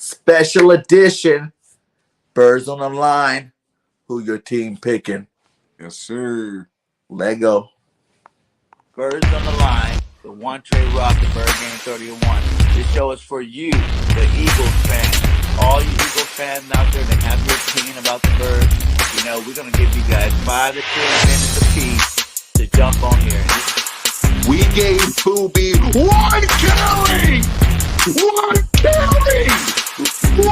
special edition. Birds on the line. Who your team picking? Yes, sir. Let go. Birds on the line. The One Trey Rock, the Bird Game 31. This show is for you, the Eagles fans. All you Eagles fans out there that have your opinion about the Birds, we're going to give you guys 5 to 10 minutes apiece to jump on here. We gave Poobie 1 carry! 1 carry! 1!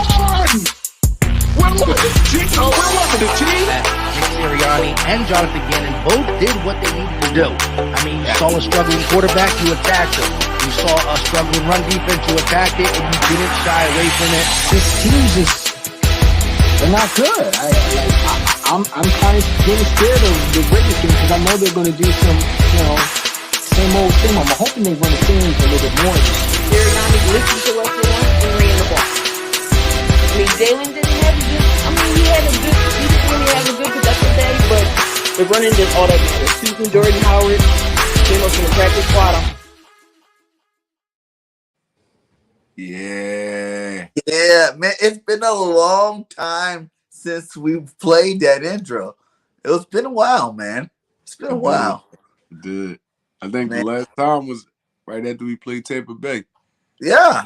Where was it? Where was it, team? Nick Sirianni and Jonathan Gannon both did what they needed to do. I mean, you saw a struggling quarterback, you attacked him. You saw a struggling run defense, you attacked it, and you didn't shy away from it. This team they're not good. I'm kind of getting scared of the Ravens game because I know they're going to do some, same old thing. I'm hoping they run the things a little bit more. Sirianni listened to us for once and ran the ball. I mean, Jalen didn't have a good. He didn't really have a good productive day, but the running did all that matters. Susan, Jordan Howard, came up in the practice squad. Yeah, man, it's been a long time since we've played that intro. It's been a while, man. It's been a while. Did. I think the last time was right after we played Tampa Bay. Yeah.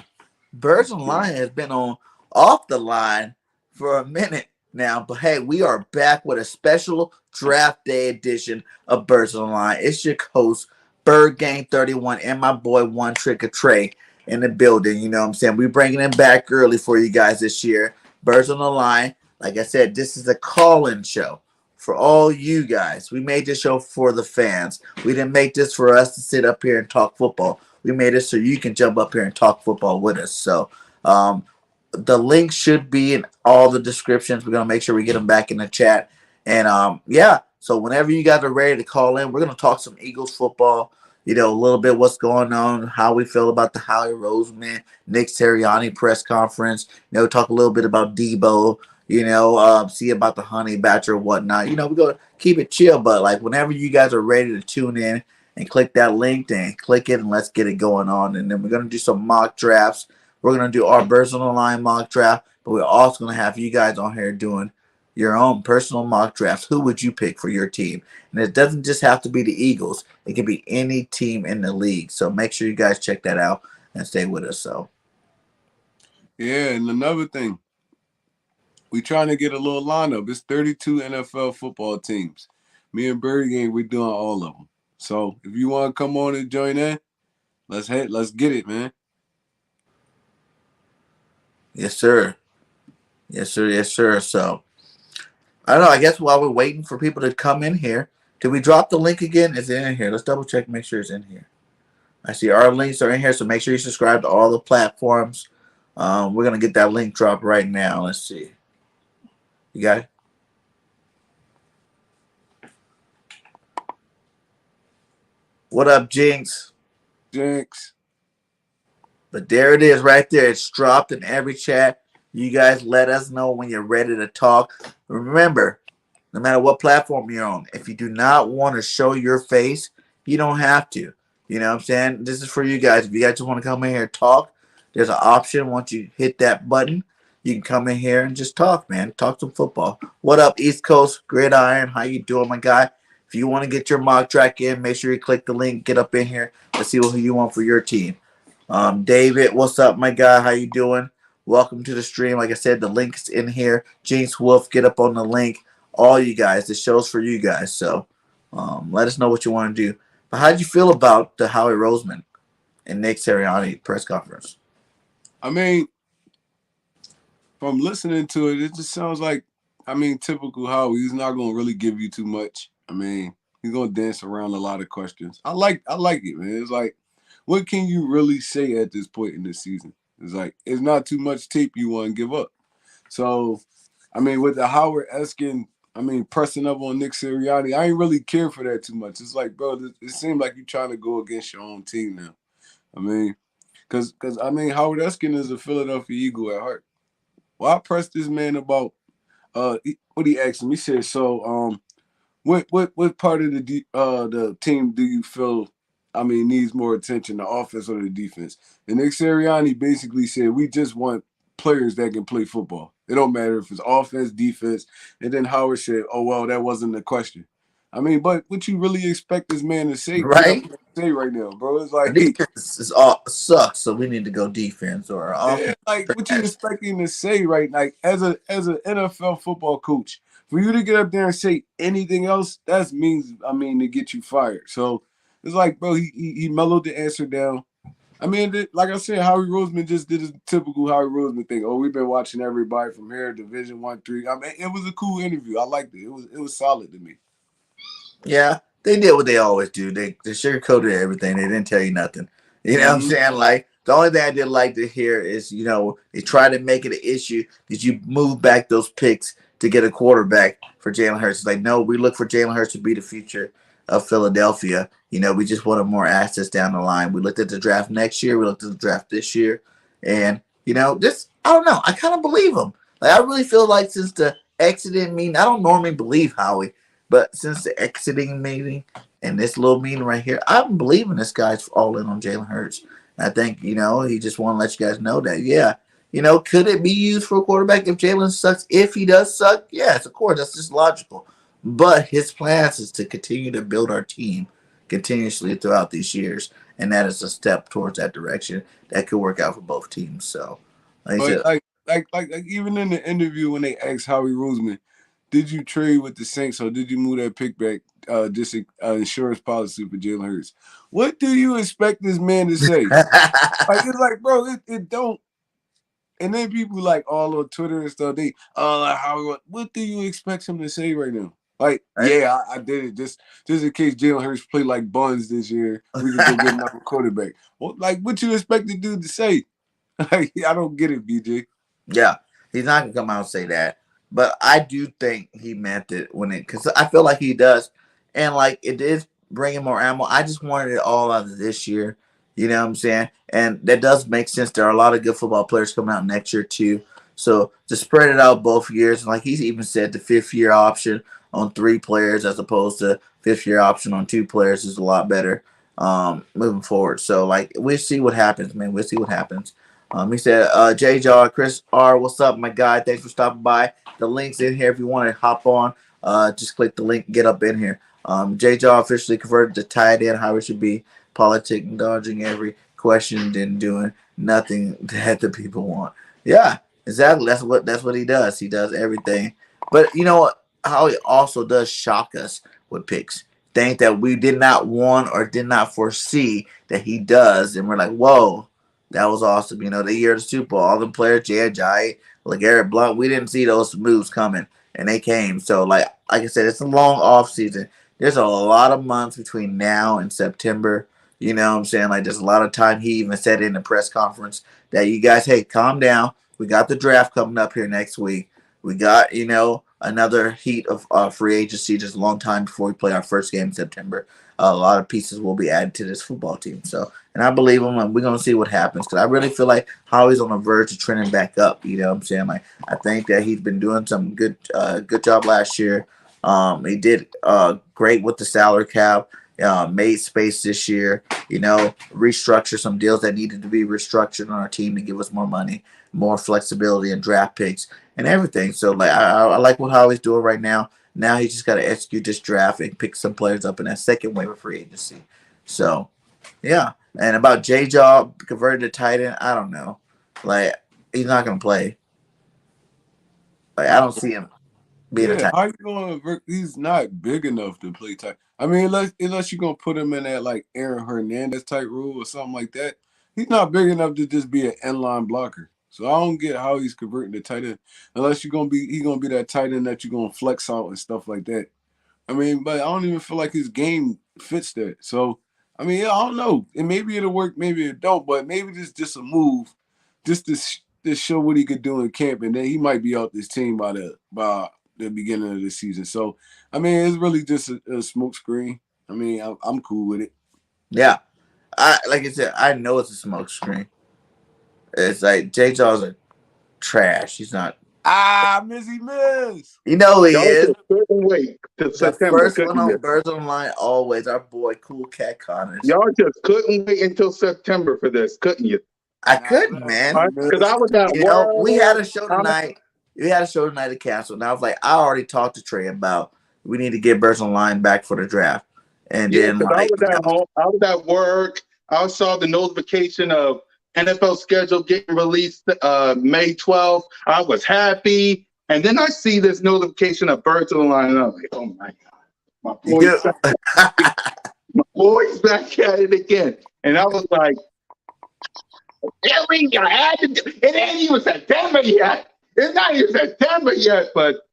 Birds on the Line has been off the line for a minute now. But hey, we are back with a special draft day edition of Birds on the Line. It's your host, Bird Gang 31, and my boy One Trick or Trey in the building. You know what I'm saying? We're bringing it back early for you guys this year. Birds on the Line. Like I said, this is a call-in show for all you guys. We made this show for the fans. We didn't make this for us to sit up here and talk football. We made it so you can jump up here and talk football with us. So the link should be in all the descriptions. We're going to make sure we get them back in the chat. And so whenever you guys are ready to call in, we're going to talk some Eagles football, a little bit what's going on, how we feel about the Howie Roseman, Nick Sirianni press conference, talk a little bit about Debo, see about the honey badger or whatnot. We're going to keep it chill, but like whenever you guys are ready to tune in and click that link, then click it and let's get it going on. And then we're going to do some mock drafts. We're going to do our Birds on the Line mock draft, but we're also going to have you guys on here doing your own personal mock drafts. Who would you pick for your team? And it doesn't just have to be the Eagles. It can be any team in the league. So make sure you guys check that out and stay with us. So, yeah, and another thing, we trying to get a little lineup. It's 32 NFL football teams. Me and BIRDGANG, we're doing all of them. So if you want to come on and join in, let's get it, man. Yes, sir. Yes, sir. Yes, sir. So, I don't know. I guess while we're waiting for people to come in here, did we drop the link again? Is it in here? Let's double check, make sure it's in here. I see our links are in here, so make sure you subscribe to all the platforms. We're going to get that link dropped right now. Let's see. You got it? What up, Jinx? Jinx. But there it is right there. It's dropped in every chat. You guys let us know when you're ready to talk. Remember, no matter what platform you're on, if you do not want to show your face, you don't have to. You know what I'm saying? This is for you guys. If you guys just want to come in here and talk, there's an option. Once you hit that button, you can come in here and just talk, man. Talk some football. What up, East Coast Gridiron? How you doing, my guy? If you want to get your mock draft in, make sure you click the link. Get up in here. Let's see who you want for your team. David, what's up, my guy? How you doing? Welcome to the stream. Like I said, the link's in here. Jinx Wolf, get up on the link. All you guys, this show's for you guys. So let us know what you want to do. But how did you feel about the Howie Roseman and Nick Sirianni press conference? I mean, from listening to it, it just sounds like, typical Howie. He's not going to really give you too much. He's going to dance around a lot of questions. I like it, man. It's like, what can you really say at this point in the season? It's like, it's not too much tape you want to give up. So, with the Howard-esque, pressing up on Nick Sirianni, I ain't really care for that too much. It's like, bro, it seems like you're trying to go against your own team now. Because Howard-esque is a Philadelphia Eagle at heart. Well, I pressed this man about what he asked him. He said, so, what part of the team do you feel needs more attention, the offense or the defense? And Nick Sirianni basically said, we just want players that can play football. It don't matter if it's offense, defense. And then Howard said, "Oh well, that wasn't the question." I mean, but what you really expect this man to say? Get up right? and say right now, bro. It's like, Defense is all sucks, so we need to go defense or yeah, offense. like what you expecting to say right? Like as an NFL football coach, for you to get up there and say anything else, that means to get you fired. So it's like, bro, he mellowed the answer down. I mean, like I said, Howie Roseman just did his typical Howie Roseman thing. Oh, we've been watching everybody from here, Division 1, 3. I mean, it was a cool interview. I liked it. It was solid to me. Yeah, they did what they always do. They sugarcoated everything. They didn't tell you nothing. You know what I'm saying? Like the only thing I did like to hear is, they try to make it an issue. Did you move back those picks to get a quarterback for Jalen Hurts? It's like, no, we look for Jalen Hurts to be the future of Philadelphia. We just wanted more assets down the line. We looked at the draft next year. We looked at the draft this year. And, just, I don't know. I kind of believe him. Like, I really feel like since the exiting meeting, I don't normally believe Howie, but since the exiting meeting and this little meeting right here, I'm believing this guy's all in on Jalen Hurts. And I think, he just want to let you guys know that, yeah, could it be used for a quarterback if Jalen sucks? If he does suck, yes, of course, that's just logical. But his plans is to continue to build our team continuously throughout these years, and that is a step towards that direction that could work out for both teams. So, like I said, like even in the interview when they asked Howie Roseman, did you trade with the Saints or did you move that pick back just insurance policy for Jalen Hurts? What do you expect this man to say? It's like, bro, it don't. And then people like all on Twitter and stuff, they like Howie, what do you expect him to say right now? Like, yeah, I did it just in case Jalen Hurts play like buns this year. We can go get another quarterback. Well, like, what you expect the dude to say? Like, I don't get it, BJ. Yeah, he's not gonna come out and say that, but I do think he meant it because I feel like he does, and like it is bringing more ammo. I just wanted it all out of this year. You know what I'm saying? And that does make sense. There are a lot of good football players coming out next year too. So to spread it out both years, and like he's even said, the 5th-year option on 3 players as opposed to 5th-year option on 2 players is a lot better moving forward. So like we'll see what happens, man. We'll see what happens. He said, J Jar, Chris R, what's up, my guy? Thanks for stopping by. The link's in here if you want to hop on. Just click the link, get up in here. J Jar officially converted to tight end, how it should be. Politic, dodging every question, and doing nothing that the people want. Yeah, exactly. That's what he does. He does everything. But you know what? How he also does shock us with picks. Things that we did not want or did not foresee that he does, and we're like, whoa, that was awesome. The year of the Super Bowl, all the players, Jai, LeGarrette Blount, we didn't see those moves coming, and they came. So like I said, it's a long off season. There's a lot of months between now and September. You know what I'm saying? Like, there's a lot of time. He even said in the press conference that you guys, hey, calm down. We got the draft coming up here next week. We got, another heat of free agency just a long time before we play our first game in September. A lot of pieces will be added to this football team. So, and I believe him, and we're going to see what happens because I really feel like Howie's on the verge of trending back up. You know what I'm saying? Like, I think that he's been doing some good job last year. He did great with the salary cap. Made space this year, restructure some deals that needed to be restructured on our team to give us more money, more flexibility in draft picks and everything. So like I like what Howie's doing right now. Now he just got to execute this draft and pick some players up in that second wave of free agency. So yeah. And about J-Jaw converted to tight end, I don't know. Like he's not gonna play. Like I don't see him being a tight end. How you going? He's not big enough to play tight. I mean, unless you're gonna put him in that like Aaron Hernandez type role or something like that, he's not big enough to just be an inline blocker. So I don't get how he's converting to tight end unless he's gonna be that tight end that you're gonna flex out and stuff like that. I mean, but I don't even feel like his game fits that. So I mean, I don't know. And maybe it'll work, maybe it don't. But maybe this just a move, just to show what he could do in camp, and then he might be out this team by the beginning of the season. So, I mean, it's really just a smoke screen. I mean, I'm cool with it. Yeah. Like I said, I know it's a smoke screen. It's like J-Jaw's a trash. He's not. Missy. You know he is. Couldn't wait till The September. first one on Birds Online, always. Our boy, Cool Cat Connors. Y'all just couldn't wait until September for this, couldn't you? I couldn't, man. Because I was at You know, we had a work. show tonight. We had a show tonight to cancel. And I was like, I already talked to Trey about we need to get Birds Online back for the draft. And Yeah, then because I like was at home. I was at work. I saw the notification of NFL schedule getting released May 12th. I was happy. And then I see this notification of Birds Online. And I'm like, oh my God. My boy's back at it again. And I was like, yeah, it ain't even September yet. It's not even September yet, but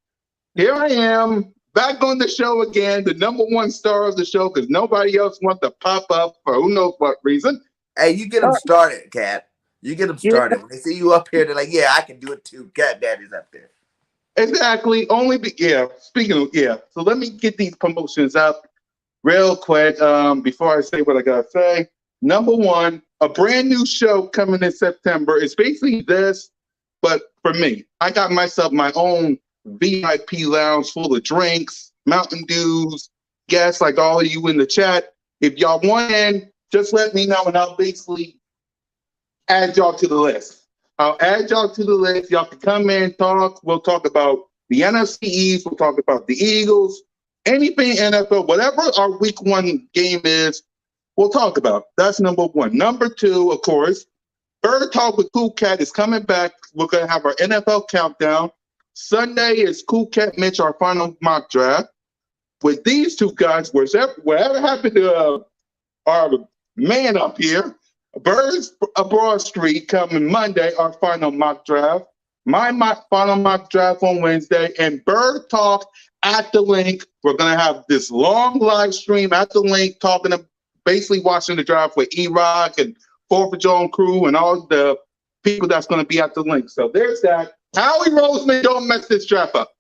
here I am, back on the show again, the number one star of the show, because nobody else wants to pop up for who knows what reason. hey, you get them started, Cat. You get them started. When they see you up here, they're like, yeah, I can do it too. Cat Daddy's up there. Exactly. Speaking of, so let me get these promotions up real quick before I say what I gotta say. Number one, a brand new show coming in September. It's basically this, but for me, I got myself my own VIP lounge full of drinks, Mountain Dews, guests like all of you in the chat. If y'all want in, just let me know and I'll basically add y'all to the list. I'll add y'all to the list. Y'all can come in, talk. We'll talk about the NFC East. We'll talk about the Eagles, anything NFL, whatever our week one game is, we'll talk about. That's number one. Number two, of course, Bird Talk with Cool Cat is coming back. We're going to have our NFL countdown. Sunday is Cool Cat Mitch, our final mock draft. With these two guys, whatever happened to our man up here, Birds Broad Street coming Monday, our final mock draft. My final mock draft on Wednesday, and Bird Talk at the link. We're going to have this long live stream at the link, talking to basically watching the draft with E-Rock and 4th of July crew and all the people that's going to be at the link. So there's that. Howie Roseman, don't mess this draft up.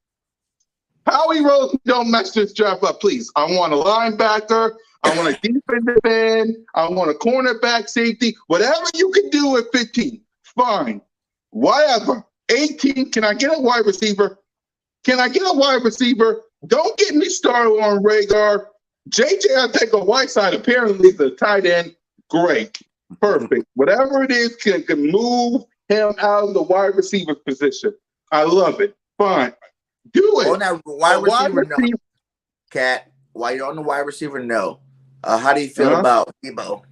Howie Roseman, don't mess this draft up, please. I want a linebacker. I want a defensive end. I want a cornerback, safety. Whatever you can do at 15, fine. Whatever. 18, can I get a wide receiver? Can I get a wide receiver? Don't get me started on Rhaegar. JJ, I think a Whiteside apparently is a tight end. Great. Perfect. Whatever it is can move him out of the wide receiver position. I love it. Fine. Do it. Oh, now wide receiver, no. Cat, while you're on the wide receiver, no. How do you feel about Debo?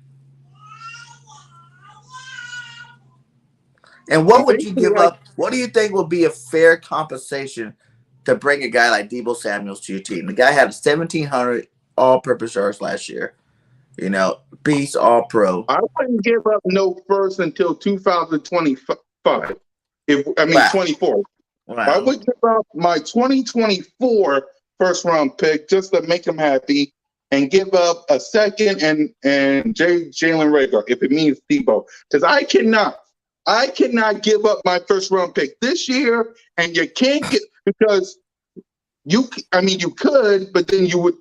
And what would you give up? What do you think would be a fair compensation to bring a guy like Debo Samuels to your team? The guy had 1,700 all-purpose yards last year. You know, beast, all-pro. I wouldn't give up no first until 2025. 24. Wow. I would give up my 2024 first-round pick just to make him happy, and give up a second and Jalen Rhaegar if it means Debo, because I cannot give up my first-round pick this year, and you can't get because you could, but then you would.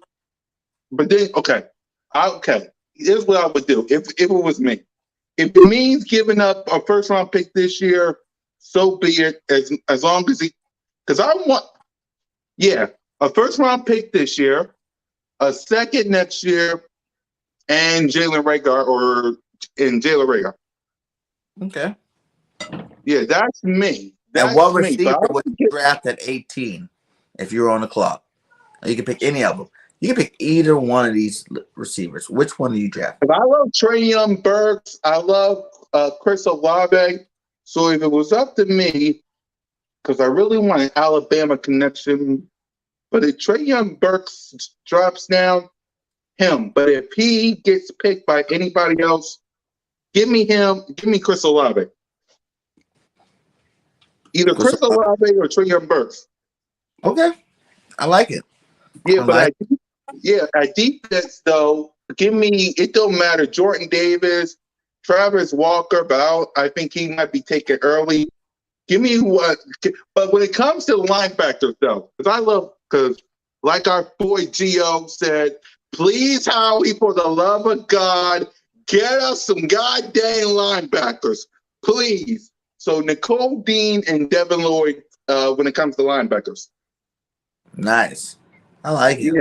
But then, okay. Here's what I would do if it was me. If it means giving up a first round pick this year, so be it. As long as because I want, a first round pick this year, a second next year, and Jalen Rhaegar Okay. Yeah, that's me. And what receiver would you draft at 18 if you were on the clock? You can pick any of them. You can pick either one of these receivers. Which one do you draft? I love Trey Young Burks. I love Chris Olave. So if it was up to me, because I really want an Alabama connection, but if Trey Young Burks drops down, him. But if he gets picked by anybody else, give me him. Give me Chris Olave. Either Chris Olave or Trey Young Burks. Okay. I like it. Yeah, at defense, though, give me, it don't matter, Jordan Davis, Travis Walker, but I think he might be taken early. Give me what, but when it comes to linebackers, though, because like our boy Gio said, please, Howie, for the love of God, get us some goddamn linebackers, please. So Nicole Dean and Devin Lloyd when it comes to linebackers. Nice. I like it.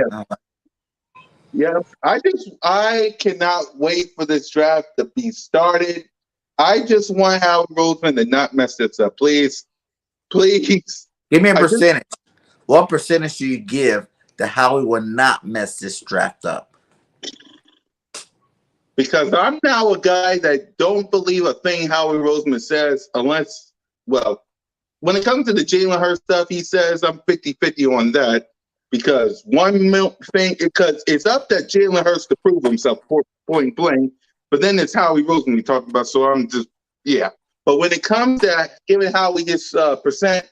Yeah, I cannot wait for this draft to be started. I just want Howard Roseman to not mess this up, please. Please. Give me a percentage. What percentage do you give that Howie will not mess this draft up? Because I'm now a guy that don't believe a thing Howie Roseman says unless, well, when it comes to the Jalen Hurts stuff, he says I'm 50-50 on that. Because because it's up that Jalen Hurts to prove himself point blank, but then it's Howie Roseman we talked about, so I'm just, yeah. But when it comes to giving Howie his percent,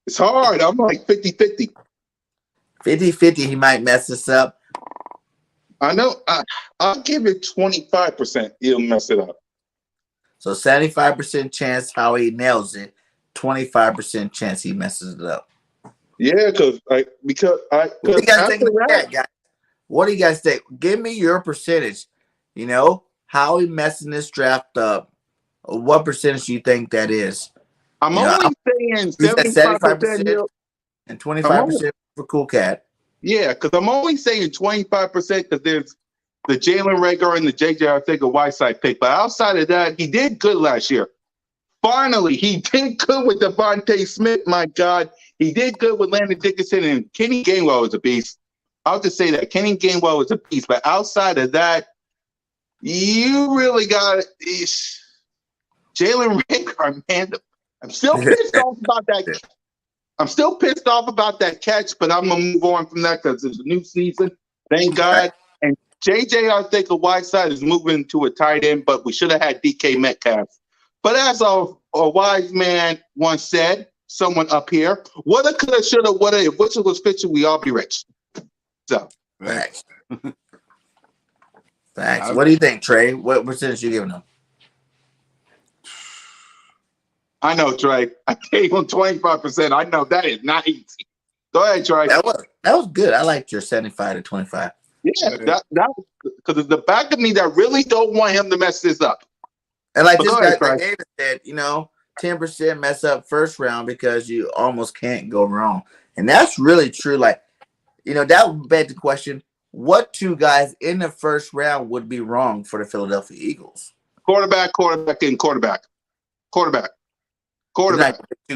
it's hard. I'm like 50-50. 50-50, he might mess this up. I know. I'll give it 25%. He'll mess it up. So 75% chance Howie nails it. 25% chance he messes it up. Yeah, what do you guys think of that, guys? What do you guys think? Give me your percentage. You know, Howie messing this draft up. What percentage do you think that is? I'm only saying 75% and 25% for Cool Cat. Yeah, because I'm only saying 25% because there's the Jalen Reagor and the JJ Arcega-Whiteside pick. But outside of that, he did good last year. Finally, he did good with Devontae Smith. My God, he did good with Landon Dickinson, and Kenny Gainwell is a beast. I'll just say that Kenny Gainwell is a beast. But outside of that, you really got Jalen Reagor, man. I'm still pissed off about that. I'm still pissed off about that catch, but I'm gonna move on from that because it's a new season. Thank God. And JJ Arcega-Whiteside is moving to a tight end, but we should have had DK Metcalf. But as a wise man once said, someone up here, woulda, coulda, shoulda, woulda, if Witcher was pitching, we all be rich. So, Facts. Facts. What do you think, Trey? What percentage you giving him? I know, Trey. I gave him 25%. I know that is not easy. Go ahead, Trey. That was good. I liked your 75 to 25. Yeah, that because it's the back of me that really don't want him to mess this up. And like this guy, like David said, 10% mess up first round because you almost can't go wrong. And that's really true. Like, that would beg the question, what two guys in the first round would be wrong for the Philadelphia Eagles? Quarterback. Two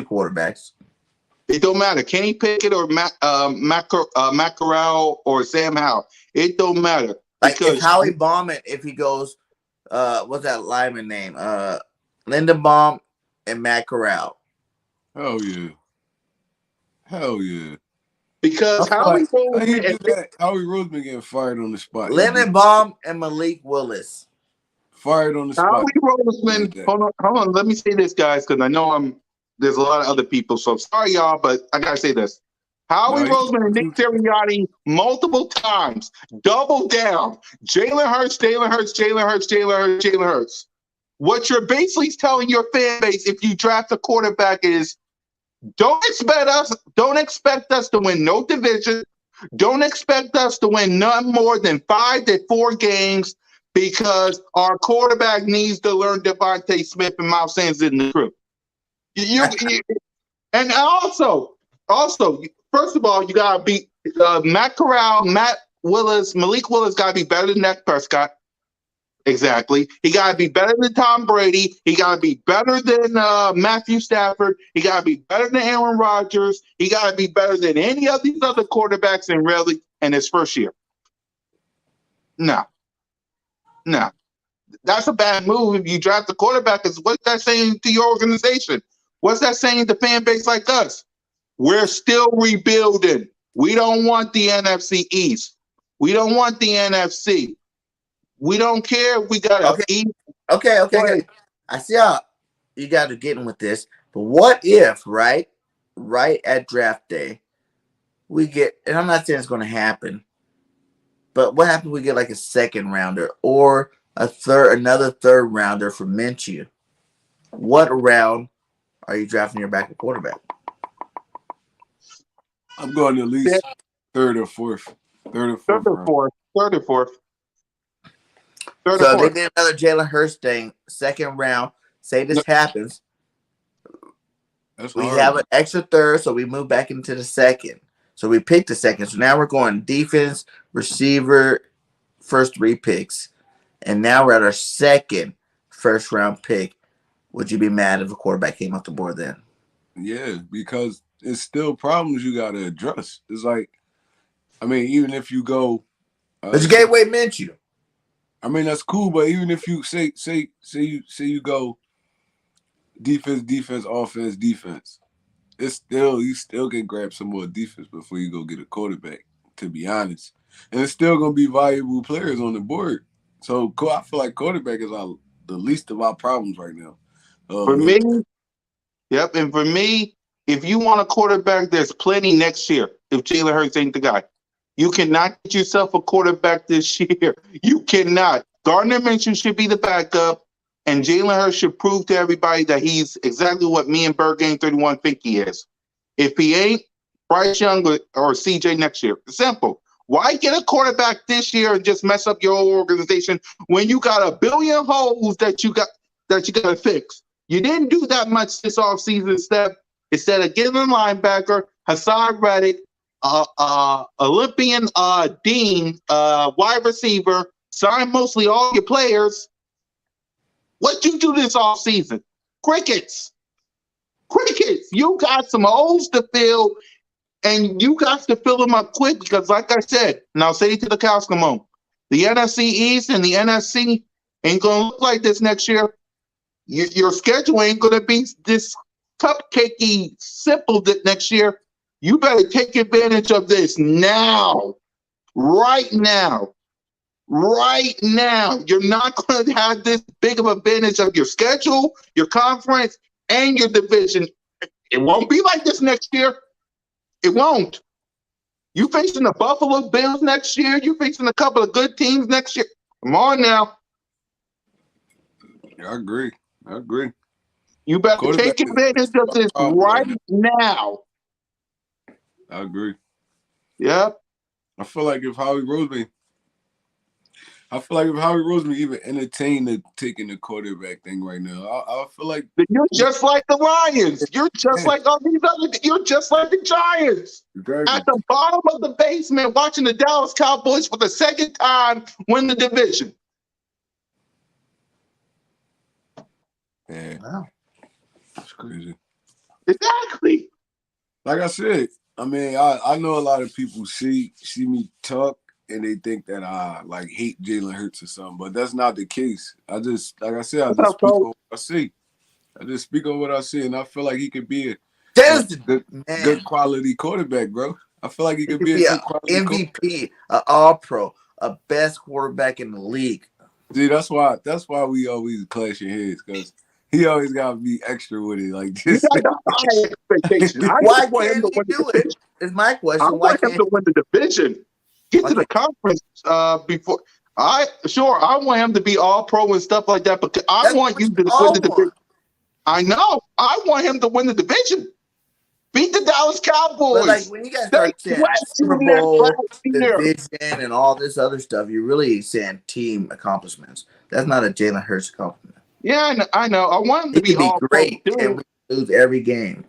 quarterbacks. It don't matter. Kenny Pickett or Maccarell or Sam Howell. It don't matter. Like if Howie Bauman, if he goes, what's that lineman name? Lindenbaum and Matt Corral. Hell yeah. Because Howie Roseman getting fired on the spot. Lindenbaum and Malik Willis. Fired on the spot. Howie Roseman, hold on. Let me say this, guys, because I know there's a lot of other people. So sorry, y'all, but I gotta say this. Howie Roseman and Nick Sirianni multiple times double down. Jalen Hurts. What you're basically telling your fan base if you draft a quarterback is don't expect us to win no division. Don't expect us to win none more than 5 to 4 games because our quarterback needs to learn Devontae Smith and Miles Sanders in the group. And also, first of all, you gotta beat Matt Corral, Matt Willis, Malik Willis gotta be better than Dak Prescott. Exactly. He gotta be better than Tom Brady. He gotta be better than Matthew Stafford. He gotta be better than Aaron Rodgers. He gotta be better than any of these other quarterbacks in his first year. No. That's a bad move if you draft a quarterback. What's that saying to your organization? What's that saying to fan base like us? We're still rebuilding. We don't want the NFC East. We don't want the NFC. We don't care if we got Okay. I see how you got to get in with this. But what if, right at draft day, we get, and I'm not saying it's going to happen, but what happens if we get like a second rounder or another third rounder for Minshew? What round are you drafting your backup quarterback? I'm going at least third or fourth. Third or fourth. So they did another Jalen Hurts thing, second round. Say this happens. We have an extra third, so we move back into the second. So we picked the second. So now we're going defense, receiver, first 3 picks. and now we're at our second first-round pick. Would you be mad if a quarterback came off the board then? Yeah, because it's still problems you got to address. It's like, I mean, even if you go, But you gave away Minshew. I mean, that's cool, but even if you say you go defense, offense, defense, it's still, you still can grab some more defense before you go get a quarterback, to be honest. And it's still gonna be valuable players on the board. So I feel like quarterback is the least of our problems right now. For me, yep, and for me, if you want a quarterback, there's plenty next year. If Jalen Hurts ain't the guy, you cannot get yourself a quarterback this year. You cannot. Gardner Minshew should be the backup, and Jalen Hurts should prove to everybody that he's exactly what me and BIRDGANG 31 think he is. If he ain't, Bryce Young or CJ next year. Simple. Why get a quarterback this year and just mess up your whole organization when you got a billion holes that you got to fix? You didn't do that much this offseason. Instead of getting a linebacker, Hassan Reddick, Olympian Dean, wide receiver, sign mostly all your players. What you do this offseason? Crickets. You got some holes to fill, and you got to fill them up quick because, like I said, and I'll say it to the cows come home, the NFC East and the NFC ain't going to look like this next year. Your schedule ain't going to be this cupcakey simple next year. You better take advantage of this now. Right now. You're not going to have this big of advantage of your schedule, your conference, and your division. It won't be like this next year. It won't. You facing the Buffalo Bills next year. You facing a couple of good teams next year. Come on now. Yeah, I agree. You better take advantage of this right now. I agree. Yep. I feel like if Howie Roseman even entertained taking the quarterback thing right now, I feel like you're just like the Lions. You're just like all these other. You're just like the Giants. Exactly. At the bottom of the basement, watching the Dallas Cowboys for the second time win the division. Yeah. Wow. That's crazy. Exactly. Like I said, I mean, I know a lot of people see me talk and they think that I like hate Jalen Hurts or something, but that's not the case. I just, like I said, I just speak on what I see. And I feel like he could be a good quality quarterback, bro. I feel like he could be a good quality MVP, an All-Pro, a best quarterback in the league. See, that's why we always clashing heads, because he always got to be extra with it. Like this. High expectations. Why can't he do it? Is my question. I want him to win the division. Get to the conference before. I want him to be All-Pro and stuff like that, but I want you to win the division. I know. I want him to win the division. Beat the Dallas Cowboys. But like when you guys start saying Super Bowl, division, and all this other stuff, you're really saying team accomplishments. That's not a Jalen Hurts compliment. Yeah, I know. I want him to be all great, and we lose every game.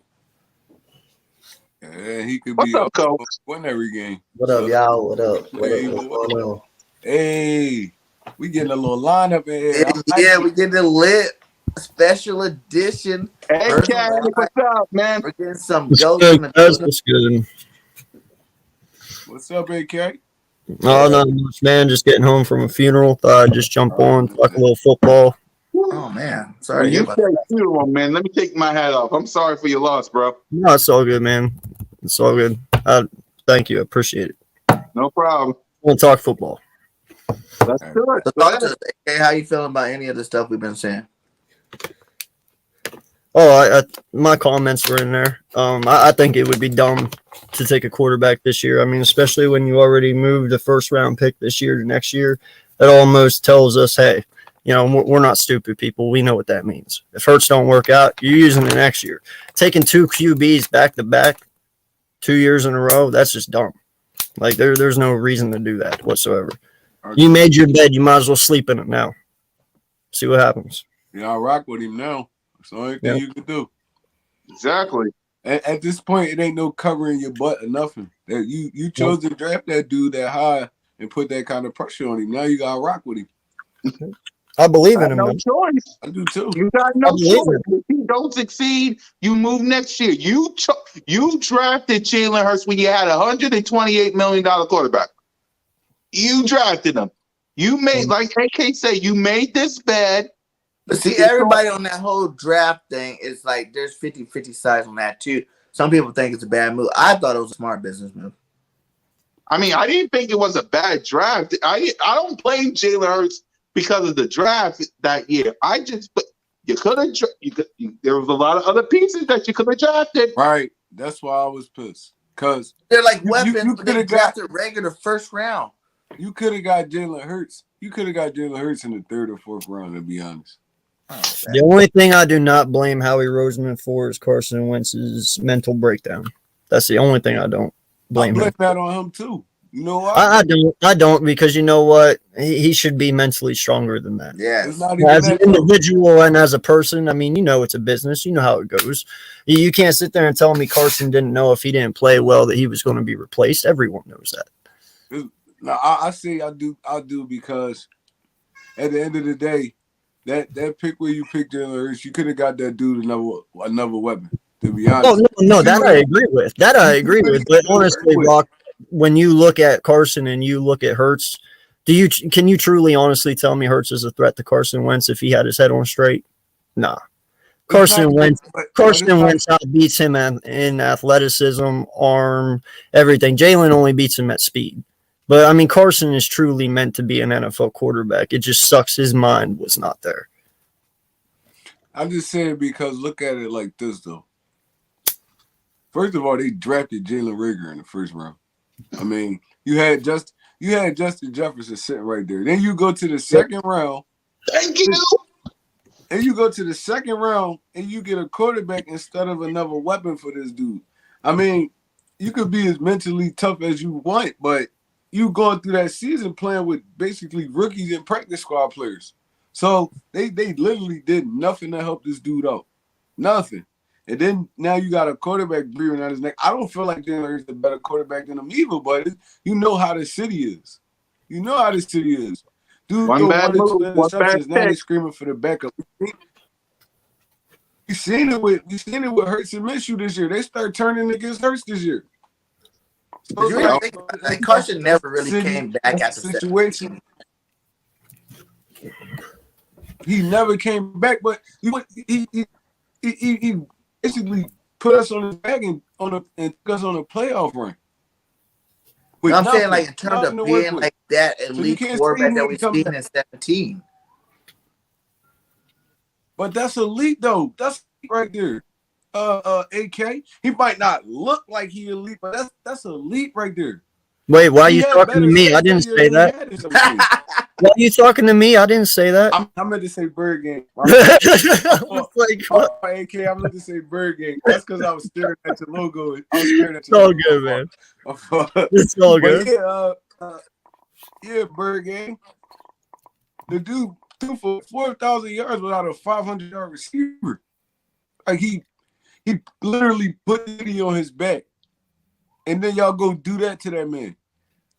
Yeah, he could What's up, Coach? Win every game. What up, y'all? What up? What's going on? Hey, we getting a little lineup in here. Yeah, we getting a lit special edition. Hey, Cat, what's up, man? We're getting some What's good? What's up, AK? Oh, not much, man. Just getting home from a funeral. Thought I'd just jump on, talk a little football. Oh, man. Sorry to hear about that. Funeral, man. Let me take my hat off. I'm sorry for your loss, bro. No, it's all good, man. It's all good. Thank you. I appreciate it. No problem. We'll talk football. Let's do it. So talk to us, AK. How you feeling about any of the stuff we've been saying? Oh, my comments were in there. I think it would be dumb to take a quarterback this year. I mean, especially when you already moved a first-round pick this year to next year. That almost tells us, hey, you know, we're not stupid people. We know what that means. If Hurts don't work out, you're using it next year. Taking two QBs back-to-back 2 years in a row, that's just dumb. Like, there's no reason to do that whatsoever. You made your bed. You might as well sleep in it now. See what happens. Yeah, I'll rock with him now. That's the only thing you can do. Exactly. At this point, it ain't no covering your butt or nothing. You chose to draft that dude that high and put that kind of pressure on him. Now you got to rock with him. I believe in him. No Man. choice. I do too. You got I no believe choice. it. If he don't succeed, you move next year. You drafted Jalen Hurts when you had $128 million quarterback. You drafted him. You made, like AK said, you made this bad. But see, everybody on that whole draft thing is like, there's 50-50 sides on that too. Some people think it's a bad move. I thought it was a smart business move. I mean, I didn't think it was a bad draft. I don't blame Jalen Hurts because of the draft that year. You could have. There was a lot of other pieces that you could have drafted. Right. That's why I was pissed. Because They're like weapons, but they coulda drafted regular first round. you could have got Jalen Hurts. You could have got Jalen Hurts in the 3rd or 4th round, to be honest. The only thing I do not blame Howie Roseman for is Carson Wentz's mental breakdown. That's the only thing I don't blame him. that on him too. You know what? I don't because you know what? He should be mentally stronger than that. Yeah. It's not even As an that individual and as a person, I mean, you know it's a business. You know how it goes. You can't sit there and tell me Carson didn't know if he didn't play well that he was going to be replaced. Everyone knows that. Now I say I do because at the end of the day, that pick where you picked Jalen Hurts, you could have got that dude another weapon. To be honest. Oh no, that I agree with. That I agree with. But honestly, Rock, when you look at Carson and you look at Hurts, can you truly honestly tell me Hurts is a threat to Carson Wentz if he had his head on straight? Nah. Carson Wentz outbeats him in athleticism, arm, everything. Jalen only beats him at speed. But, I mean, Carson is truly meant to be an NFL quarterback. It just sucks his mind was not there. I'm just saying because look at it like this, though. First of all, they drafted Jalen Reagor in the 1st round. I mean, you had Justin Jefferson sitting right there. Then you go to the 2nd round. Thank you. And you go to the 2nd round and you get a quarterback instead of another weapon for this dude. I mean, you could be as mentally tough as you want, but you going through that season playing with basically rookies and practice squad players. So they literally did nothing to help this dude out. Nothing. And then now you got a quarterback breathing on his neck. I don't feel like Jalen Hurts is a better quarterback than him either, but you know how the city is. You know how the city is. Dude, One bad move, one bad interceptions. Now they pick. screaming for the backup. We seen it with Hurts and Minshew this year. They start turning against Hurts this year. So You really think like Carson never really came back after the situation. He never came back, but he basically put us on his back and took us on a playoff run. I'm saying, like, in terms of being like that elite quarterback that we've seen in 17. But that's elite, though. That's right there. AK, he might not look like he elite, but that's elite right there. Wait, why are you talking to me? I didn't say that. Why are you talking to me? I didn't say that. I meant to say BIRDGANG. Like, AK, I meant to say BIRDGANG. That's because I was staring at your logo. I was staring at it's all good, man. It's all good. Yeah, BIRDGANG. The dude threw for 4,000 yards without a 500-yard receiver. Like he literally put it on his back, and then y'all go do that to that man.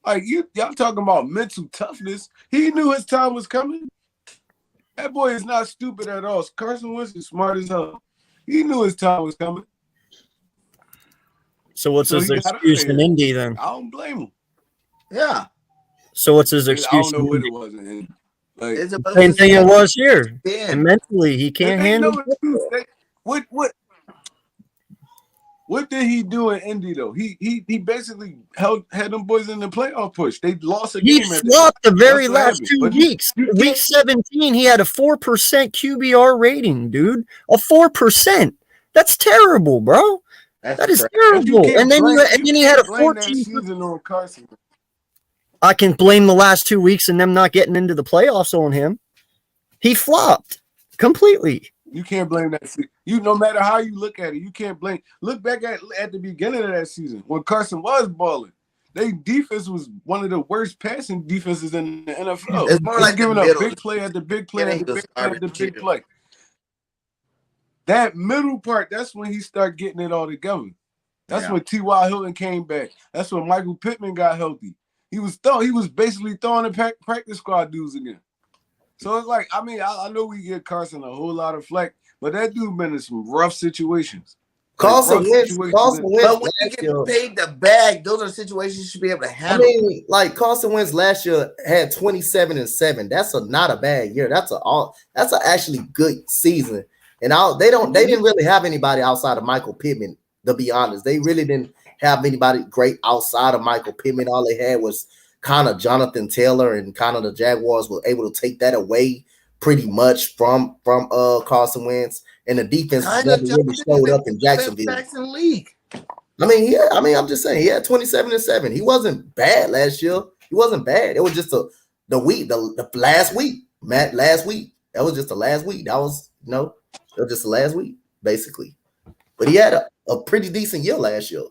Like y'all talking about mental toughness. He knew his time was coming. That boy is not stupid at all. Carson Wentz is smart as hell. He knew his time was coming. So what's his excuse in Indy then? I don't blame him. Yeah. So what's his excuse? I don't know what it was in Indy. Like, same thing it was here. And mentally, he can't handle it. What did he do in Indy though? He basically had them boys in the playoff push. They lost a game. He flopped the very last 2 weeks. Week 17, he had a 4% QBR rating, dude. A 4%. That's terrible, bro. That is terrible. And then he had a 14 season on Carson. I can blame the last 2 weeks and them not getting into the playoffs on him. He flopped completely. You can't blame that season. No matter how you look at it, you can't blame. Look back at the beginning of that season when Carson was balling. Their defense was one of the worst passing defenses in the NFL. It's more like giving up big play at the big play at the big play at the big play. That middle part, that's when he started getting it all together. That's when T.Y. Hilton came back. That's when Michael Pittman got healthy. He was basically throwing the practice squad dudes again. So it's like, I mean, I know we give Carson a whole lot of flack, but that dude been in some rough situations. Carson Wentz But when you last get year. paid the bag, those are situations you should be able to I handle. mean, like Carson Wentz last year had 27-7. That's not a bad year. That's a actually good season. And they didn't really have anybody outside of Michael Pittman, to be honest. They really didn't have anybody great outside of Michael Pittman. All they had was kind of Jonathan Taylor, and kind of the Jaguars were able to take that away pretty much from Carson Wentz. And the defense never really showed up in Jacksonville. League. I mean, I'm just saying he had 27-7. He wasn't bad last year. He wasn't bad. It was just the last week, Matt. Last week. That was just the last week. That was it was just the last week, basically. But he had a pretty decent year last year.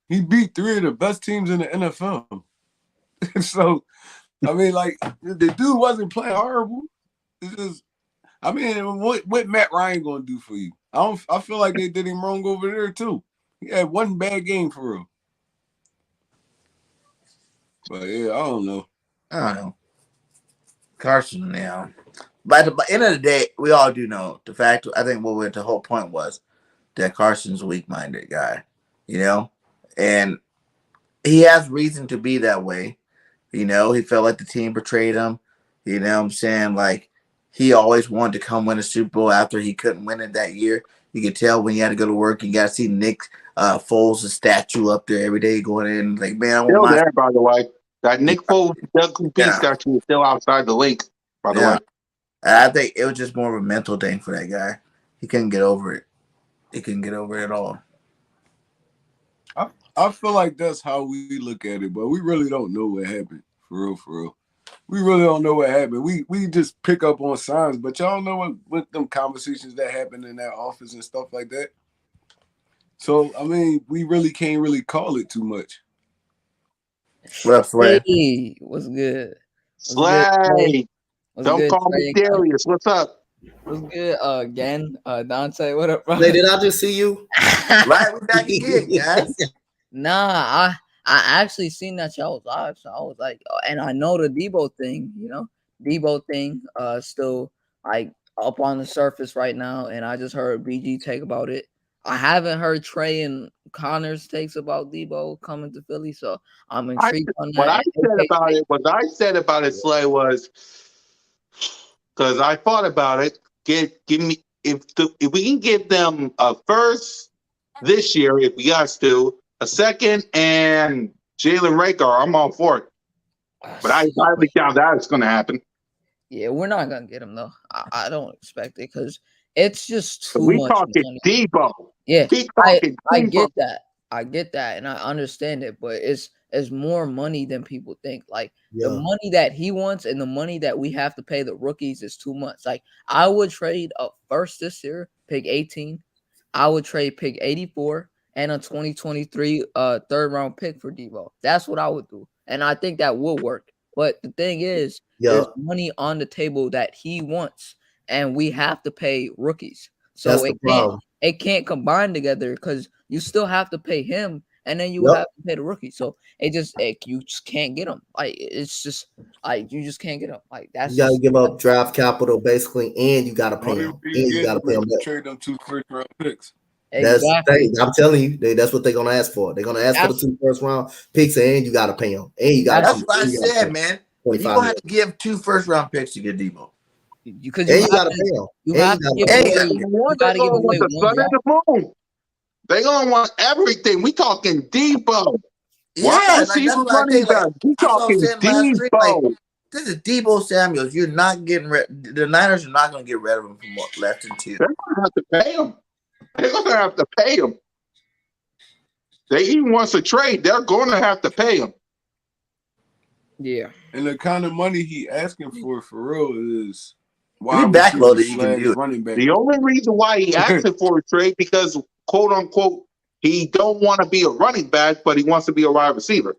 He beat 3 of the best teams in the NFL. So, I mean, like, the dude wasn't playing horrible. It's just, I mean, what Matt Ryan gonna do for you? I feel like they did him wrong over there too. He had one bad game for real. But yeah, I don't know. Carson now. But at the end of the day, we all do know the fact. I think the whole point was that Carson's a weak-minded guy, and he has reason to be that way. He felt like the team betrayed him. You know what I'm saying? Like, he always wanted to come win a Super Bowl after he couldn't win it that year. You could tell when he had to go to work. You got to see Nick Foles' statue up there every day going in. Like, man, I want still there, by the way. That Nick Foles Doug P statue is still outside the lake, by the way. I think it was just more of a mental thing for that guy. He couldn't get over it. He couldn't get over it at all. I feel like that's how we look at it, but we really don't know what happened. For real. We really don't know what happened. We just pick up on signs, but y'all know what them conversations that happen in that office and stuff like that. So, I mean, we really can't really call it too much. What's Hey, what's good? Slay. Don't call me Darius. What's up? What's good? Again, Dante, what up, bro? Hey, did I just see you? Right, we back again, guys. Nah, I actually seen that y'all was live, so I was like, and I know the Debo thing, still like up on the surface right now, and I just heard BG take about it. I haven't heard Trey and Connor's takes about Debo coming to Philly, so I'm intrigued on that. What I said about it, Slay, was because I thought about it. Give me if we can give them a first this year, if we got to, a second, and Jalen Rager, I'm all for it. But I highly doubt that it's going to happen. Yeah, we're not going to get him, though. I don't expect it because it's just too we much. Talking money. Debo. Yeah, I Debo. get that. I get that, and I understand it, but it's more money than people think. Like, the money that he wants and the money that we have to pay the rookies is too much. Like, I would trade a first this year, pick 18. I would trade pick 84 and a 2023 third round pick for Debo. That's what I would do. And I think that will work. But the thing is, there's money on the table that he wants, and we have to pay rookies. So it can't combine together because you still have to pay him, and then you have to pay the rookie. So you just can't get them. Like, it's just like you just can't get them. Like, that's you gotta give up draft capital basically, and you gotta pay them. And you gotta pay them. Trade them 2 first-round picks. Exactly. I'm telling you, that's what they're gonna ask for. They're gonna ask for the 2 first-round picks, and you gotta pay them. And you got. That's what I said, man. You don't have to give 2 first-round picks to get Debo. Because you gotta pay them. You have to give away one. They're gonna want everything. We talking Debo. Yeah, running back. We talking Debo. This is Debo Samuels. You're not getting the Niners are not gonna get rid of him from less than 2. They're gonna have to pay him. They're gonna have to pay him. They even wants to trade. They're gonna have to pay him. Yeah. And the kind of money he asking for real is backloaded. You can do running back. The only reason why he asking for a trade because quote unquote he don't want to be a running back, but he wants to be a wide receiver.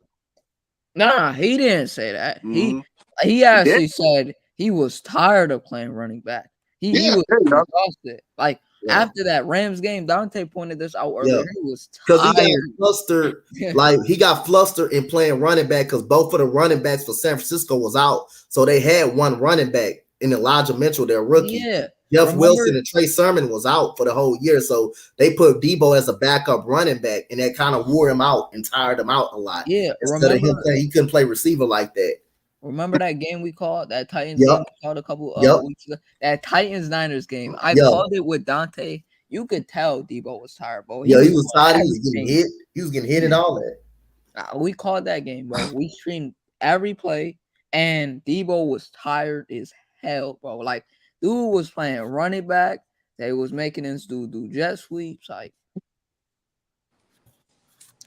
Nah, he didn't say that. Mm-hmm. He actually said he was tired of playing running back. He was exhausted. Like After that Rams game, Dante pointed this out earlier. He was because tired. he got flustered. Like he got flustered in playing running back because both of the running backs for San Francisco was out, so they had one running back in Elijah Mitchell, their rookie. Yeah. Jeff Wilson and Trey Sermon was out for the whole year, so they put Debo as a backup running back, and that kind of wore him out and tired him out a lot. Yeah, instead of him playing, he couldn't play receiver like that. Remember that game we called, that Titans game we called a couple weeks ago? That Titans-Niners game. I called it with Dante. You could tell Debo was tired, bro. He was tired. He was getting hit. He was getting hit and all that. We called that game, bro. We streamed every play, and Debo was tired as hell, bro. Like, dude was playing running back. They was making this dude do jet sweeps, like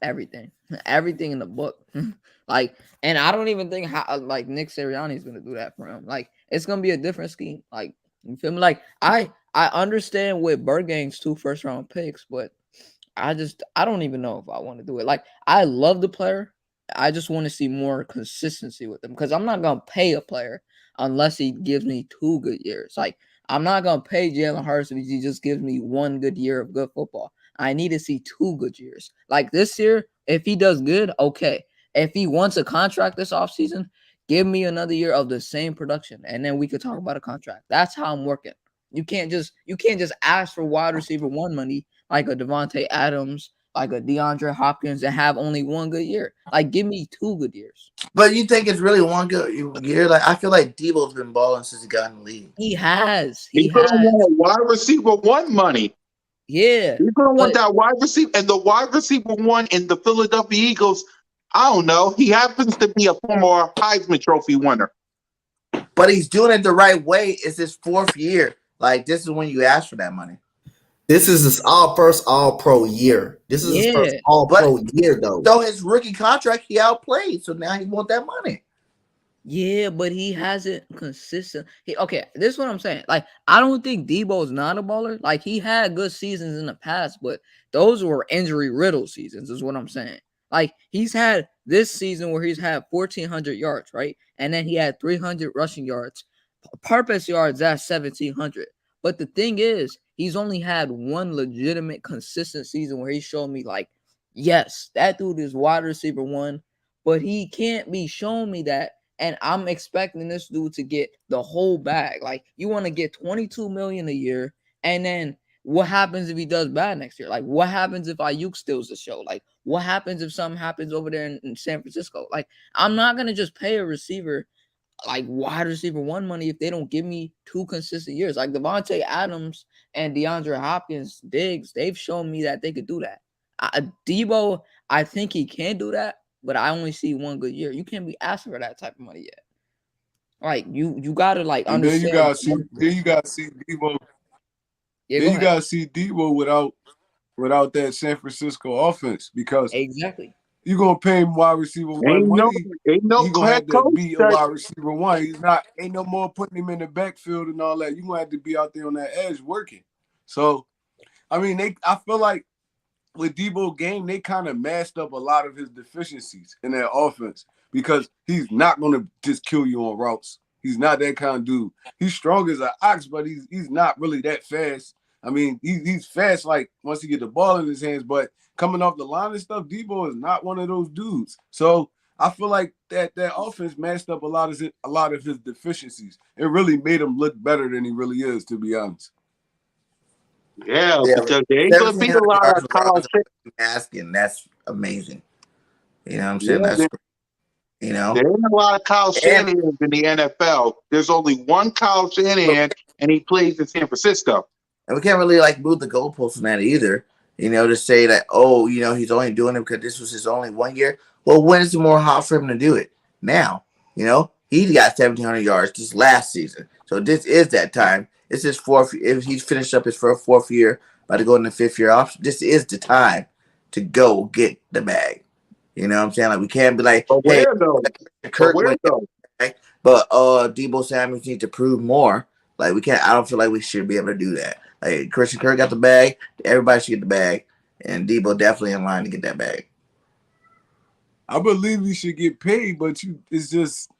everything in the book. Like, and I don't even think how like Nick Sirianni is gonna do that for him. Like, it's gonna be a different scheme. Like, you feel me? Like, I understand with BIRDGANG's 2 first-round picks, but I don't even know if I want to do it. Like, I love the player. I just want to see more consistency with him because I'm not gonna pay a player unless he gives me 2 good years. Like, I'm not gonna pay Jalen Hurts if he just gives me 1 good year of good football. I need to see 2 good years. Like this year, if he does good, okay. If he wants a contract this offseason, give me another year of the same production, and then we could talk about a contract. That's how I'm working. You can't just ask for wide receiver 1 money like a Devontae Adams, like a DeAndre Hopkins, and have only 1 good year. Like, give me 2 good years. But you think it's really 1 good year? Like, I feel like Debo's been balling since he got in the league. He has. He's gonna want wide receiver 1 money. Yeah. He's gonna want that wide receiver, and the wide receiver 1 in the Philadelphia Eagles. I don't know. He happens to be a former Heisman Trophy winner. But he's doing it the right way. It's his 4th year. Like, this is when you ask for that money. This is his first All-Pro year. This is his first All-Pro year, though. So his rookie contract, he outplayed. So now he want that money. Yeah, but he hasn't consistent. Okay, this is what I'm saying. Like, I don't think Debo is not a baller. Like, he had good seasons in the past, but those were injury-riddled seasons is what I'm saying. Like, he's had this season where he's had 1,400 yards, right? And then he had 300 rushing yards. Purpose yards, that's 1,700. But the thing is, he's only had 1 legitimate, consistent season where he showed me, like, yes, that dude is wide receiver 1, but he can't be showing me that. And I'm expecting this dude to get the whole bag. Like, you want to get $22 million a year, and then what happens if he does bad next year? Like, what happens if Ayuk steals the show? Like, what happens if something happens over there in San Francisco? Like, I'm not going to just pay a receiver, like, wide receiver 1 money if they don't give me 2 consistent years. Like, Devontae Adams and DeAndre Hopkins, Diggs, they've shown me that they could do that. Debo, I think he can do that, but I only see 1 good year. You can't be asking for that type of money yet. Like, you got to, like, understand. Then you got to see Debo. Yeah, then you got to see Debo without that San Francisco offense because you're going to pay him wide receiver 1 money. He's going to have to be a wide receiver 1. Ain't no more putting him in the backfield and all that. You're going to have to be out there on that edge working. So, I mean, I feel like with Debo game, they kind of masked up a lot of his deficiencies in that offense because he's not going to just kill you on routes. He's not that kind of dude. He's strong as an ox, but he's not really that fast. I mean, he's fast, like, once he get the ball in his hands, but coming off the line and stuff, Debo is not one of those dudes. So I feel like that offense masked up a lot of his deficiencies. It really made him look better than he really is, to be honest. Yeah, because there ain't gonna be a lot of college asking. That's amazing. You know what I'm saying? That's you know, there ain't a lot of Kyle Shanahan in the NFL. There's only 1 Kyle Shanahan, and he plays in San Francisco. And we can't really like move the goalposts on that either. You know, to say that, oh, you know, he's only doing it because this was his only 1 year. Well, when is it more hot for him to do it? Now, you know, he got 1,700 yards this last season. So this is that time. It's his 4th. If he's finished up his 4th year, about to go in the 5th year option, this is the time to go get the bag. You know what I'm saying? Like, we can't be like, but hey, where though? Kirk went back, but Debo Samuels needs to prove more. Like, we can't. I don't feel like we should be able to do that. Like, Christian Kirk got the bag. Everybody should get the bag. And Debo definitely in line to get that bag. I believe he should get paid, but it's just,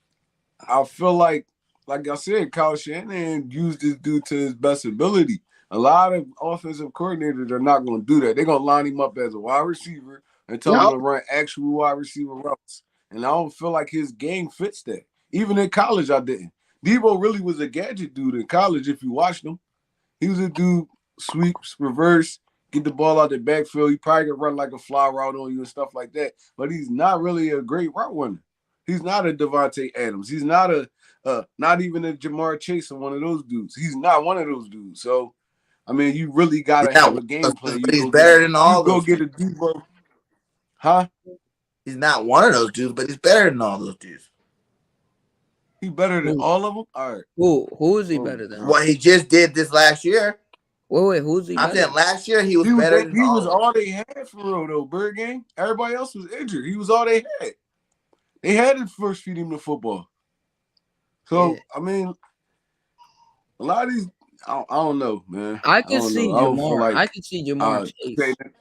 I feel like I said, Kyle Shanahan used this dude to his best ability. A lot of offensive coordinators are not going to do that. They're going to line him up as a wide receiver and tell him to run actual wide receiver routes. And I don't feel like his game fits that. Even in college, I didn't. Debo really was a gadget dude in college if you watched him. He was a dude, sweeps, reverse, get the ball out the backfield. He probably could run like a fly route on you and stuff like that. But he's not really a great route runner. He's not a Devontae Adams. He's not not even a Jamar Chase or one of those dudes. He's not one of those dudes. So, I mean, you really got to have a game plan. He's better than all those. You go get a Debo. Huh? He's not one of those dudes, but he's better than all those dudes. He's better than all of them? All right. Who is he better than? What he just did this last year. Wait, who's he? I'm saying last year he was better than he was all they had for real, though, Bird Gang. Everybody else was injured. He was all they had. They had to first feed him the football. So, I mean, a lot of these, I don't know, man. I can see Jamar. I can see Jamar Chase.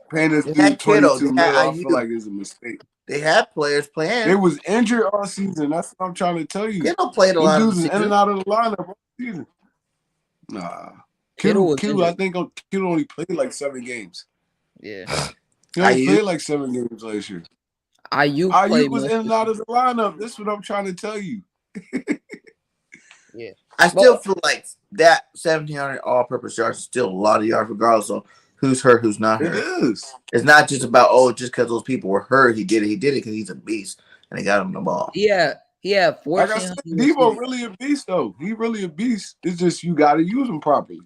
Paying this dude $22 million, I feel like it's a mistake. They had players playing. They was injured all season. That's what I'm trying to tell you. Kittle played a lot of dudes in and out of the lineup all season. Nah. Kittle I think Kittle only played like 7 games. Yeah. He only played like 7 games last year. Ayuk was in and out of the lineup. That's what I'm trying to tell you. Yeah. I still feel like that 1,700 all-purpose yards is still a lot of yards, regardless of who's hurt, who's not hurt. It is. It's not just about just because those people were hurt, he did it. He did it because he's a beast, and they got him the ball. Yeah, 14. Like I said, Debo really a beast, though. He really a beast. It's just you got to use him properly.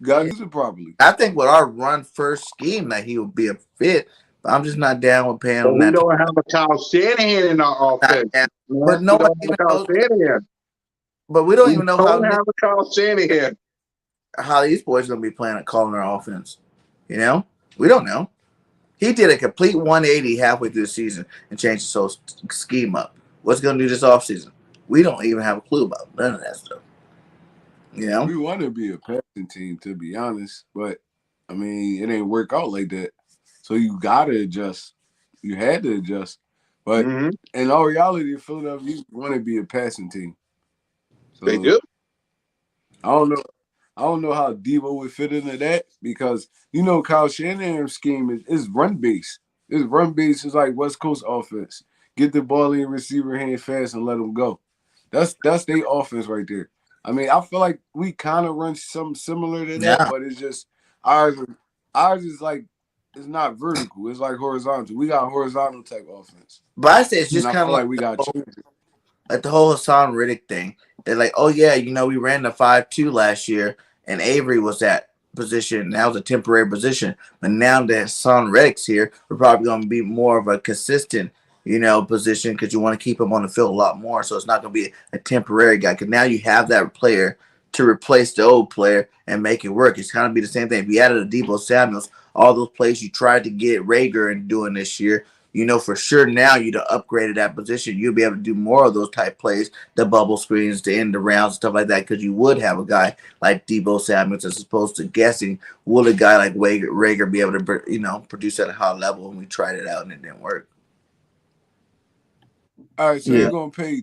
You got to use him properly. I think with our run-first scheme that he would be a fit, but I'm just not down with paying him. We don't have a Kyle Shanahan in our offense. But no one even knows. But we don't even know how have a Kyle Shanahan. How these boys are going to be playing and calling our offense. You know? We don't know. He did a complete 180 halfway through the season and changed his whole scheme up. What's going to do this offseason? We don't even have a clue about none of that stuff. You know? We want to be a passing team, to be honest. But, I mean, it ain't work out like that. So you got to adjust. You had to adjust. But in all reality, Philadelphia want to be a passing team. So, they do. I don't know how Debo would fit into that because Kyle Shanahan's scheme is run base. It's run base is like West Coast offense. Get the ball in receiver hand fast and let them go. That's their offense right there. I mean, I feel like we kind of run something similar to that, but it's just ours is like it's not vertical. It's like horizontal. We got horizontal type offense. But I say it's just kind of like we got like the whole Hassan Riddick thing. They're like, oh yeah, we ran the 5-2 last year, and Avery was that position. That was a temporary position, but now that Hassan Riddick's here, we're probably going to be more of a consistent, position because you want to keep him on the field a lot more. So it's not going to be a temporary guy because now you have that player to replace the old player and make it work. It's kind of be the same thing. If you added a Deebo Samuels, all those plays you tried to get Rager and doing this year. For sure now you'd have upgraded that position. You'll be able to do more of those type plays, the bubble screens, the end around, stuff like that, because you would have a guy like Deebo Samuels as opposed to guessing, will a guy like Rager be able to, produce at a high level, and we tried it out and it didn't work. All right, so you're going to pay,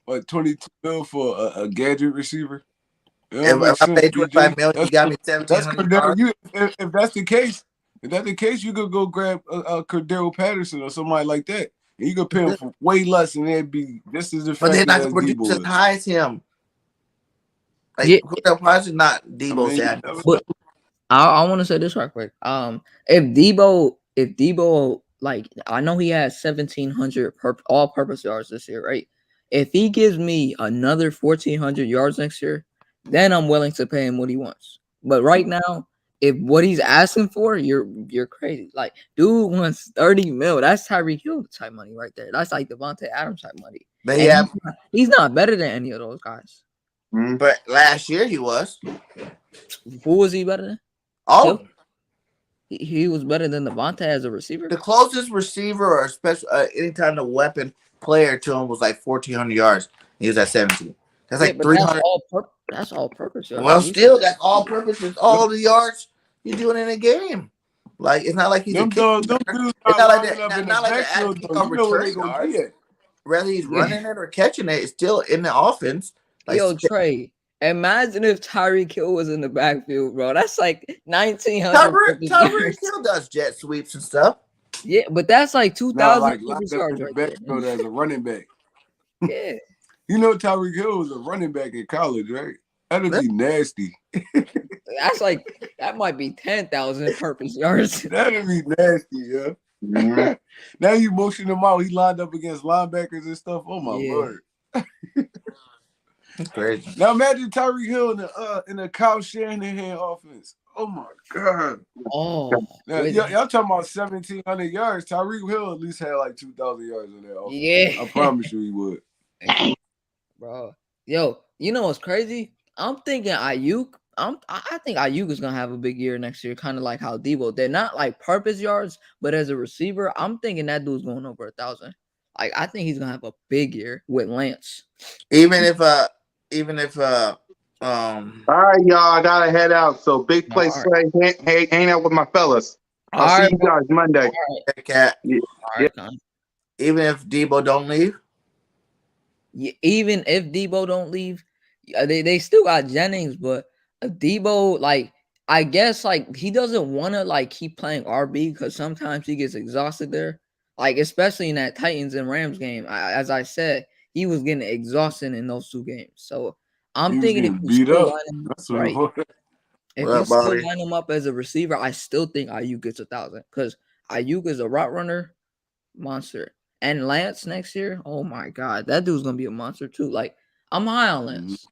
$22 million for a gadget receiver? If I paid $25 million, you got me $1,700. If that's the case, you could go grab a Cordero Patterson or somebody like that, and you could pay him for way less, and they'd be just as effective. But they're not going to produce as high as him. Cordero Patterson, not Deebo Samuels. But I want to say this right quick. If Deebo, I know he has 1,700 all-purpose yards this year, right? If he gives me another 1,400 yards next year, then I'm willing to pay him what he wants. But right now, if what he's asking for, you're crazy. Like, dude wants $30 million. That's Tyreek Hill type money right there. That's like Devontae Adams type money. But he's not better than any of those guys. But last year he was. Who was he better than? All of them. He was better than Devontae as a receiver. The closest receiver or special anytime the weapon player to him was like 1,400 yards. He was at 17. That's like 300. That's all purpose. Well, still, that's all purpose. It's all the yards you're doing in a game. Like, it's not like he's it's not like that. Not like that. Whether he's running it or catching it, it's still in the offense. Trey, Imagine if Tyreek Hill was in the backfield, bro. That's like 1,900. Tyreek Hill does jet sweeps and stuff. Yeah, but that's like 2,000 like lined up yards in the right there. backfield as a running back. Yeah. You know Tyreek Hill was a running back in college, right? That'd be nasty. That's like that might be 10,000 purpose yards. That'd be nasty, yeah. Mm-hmm. Now you motion him out. He lined up against linebackers and stuff. Oh my word. That's crazy. Now imagine Tyreek Hill in the Kyle Shanahan offense. Oh my God. Oh, now, y'all talking about 1,700 yards. Tyreek Hill at least had like 2,000 yards in that offense. Yeah. I promise you he would. Bro. Yo, you know what's crazy? I'm thinking Ayuk. I think Ayuk is gonna have a big year next year, kind of like how Debo. They're not like purpose yards, but as a receiver, I'm thinking that dude's going over 1,000. Like I think he's gonna have a big year with Lance. Even if all right, y'all, I gotta head out. So big play Slay, hang out with my fellas. I'll see you guys Monday. Cat. Right. Even if Debo don't leave. Yeah, even if Debo don't leave, they still got Jennings, but Debo, like I guess, like he doesn't want to like keep playing RB because sometimes he gets exhausted there. Like especially in that Titans and Rams game, as I said, he was getting exhausted in those two games. So I'm thinking if you still line him up, right, if you still line him up as a receiver, I still think Ayuk gets 1,000 because Ayuk is a route runner monster. And Lance next year, oh my God, that dude's gonna be a monster too. Like I'm high on Lance.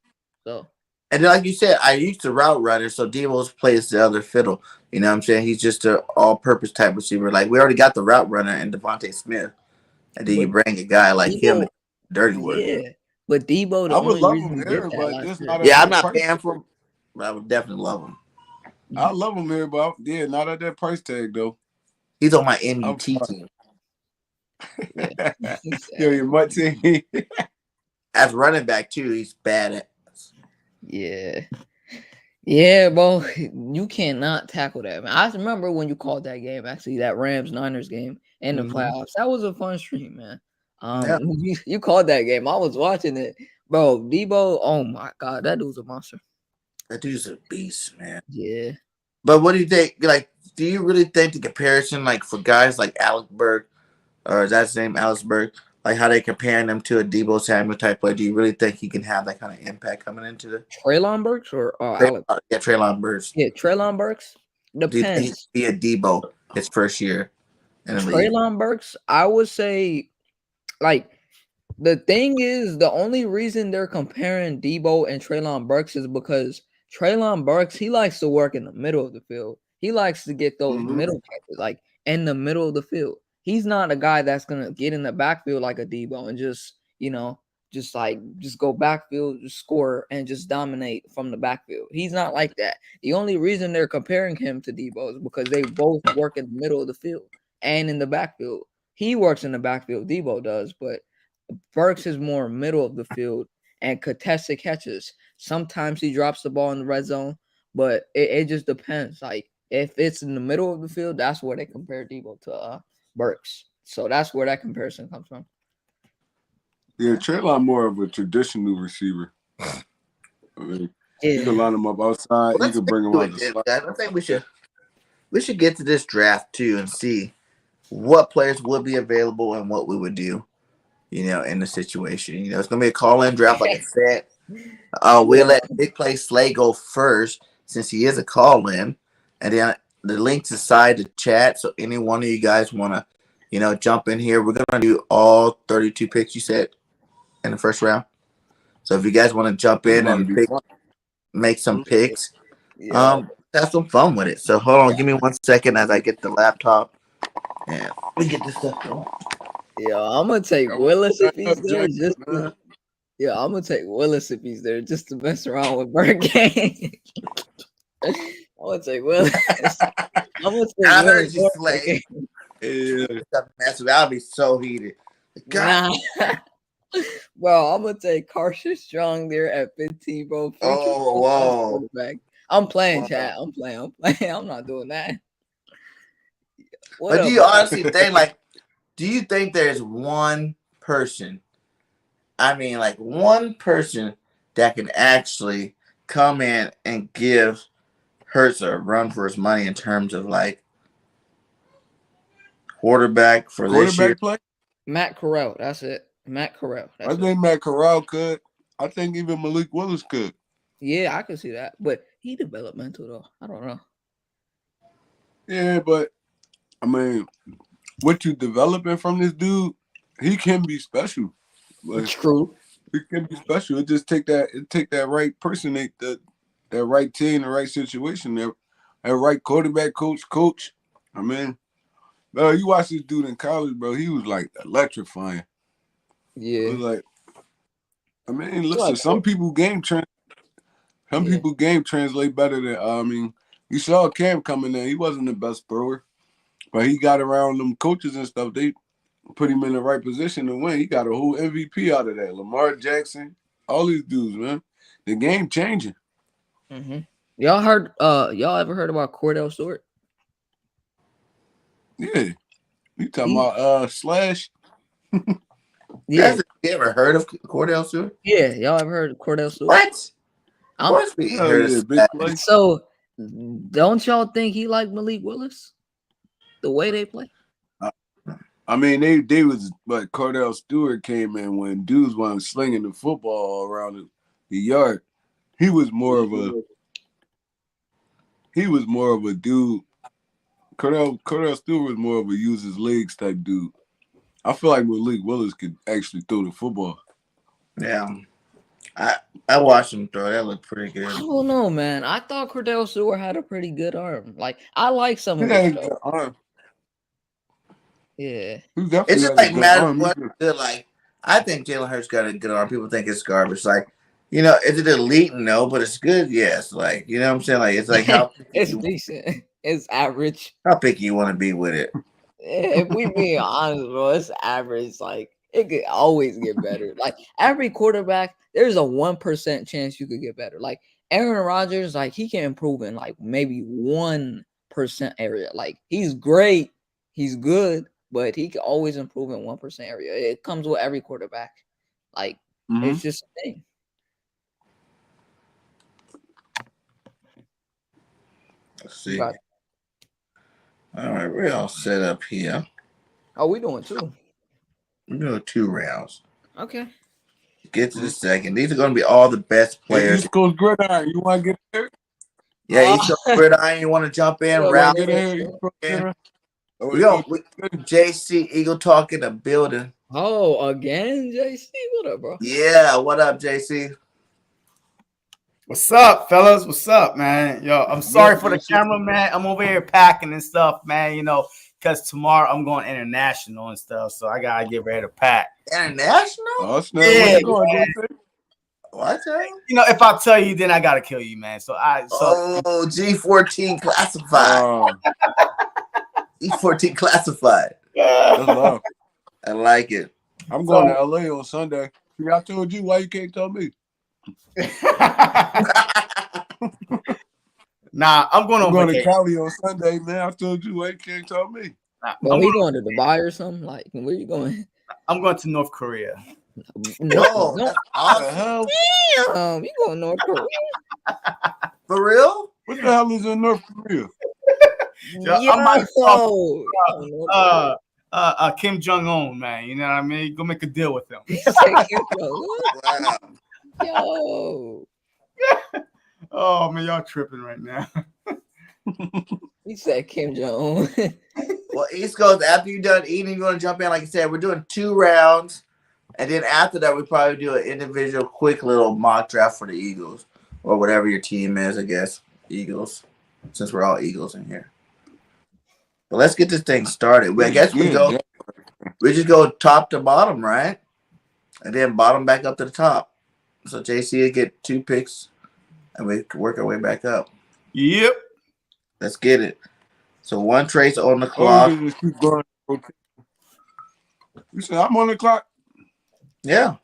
So and like you said, I used to route runner, so Debo's plays the other fiddle. You know what I'm saying? He's just an all-purpose type receiver. Like we already got the route runner and Devontae Smith, and then you bring a guy like him, and dirty work. Yeah, but Debo, the I would only love reason him here, but just not. Yeah, I'm not paying for him, but I would definitely love him. I love him here, but not at that price tag though. He's on my MUT team. Yo, your MUT team. As running back too, he's bad at. Yeah, bro, you cannot tackle that, man. I remember when you called that game, actually, that Rams-Niners game in the playoffs. That was a fun stream, man. You called that game. I was watching it, bro. Debo, oh my God, that dude's a monster. That dude's a beast, man. Yeah. But what do you think? Like, do you really think the comparison, like for guys like Alex Berg, or is that his name, Alex Berg? Like how they comparing them to a Debo Samuel type player? Do you really think he can have that kind of impact coming into the Treylon Burks or Alex? Yeah, Treylon Burks. Yeah, Treylon Burks. Depends. Do you think he be a Debo his first year in the league? Treylon Burks, I would say, like the thing is, the only reason they're comparing Debo and Treylon Burks is because Treylon Burks, he likes to work in the middle of the field. He likes to get those middle catches, like in the middle of the field. He's not a guy that's gonna get in the backfield like a Debo and just go backfield, just score and just dominate from the backfield. He's not like that. The only reason they're comparing him to Debo is because they both work in the middle of the field and in the backfield. He works in the backfield, Debo does, but Burks is more middle of the field and contested catches. Sometimes he drops the ball in the red zone, but it just depends. Like if it's in the middle of the field, that's where they compare Debo to Burks. So that's where that comparison comes from. Yeah, Treylon more of a traditional receiver. I mean, you can line him up outside. You can bring him on the slot. I think we should get to this draft too and see what players would be available and what we would do. You know, in the situation. You know, it's gonna be a call-in draft, like I said. We'll let Big Play Slay go first since he is a call-in, and then the link's inside the chat. So any one of you guys want to, you know, jump in here. We're gonna do all 32 picks you said in the first round. So if you guys want to jump in and make some picks, have some fun with it. So hold on, give me 1 second as I get the laptop and we get this stuff going. Yeah, I'm gonna take Willis if he's there. I'm gonna take Willis if he's there just to mess around with BIRDGANG. I'm gonna take Willis. I heard you Slay. I'll be so heated. God. Bro, I'm gonna take Carson Strong there at 15, bro. Oh, whoa. I'm playing, chat. I'm playing. I'm not doing that. But do you honestly think, like, do you think there's one person, I mean, like one person that can actually come in and give Hurts a run for his money in terms of like quarterback for this year? Play? Matt Corral, that's it. Matt Corral. I think Matt Corral could. I think even Malik Willis could. Yeah, I can see that. But he developmental though. I don't know. Yeah, but I mean, what you developing from this dude, he can be special. It's true. He can be special. It just take that right person, that right team, the right situation, that right quarterback coach. I mean, bro, you watch this dude in college, bro. He was like electrifying. Yeah. It was like, I mean, listen, some people game translate better than I mean, you saw Cam coming in. He wasn't the best thrower, but he got around them coaches and stuff. They put him in the right position to win. He got a whole MVP out of that. Lamar Jackson, all these dudes, man. The game changing. Mm-hmm. Y'all ever heard about Cordell Stewart? Yeah. You talking about Slash? Yeah. You ever heard of Cordell Stewart? Yeah, y'all ever heard of Cordell Stewart? What? Of course we heard of that. So don't y'all think he like Malik Willis? The way they play? I mean, they was, but Cordell Stewart came in when dudes weren't slinging the football around the yard. He was more of a dude. Cordell Stewart was more of a use his legs type dude. I feel like Malik Willis could actually throw the football. Yeah. I watched him throw. That looked pretty good. I don't know, man. I thought Cordell Stewart had a pretty good arm. Like, I like some of his stuff. Arm. Yeah. It's just like matter what good. Like, I think Jalen Hurts got a good arm. People think it's garbage. Like, you know, is it elite? No, but it's good. Yes. Like, you know what I'm saying? Like, it's like how it's decent. It's average. How picky you want to be with it? If we being honest, bro, it's average. Like, it could always get better. Like, every quarterback, there's a 1% chance you could get better. Like, Aaron Rodgers, like, he can improve in like maybe 1% area. Like, he's great, he's good, but he can always improve in 1% area. It comes with every quarterback. Like, it's just a thing. Let's see. All right, we're all set up here. Oh, we doing 2. We're doing 2 rounds. Okay. Get to the second. These are going to be all the best players. East Coast Gridiron, you want to get there? Yeah, East Coast Gridiron, you want to jump in? Round we go. JC Eagle Talk in the building. Oh, again, JC? What up, bro? Yeah, what up, JC? What's up, fellas? What's up, man? Yo, I'm sorry for the camera, man. I'm over here packing and stuff, man. You know, because tomorrow I'm going international and stuff, so I gotta get ready to pack. International? Oh, snap. Yeah, what? You know, if I tell you, then I gotta kill you, man. So G14 classified. G14 classified. I like it. I'm going to LA on Sunday. I told you, why you can't tell me? Nah, I'm going to Cali on Sunday, man. I told you, why you can't tell me? Well, we going to Dubai or something? Like, where you going? I'm going to North Korea. No, that's awesome. Damn, you going to North Korea? For real? What the hell is in North Korea? Kim Jong-un, man. You know what I mean? Go make a deal with him. Wow. Yo. Oh, man, y'all tripping right now. He said Kim Jong-un. Well, East Coast, after you're done eating, you're going to jump in. Like I said, we're doing 2 rounds. And then after that, we probably do an individual quick little mock draft for the Eagles. Or whatever your team is, I guess. Eagles. Since we're all Eagles in here. But let's get this thing started. I guess we just go top to bottom, right? And then bottom back up to the top. So JC will get 2 picks, and we can work our way back up. Yep. Let's get it. So 1 trace on the clock. You said I'm on the clock? Yeah.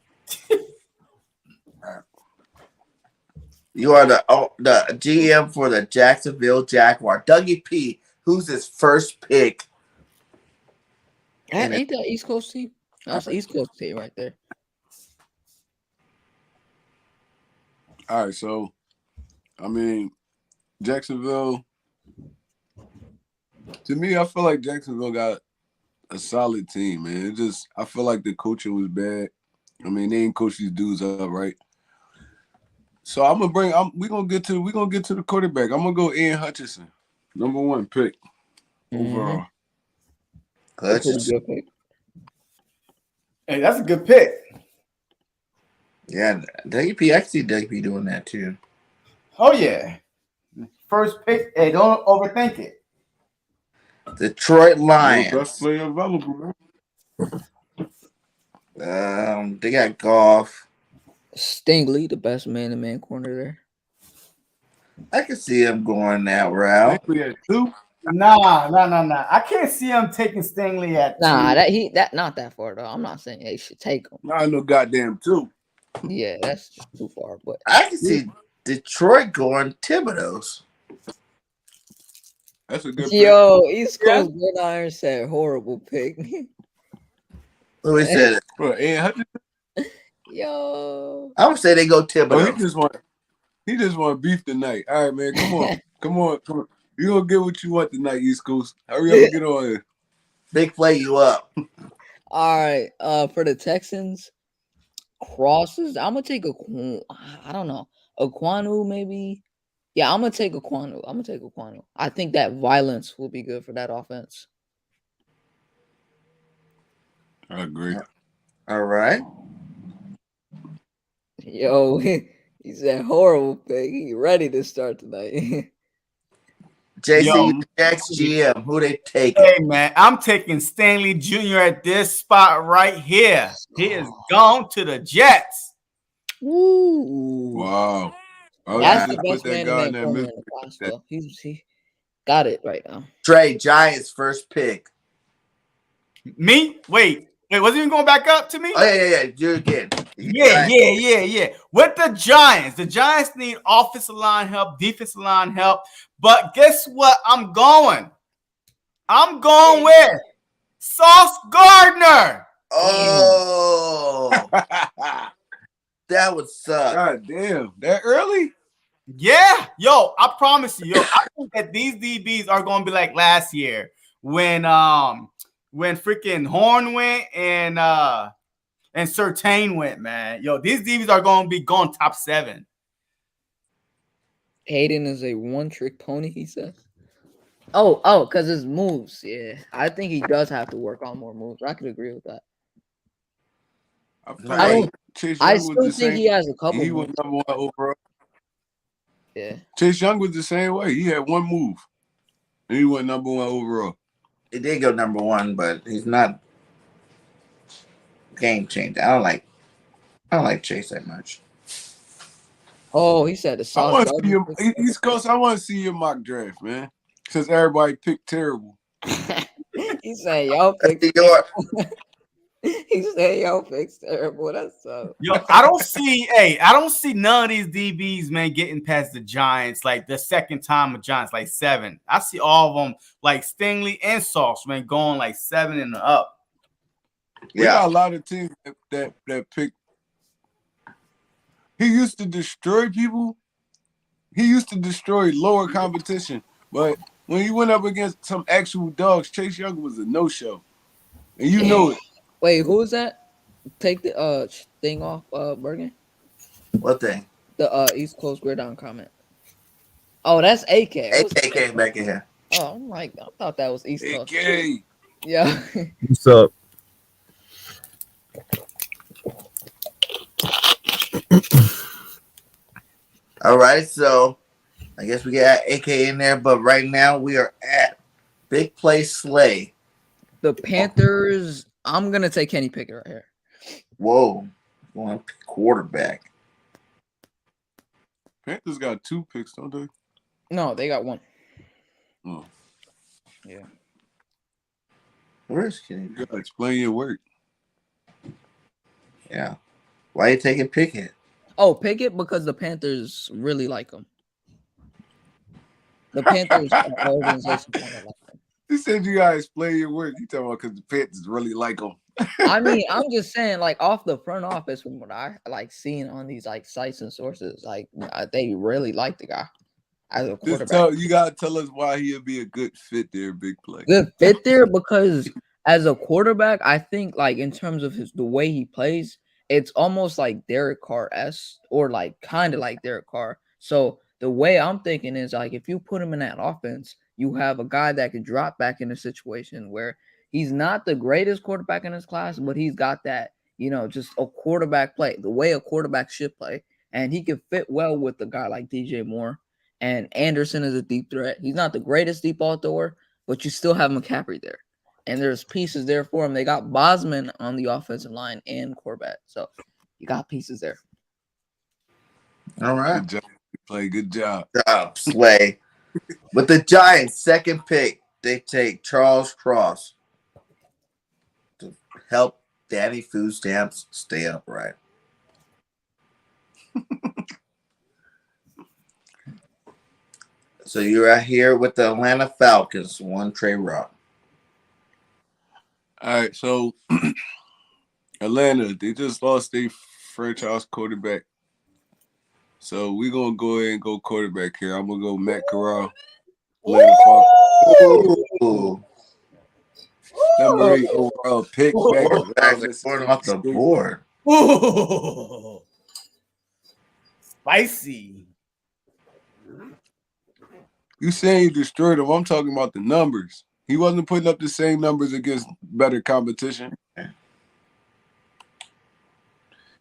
You are the GM for the Jacksonville Jaguar. Dougie P, who's his first pick? Ain't that East Coast team? That's the East Coast team right there. All right, so I mean, Jacksonville. To me, I feel like Jacksonville got a solid team, man. I feel like the coaching was bad. I mean, they ain't coach these dudes up right. So we're gonna get to the quarterback. I'm gonna go Ian Hutchinson, number 1 pick overall. That's a pretty good pick. Hey, that's a good pick. Yeah, WP, I see WP doing that too. Oh yeah. First pick. Hey, don't overthink it. Detroit Lions. Best player available, man. They got Goff. Stingley, the best man-to-man corner there. I can see him going that route. Stingley at 2. Nah. I can't see him taking Stingley at 2. That not that far though. I'm not saying they should take him. Nah, no goddamn 2. Yeah, that's just too far. But I can see Detroit going Thibodeau's. That's a good pick. Yo, East Coast Gridiron said horrible pick. Who said it? Bro, Ian Hutchinson? Yo. I would say they go Thibodeau. He just want beef tonight. All right, man. Come on. You gonna get what you want tonight, East Coast. Hurry up and get on here. Big play you up. All right. For the Texans, crosses. I'm gonna take I don't know. Aquanu, maybe. Yeah, I'm gonna take Aquanu. I think that violence will be good for that offense. I agree. All right. Yo, he said horrible pick. He ready to start tonight. JC, next GM, who they taking? Hey man, I'm taking Stanley Jr. at this spot right here. He is gone to the Jets. Ooh. Wow. That's the best man-to-man corner in the class, though. He got it right now. Trey, Giants first pick. Me? Wait, wasn't even going back up to me? Oh, yeah. Do it again. Yeah. With the Giants need offensive line help, defensive line help. But guess what? I'm going with Sauce Gardner. Oh, that would suck. God damn, that early? Yeah, yo, I promise you, I think that these DBs are going to be like last year when freaking Horn went and Surtain went, man. Yo, these DBs are going to be going top 7. Hayden is a one-trick pony, he says. Oh, because his moves. Yeah, I think he does have to work on more moves. I could agree with that. I still think he has a couple. He was number 1 overall. Yeah. Chase Young was the same way. He had one move, and he went number 1 overall. He did go number 1, but he's not game changer. I don't like Chase that much. Oh, he said the sauce. East Coast, I want to see your mock draft, man. Since everybody picked terrible. He said y'all picked terrible. He said y'all picked terrible. That's so. Yo, I don't see none of these DBs, man, getting past the Giants like the second time of Giants, like 7. I see all of them like Stingley and Sauce, man, going like 7 and up. We got a lot of teams that pick. He used to destroy people. He used to destroy lower competition. But when he went up against some actual dogs, Chase Young was a no-show. And you know it. Wait, who is that? Take the thing off, Bergen. What thing? The East Coast Gridiron comment. Oh, that's AK. AK came back in here. Oh, I'm like, I thought that was East Coast. AK. Yeah. What's up? All right, so I guess we got AK in there, but right now we are at Big Play Slay. The Panthers, I'm going to take Kenny Pickett right here. Whoa. Going to pick quarterback. Panthers got 2 picks, don't they? No, they got 1. Oh. Yeah. Where is Kenny? You gotta explain your work. Yeah. Why are you taking Pickett? Oh, Pickett because the Panthers really like him. The Panthers organization kind of like him. He said you gotta explain your work. You talking about because the Panthers really like him. I mean, I'm just saying, like off the front office, from what I like seeing on these like sites and sources, like they really like the guy as a quarterback. You gotta tell us why he'll be a good fit there, big play. Good fit there because as a quarterback, I think like in terms of the way he plays, it's almost like Derek Carr-esque or like kind of like Derek Carr. So the way I'm thinking is like if you put him in that offense, you have a guy that can drop back in a situation where he's not the greatest quarterback in his class, but he's got that, just a quarterback play, the way a quarterback should play. And he can fit well with a guy like DJ Moore. And Anderson is a deep threat. He's not the greatest deep ball thrower, but you still have McCaffrey there. And there's pieces there for him. They got Bosman on the offensive line and Corbett. So you got pieces there. All right. Good job. Play. Good job. Slay. With the Giants' second pick, they take Charles Cross to help Daddy Food Stamps stay upright. So you're out here with the Atlanta Falcons, one Trey Rock. All right, so Atlanta, they just lost their franchise quarterback. So we're going to go ahead and go quarterback here. I'm going to go Matt Corral. Atlanta Falcons. Number 8 overall pick. Back off the board. Ooh. Spicy. You saying he destroyed him. I'm talking about the numbers. He wasn't putting up the same numbers against better competition.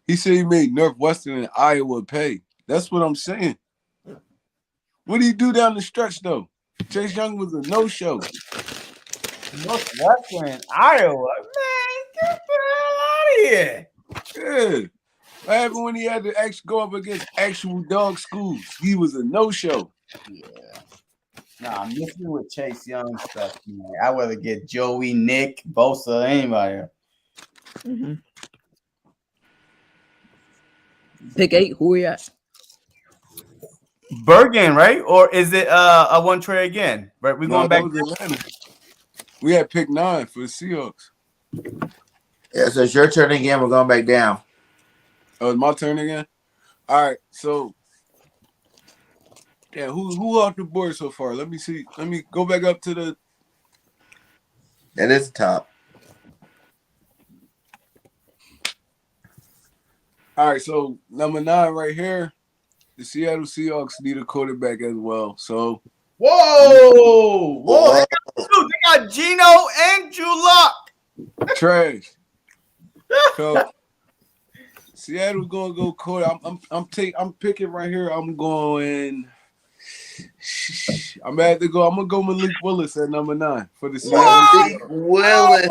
He said he made Northwestern and Iowa pay. That's what I'm saying. What did he do down the stretch, though? Chase Young was a no-show. Northwestern, Iowa. Man, get the hell out of here. Yeah. What happened when he had to actually go up against actual dog schools? He was a no-show. Yeah. Nah, I'm missing with Chase Young stuff, man. I'd rather get Joey, Nick, Bosa, anybody. Mm-hmm. Pick 8. Who are you at? BIRDGANG, right? Or is it a one trade again? Right, we're going back to Atlanta. We had pick 9 for the Seahawks. Yeah, so it's your turn again. We're going back down. Oh, it's my turn again? All right, so yeah, who off the board so far? Let me see. Let me go back up to the. That is the top. All right, so number 9 right here, the Seattle Seahawks need a quarterback as well. So whoa, they got Geno and Drew Lock. Trash. So Seattle's gonna go quarter. I'm picking right here. I'm going. I'm gonna go Malik Willis at number 9 for the Seattle Willis.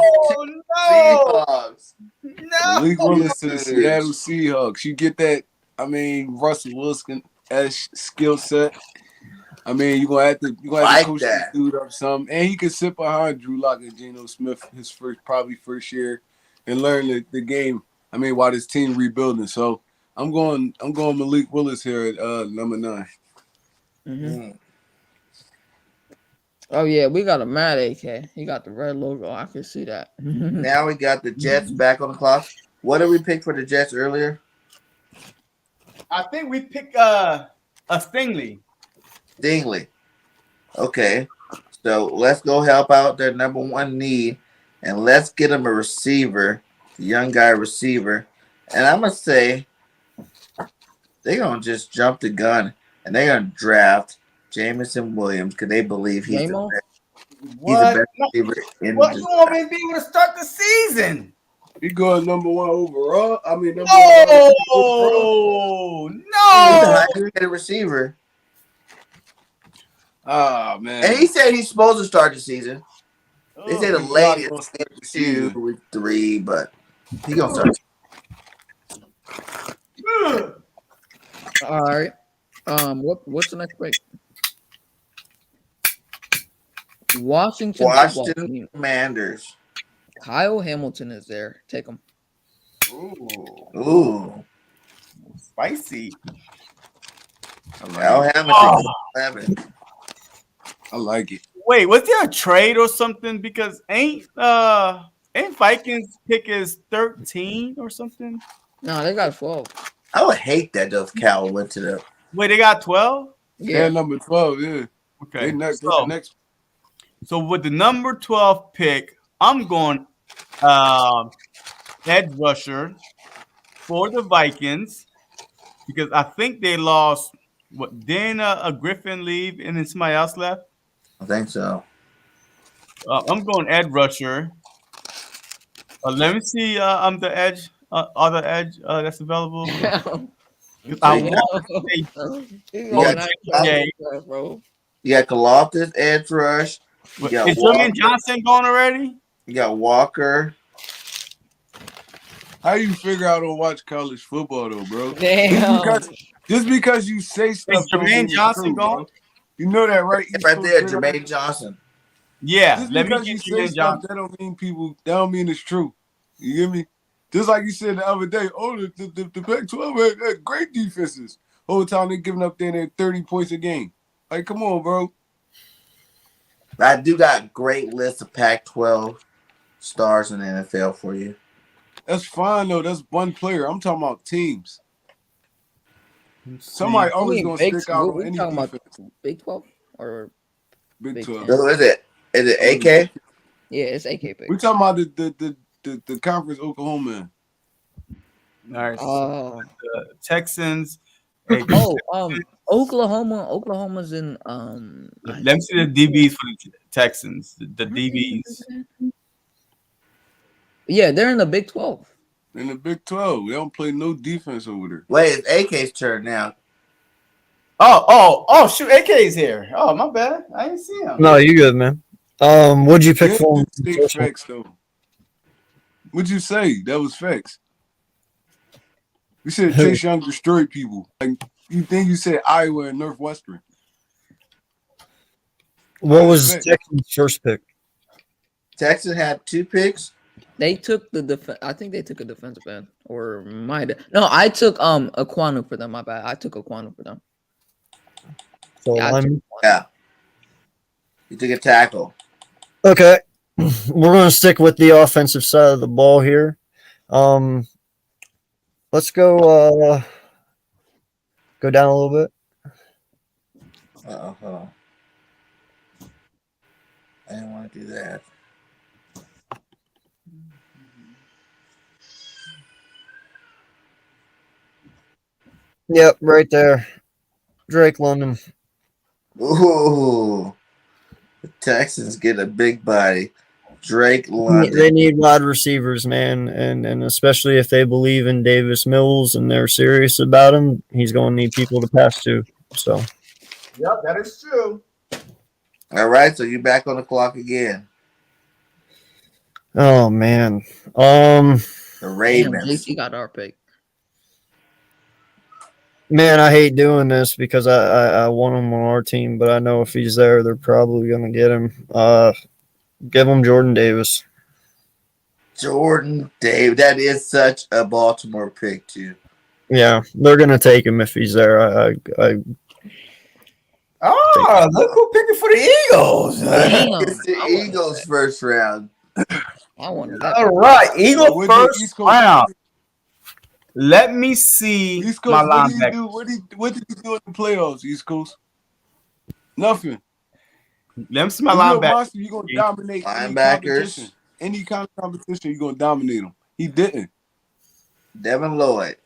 Seahawks. No. Malik Willis to the Seattle Seahawks. You get that? I mean, Russell Wilson as skill set. I mean, you're gonna have to coach this dude up some, and he can sit behind Drew Lock and Geno Smith his first year and learn the game. I mean, while this team rebuilding. So I'm going Malik Willis here at number 9. Mm-hmm. Oh yeah, we got a Mad AK. He got the red logo. I can see that. Now we got the Jets back on the clock. What did we pick for the Jets earlier? I think we picked a Stingley. Stingley. Okay. So let's go help out their number 1 need, and let's get them a receiver, a young guy receiver. And I'm going to say they're going to just jump the gun, and they're going to draft Jameson Williams because they believe he's the best receiver in the you want me to be able to start the season? He going number 1 overall. I mean, no. He's a high-rated receiver. Oh man! And he said he's supposed to start the season. They say the latest 2 or 3, but he's gonna start. All right. What's the next pick? Washington Commanders. Kyle Hamilton is there. Take him. Ooh. Spicy. Kyle Hamilton. I like it. Wait, was there a trade or something? Because ain't Ain't Vikings pick is 13 or something? No, they got 12. I would hate that though if Cal went to the. Wait, they got 12? Yeah, number 12. Yeah. Okay. They next. So, next. So with the number 12 pick, I'm going edge rusher for the Vikings because I think they lost. What? Didn't a Griffin leave and then somebody else left? I think so. I'm going edge rusher. Let me see. I'm the edge. Other edge that's available. You got Kaloftis, edge rush. Is Jermaine Johnson gone already? You got Walker. How you figure out to watch college football though, bro? Damn. Just because you say stuff. Is Jermaine Johnson gone? You know that, right? Right there, Jermaine Johnson. Yeah. Just Let me because get you say Jermaine stuff, Johnson. that don't mean people. That don't mean it's true. You get me? Just like you said the other day. Oh, the Pac-12 had great defenses. Whole time they giving up there 30 points a game. Like, come on, bro. I do got great list of Pac-12 stars in the NFL for you. That's fine though. That's one player. I'm talking about teams. Somebody always gonna stick out on any defense. Big 12 or Big 12? Who is it? Is it AK? Yeah, it's AK pick. We talking about the conference Oklahoma. All right. The Texans. Oklahoma's in Let me see the DBs for the Texans. The DBs. Yeah, they're in the Big 12. In the Big 12. They don't play no defense over there. Wait, it's AK's turn now. Oh, shoot, AK's here. Oh, my bad. I didn't see him. No, you good, man. What'd you pick for him? Facts, though. What'd you say? That was facts. You said Chase Young destroyed people. Like, you think you said Iowa and Northwestern. What was Texas' first pick? Texas had 2 picks. They took I think they took a defensive end, or might have. No, I took Aquanu for them. My bad. I took Aquanu for them. So yeah. You took a tackle. Okay. We're gonna stick with the offensive side of the ball here. Let's go down a little bit. Hold on. I didn't want to do that. Yep, right there. Drake London. Ooh. The Texans get a big body. Drake London. They need wide receivers, man, and especially if they believe in Davis Mills and they're serious about him, he's going to need people to pass to. So. Yep, that is true. All right, so you're back on the clock again. Oh man. The Ravens. JC got our pick. Man, I hate doing this because I want him on our team, but I know if he's there, they're probably going to get him. Give him Jordan Davis. Jordan Davis. That is such a Baltimore pick, too. Yeah, they're going to take him if he's there. Look who picking for the Eagles. It's the Eagles' first round. I wanted that. All right, Eagles first round. Let me see East my Coast, linebacker. what did he do in the playoffs, East Coast? Nothing. Let me see my linebacker. You're going to dominate linebackers. Any kind of competition, you're going to dominate them. He didn't. Devin Lloyd.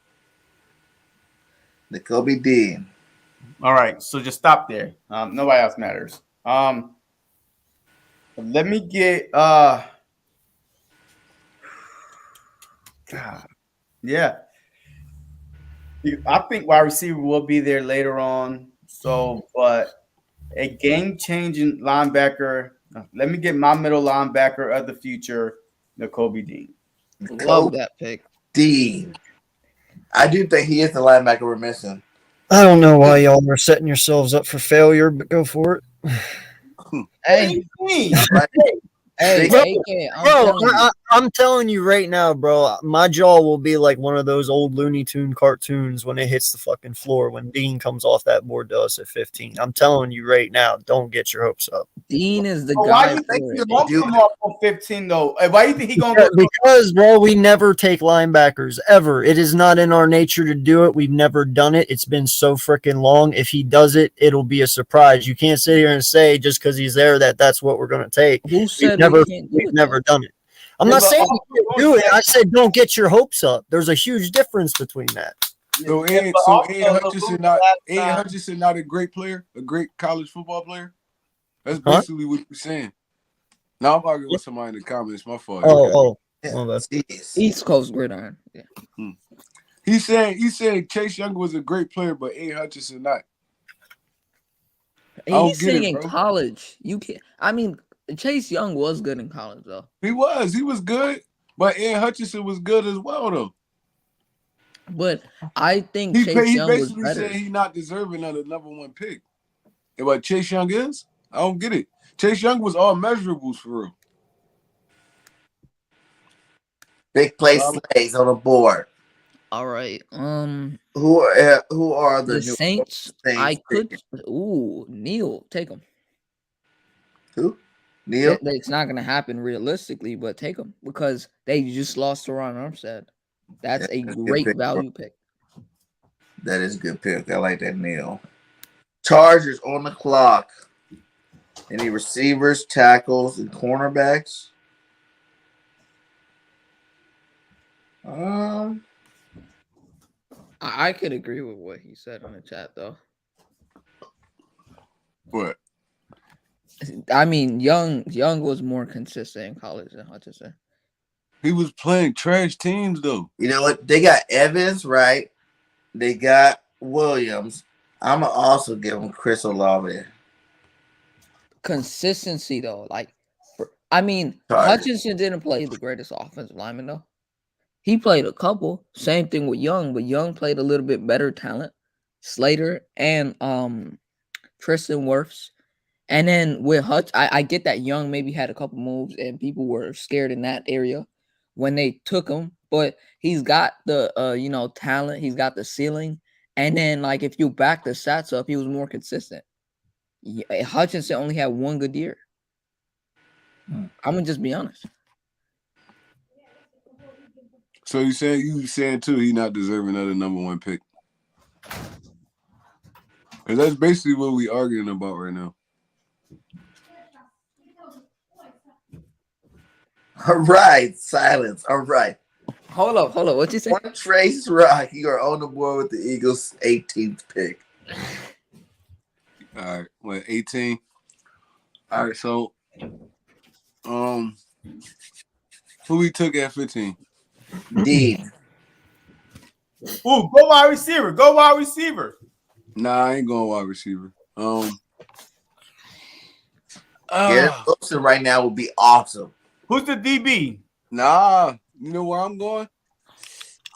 N'Kobe Dean. All right, so just stop there. Nobody else matters. Let me get God. Yeah. I think wide receiver will be there later on. So, but a game-changing linebacker. Let me get my middle linebacker of the future, N'Kobe Dean. Love that pick. Dean. I do think he is the linebacker we're missing. I don't know why y'all are setting yourselves up for failure, but go for it. Hey, I'm telling you right now, bro, my jaw will be like one of those old Looney Tune cartoons when it hits the fucking floor when Dean comes off that board to us at 15. I'm telling you right now, don't get your hopes up. Dean is the But why guy you think for he it. won't come off on 15 though? Why you think he gonna go? Because, bro, we never take linebackers ever. It is not in our nature to do it. We've never done it. It's been so freaking long. If he does it, it'll be a surprise. You can't sit here and say just because he's there that's what we're gonna take. Who said We've never done it. I'm not saying you can't do it. I said don't get your hopes up. There's a huge difference between that. So Ed Hutchinson not a great player, a great college football player. That's basically what you're saying. Now I'm arguing with somebody in the comments. My fault. East Coast gridiron. Yeah. He said Chase Young was a great player, but Ed Hutchinson not. He's saying in college. You can't. I mean, Chase Young was good in college though. He was good, but Ed Hutchinson was good as well though. But I think Chase Young was basically better. said he's not deserving of the number one pick. And what Chase Young is? I don't get it. Chase Young was all measurables for real. Big play slays on the board. All right. Who are the Saints? I could. Ooh, Neil, take him. Who? Neil? It's not gonna happen realistically, but take him because they just lost to Ron Armstead. That's a great value pick. That is a good pick. I like that, Neil. Chargers on the clock. Any receivers, tackles, and cornerbacks? I could agree with what he said on the chat, though. What? I mean, Young was more consistent in college than Hutchinson. He was playing trash teams, though. You know what? They got Evans, right? They got Williams. I'm going to also give him Chris Olave. Consistency, though. Hutchinson didn't play the greatest offensive lineman, though. He played a couple. Same thing with Young, but Young played a little bit better talent. Slater and Tristan Wirfs. And then with Hutch, I get that Young maybe had a couple moves and people were scared in that area when they took him. But he's got the talent. He's got the ceiling. And then if you back the stats up, he was more consistent. Hutchinson only had one good year. I'm gonna just be honest. So you saying too he not deserving of the number one pick? Because that's basically what we arguing about right now. All right, silence. All right. Hold up. What you say? One Trace Rock, you are on the board with the Eagles' 18th pick. All right, 18? All right, so who we took at 15? Dean. Ooh, go wide receiver. Nah, I ain't going wide receiver. Garrett Wilson right now would be awesome. Who's the DB? Nah, you know where I'm going?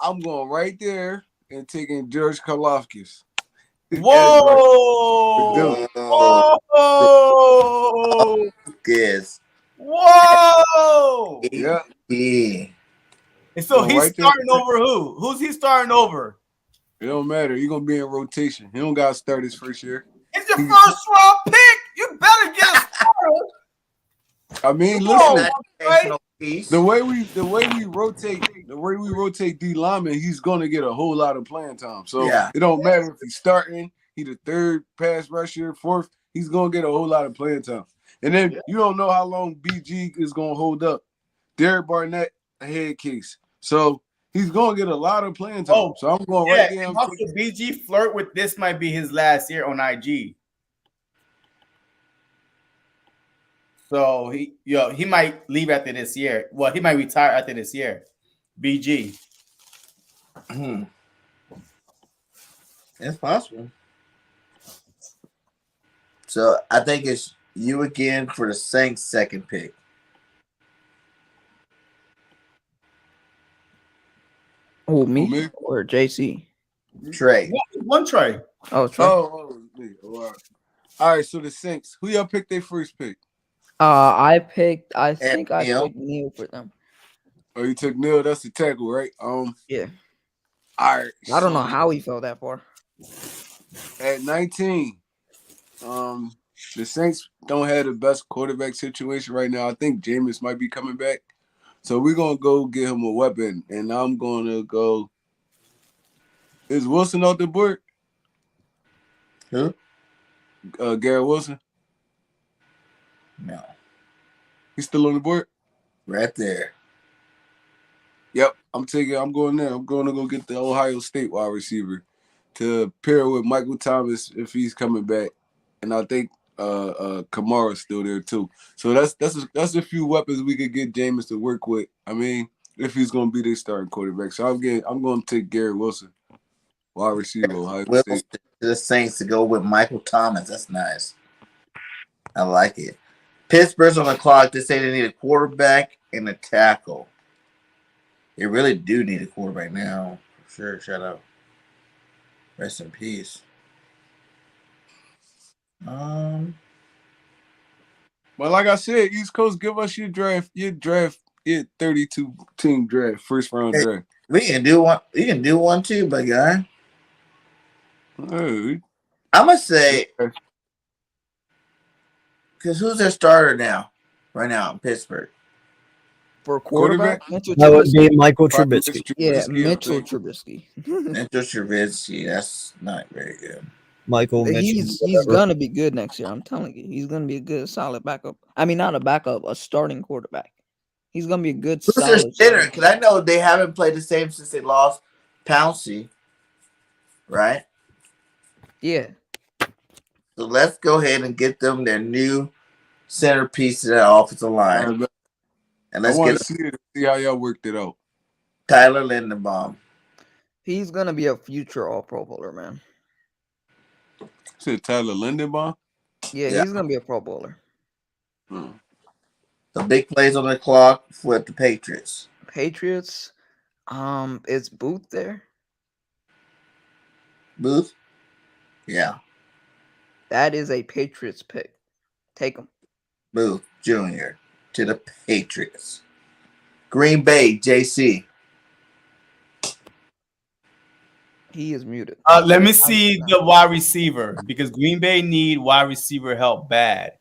I'm going right there and taking George Karlaftis. Whoa! Whoa! Yes. Whoa! Yeah. And so he's starting over who? Who's he starting over? It don't matter. He's going to be in rotation. He don't got to start his first year. It's your first round pick. You better get started. I mean, listen. The way we rotate D lineman, he's going to get a whole lot of playing time. So it don't matter if he's starting. He the third pass rusher, fourth. He's going to get a whole lot of playing time. And then you don't know how long BG is going to hold up. Derek Barnett, a head case. So he's going to get a lot of playing time. So I'm going right there. Also, BG flirt with this might be his last year on IG. So he might leave after this year. Well, he might retire after this year. BG. It's possible. So I think it's you again for the Saints' second pick. Oh, me or JC? Trey. One Trey. Oh, Trey. All right, so the Saints. Who y'all picked their first pick? I picked Neil for them. Oh, you took Neil. That's the tackle, right? Yeah. All right. I don't know how he fell that far. At 19, The Saints don't have the best quarterback situation right now. I think Jameis might be coming back. So we're going to go get him a weapon. And I'm going to go. Is Wilson off the board? Who? Garrett Wilson. No. He's still on the board? Right there. Yep. I'm going there. I'm going to go get the Ohio State wide receiver to pair with Michael Thomas if he's coming back. And I think Kamara's still there too. So that's a few weapons we could get Jameis to work with. I mean, if he's going to be their starting quarterback. So I'm going to take Garrett Wilson, wide receiver, Ohio State. The Saints to go with Michael Thomas. That's nice. I like it. Pittsburgh's on the clock. They say they need a quarterback and a tackle. They really do need a quarterback now. For sure. Shout out. Rest in peace. Well, like I said, East Coast, give us your 32 team draft, first round draft. We can do one. You can do one too, big guy. Hey. I'm gonna say, because who's their starter now? Right now in Pittsburgh. For quarterback? That would be Michael Trubisky. Yeah, Mitchell Trubisky. Mitchell Trubisky. That's not very good. Michael Mitchell. He's gonna be good next year. I'm telling you, he's gonna be a good, solid backup. I mean, not a backup, a starting quarterback. He's gonna be a good. Who's their center? Because I know they haven't played the same since they lost Pouncey, right? Yeah. So let's go ahead and get them their new centerpiece of that offensive line, and let's get see how y'all worked it out. Tyler Linderbaum. He's gonna be a future All-Pro bowler, man. Said Tyler Linderbaum? Yeah, he's gonna be a Pro Bowler. The big plays on the clock for the Patriots. Patriots, is Booth there? Booth? Yeah. That is a Patriots pick. Take him. Booth Jr. to the Patriots. Green Bay, JC. He is muted. Let me see the wide receiver because Green Bay need wide receiver help bad.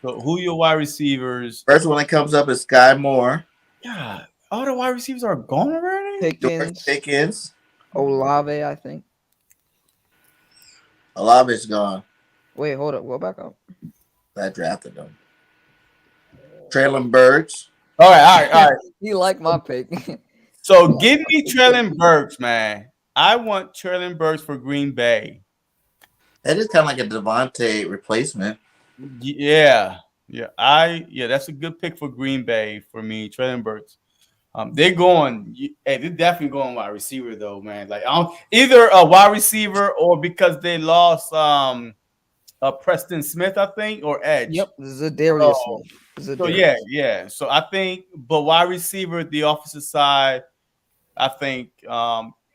So who your wide receivers? First one that comes up is Sky Moore. Yeah, all the wide receivers are gone already. Pickens. Olave, I think. Olave's gone. Wait, hold up. Go back up. I drafted him. Traylon Burks. All right. You like my pick. So give me Traylon Burks, man. I want Traylon Burks for Green Bay. That is kind of like a Devontae replacement. Yeah. That's a good pick for Green Bay for me, Traylon Burks. They're definitely going wide receiver though, man. Like either a wide receiver or because they lost Preston Smith, I think, or edge. Yep, Zadarius Smith. So yeah. So I think, but wide receiver, the offensive side, I think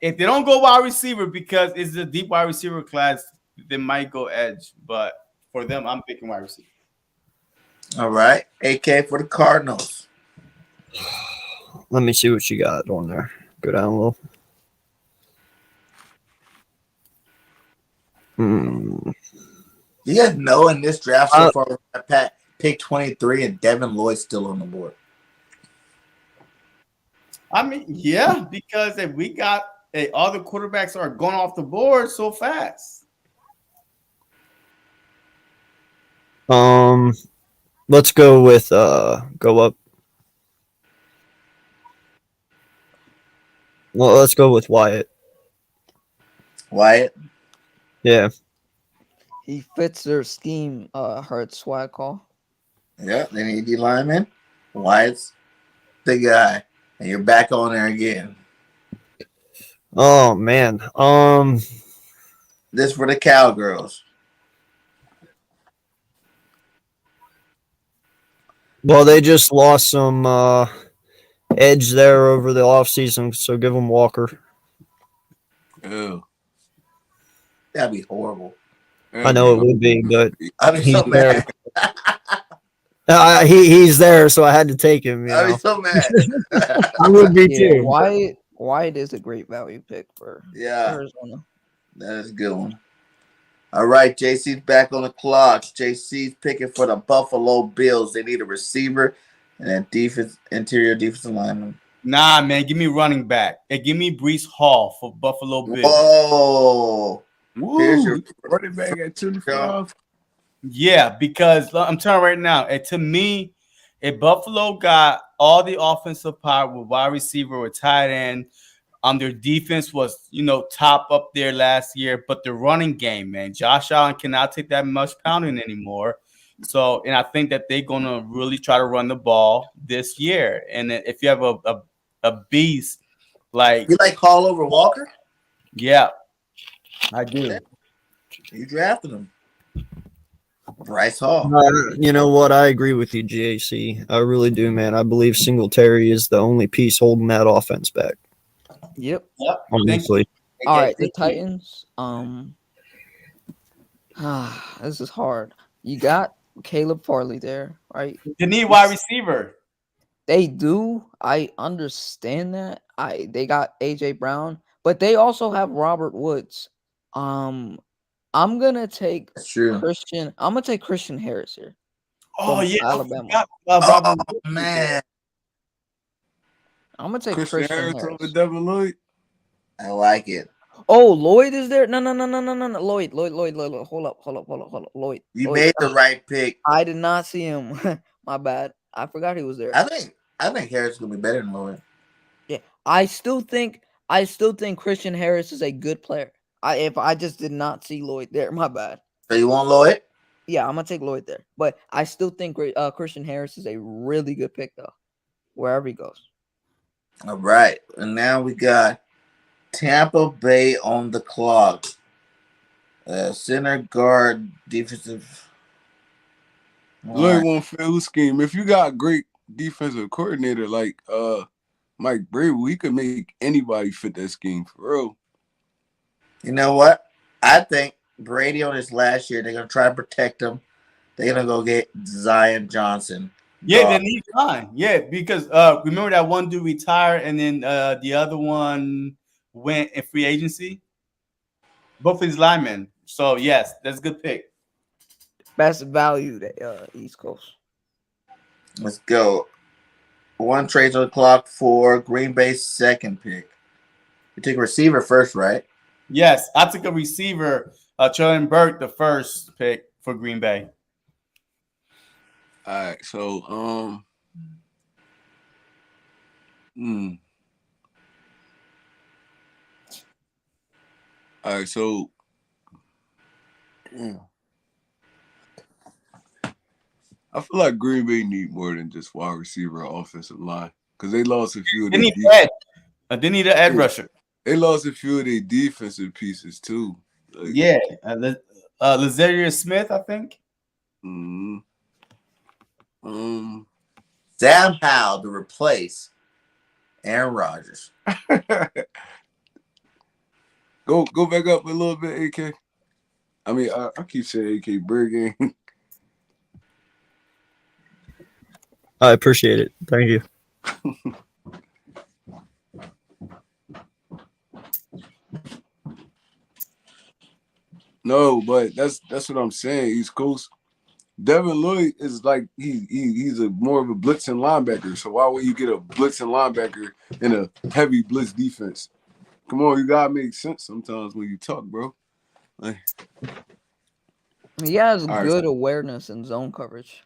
if they don't go wide receiver because it's a deep wide receiver class, they might go edge. But for them, I'm picking wide receiver. All right, AK for the Cardinals. Let me see what you got on there. Go down a little. You guys know in this draft so far, Pat pick 23 and Devin Lloyd's still on the board. I mean, yeah, because if we got all the quarterbacks are going off the board so fast. Let's go with go up. Well, let's go with Wyatt. Wyatt? Yeah. He fits their scheme, Hurts swag call. Yeah, they need D lineman. Wyatt's the guy. And you're back on there again. Oh man. This for the Cowgirls. Well, they just lost some edge there over the offseason, so give them Walker. Oh. That'd be horrible. I know it would be, but I'd be so mad. He's there, so I had to take him. I'd be so mad. I would be too. Wyatt is a great value pick for Arizona. That is a good one. All right, JC's back on the clock. JC's picking for the Buffalo Bills. They need a receiver and a interior defensive lineman. Nah, man, give me running back. Hey, give me Brees Hall for Buffalo Bills. Whoa. Here's your Woo! Running back at 25. Yeah, because I'm telling you right now, and to me, if Buffalo got all the offensive power with wide receiver or tight end, their defense was, top up there last year, but the running game, man, Josh Allen cannot take that much pounding anymore. So, and I think that they're gonna really try to run the ball this year. And if you have a beast like you like Hall over Walker? Yeah, I do. Yeah. You drafted him. Bryce Hall. You know what? I agree with you, GAC. I really do, man. I believe Singletary is the only piece holding that offense back. Yep. Honestly. All right, the Titans. This is hard. You got Caleb Farley there, right? They need wide receiver. They do. I understand that. They got AJ Brown, but they also have Robert Woods. I'm gonna take Christian. I'm gonna take Christian Harris here. Oh yeah, Alabama. Man, I'm gonna take Christian Harris over Devin Lloyd. I like it. Oh, Lloyd is there? No. Lloyd. Hold up. Lloyd. You made the right pick. I did not see him. My bad. I forgot he was there. I think Harris is gonna be better than Lloyd. Yeah, I still think Christian Harris is a good player. I just did not see Lloyd there. My bad. So you want Lloyd? Yeah, I'm gonna take Lloyd there, but I still think Christian Harris is a really good pick though, wherever he goes. All right, and now we got Tampa Bay on the clock. Center, guard, defensive. Lloyd won't fit the scheme. If you got a great defensive coordinator like Mike Brable, he could make anybody fit that scheme for real. You know what? I think Brady on his last year, they're gonna try to protect him. They're gonna go get Zion Johnson. Yeah, they need Zion. Yeah, because remember that one dude retired and then the other one went in free agency. Both of these linemen. So yes, that's a good pick. Best value the East Coast. Let's go. One trade on the clock for Green Bay's second pick. You take a receiver first, right? Yes, I took a receiver, Traylon Burke, the first pick for Green Bay. All right, so all right, so I feel like Green Bay need more than just wide receiver or offensive line because they lost a few of their they need an edge rusher. They lost a few of their defensive pieces too. Like, yeah, Lazarius Smith, I think. Sam Howell to replace Aaron Rodgers. Go back up a little bit, AK. I mean, I keep saying AK BIRDGANG. I appreciate it. Thank you. No, but that's what I'm saying. East Coast. Devin Lloyd is like he's a more of a blitzing linebacker. So why would you get a blitzing linebacker in a heavy blitz defense? Come on, you gotta make sense sometimes when you talk, bro. Like, he has good awareness and zone coverage.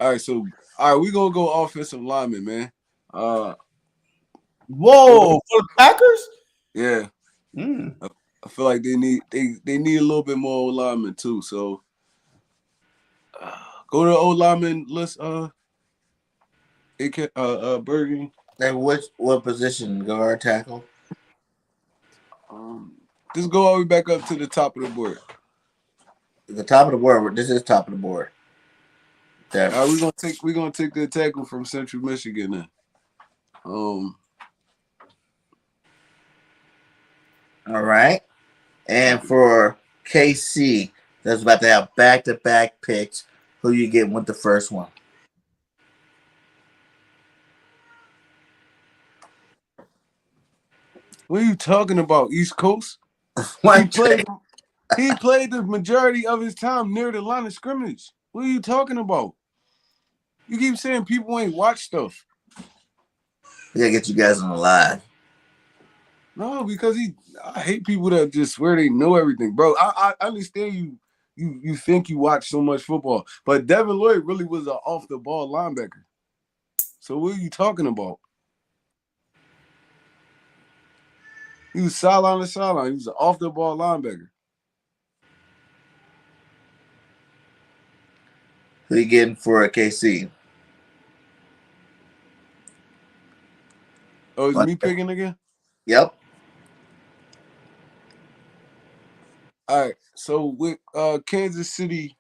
All right, we gonna go offensive lineman, man. Whoa, for the Packers? Yeah. I feel like they need a little bit more linemen too. So go to the old lineman list. BIRDGANG. And what position? Guard, tackle? Just go all the way back up to the top of the board. The top of the board. This is top of the board. We're gonna take the tackle from Central Michigan then. All right. And for KC, that's about to have back-to-back picks. Who you getting with the first one? What are you talking about? East Coast? He played the majority of his time near the line of scrimmage. What are you talking about? You keep saying people ain't watch stuff. We gotta get you guys on the live. No, because I hate people that just swear they know everything, bro. I understand you think you watch so much football, but Devin Lloyd really was an off the ball linebacker. So what are you talking about? He was sideline to sideline. He was an off the ball linebacker. Who you getting for a KC? Oh, it's me picking again? Yep. All right. So with Kansas City,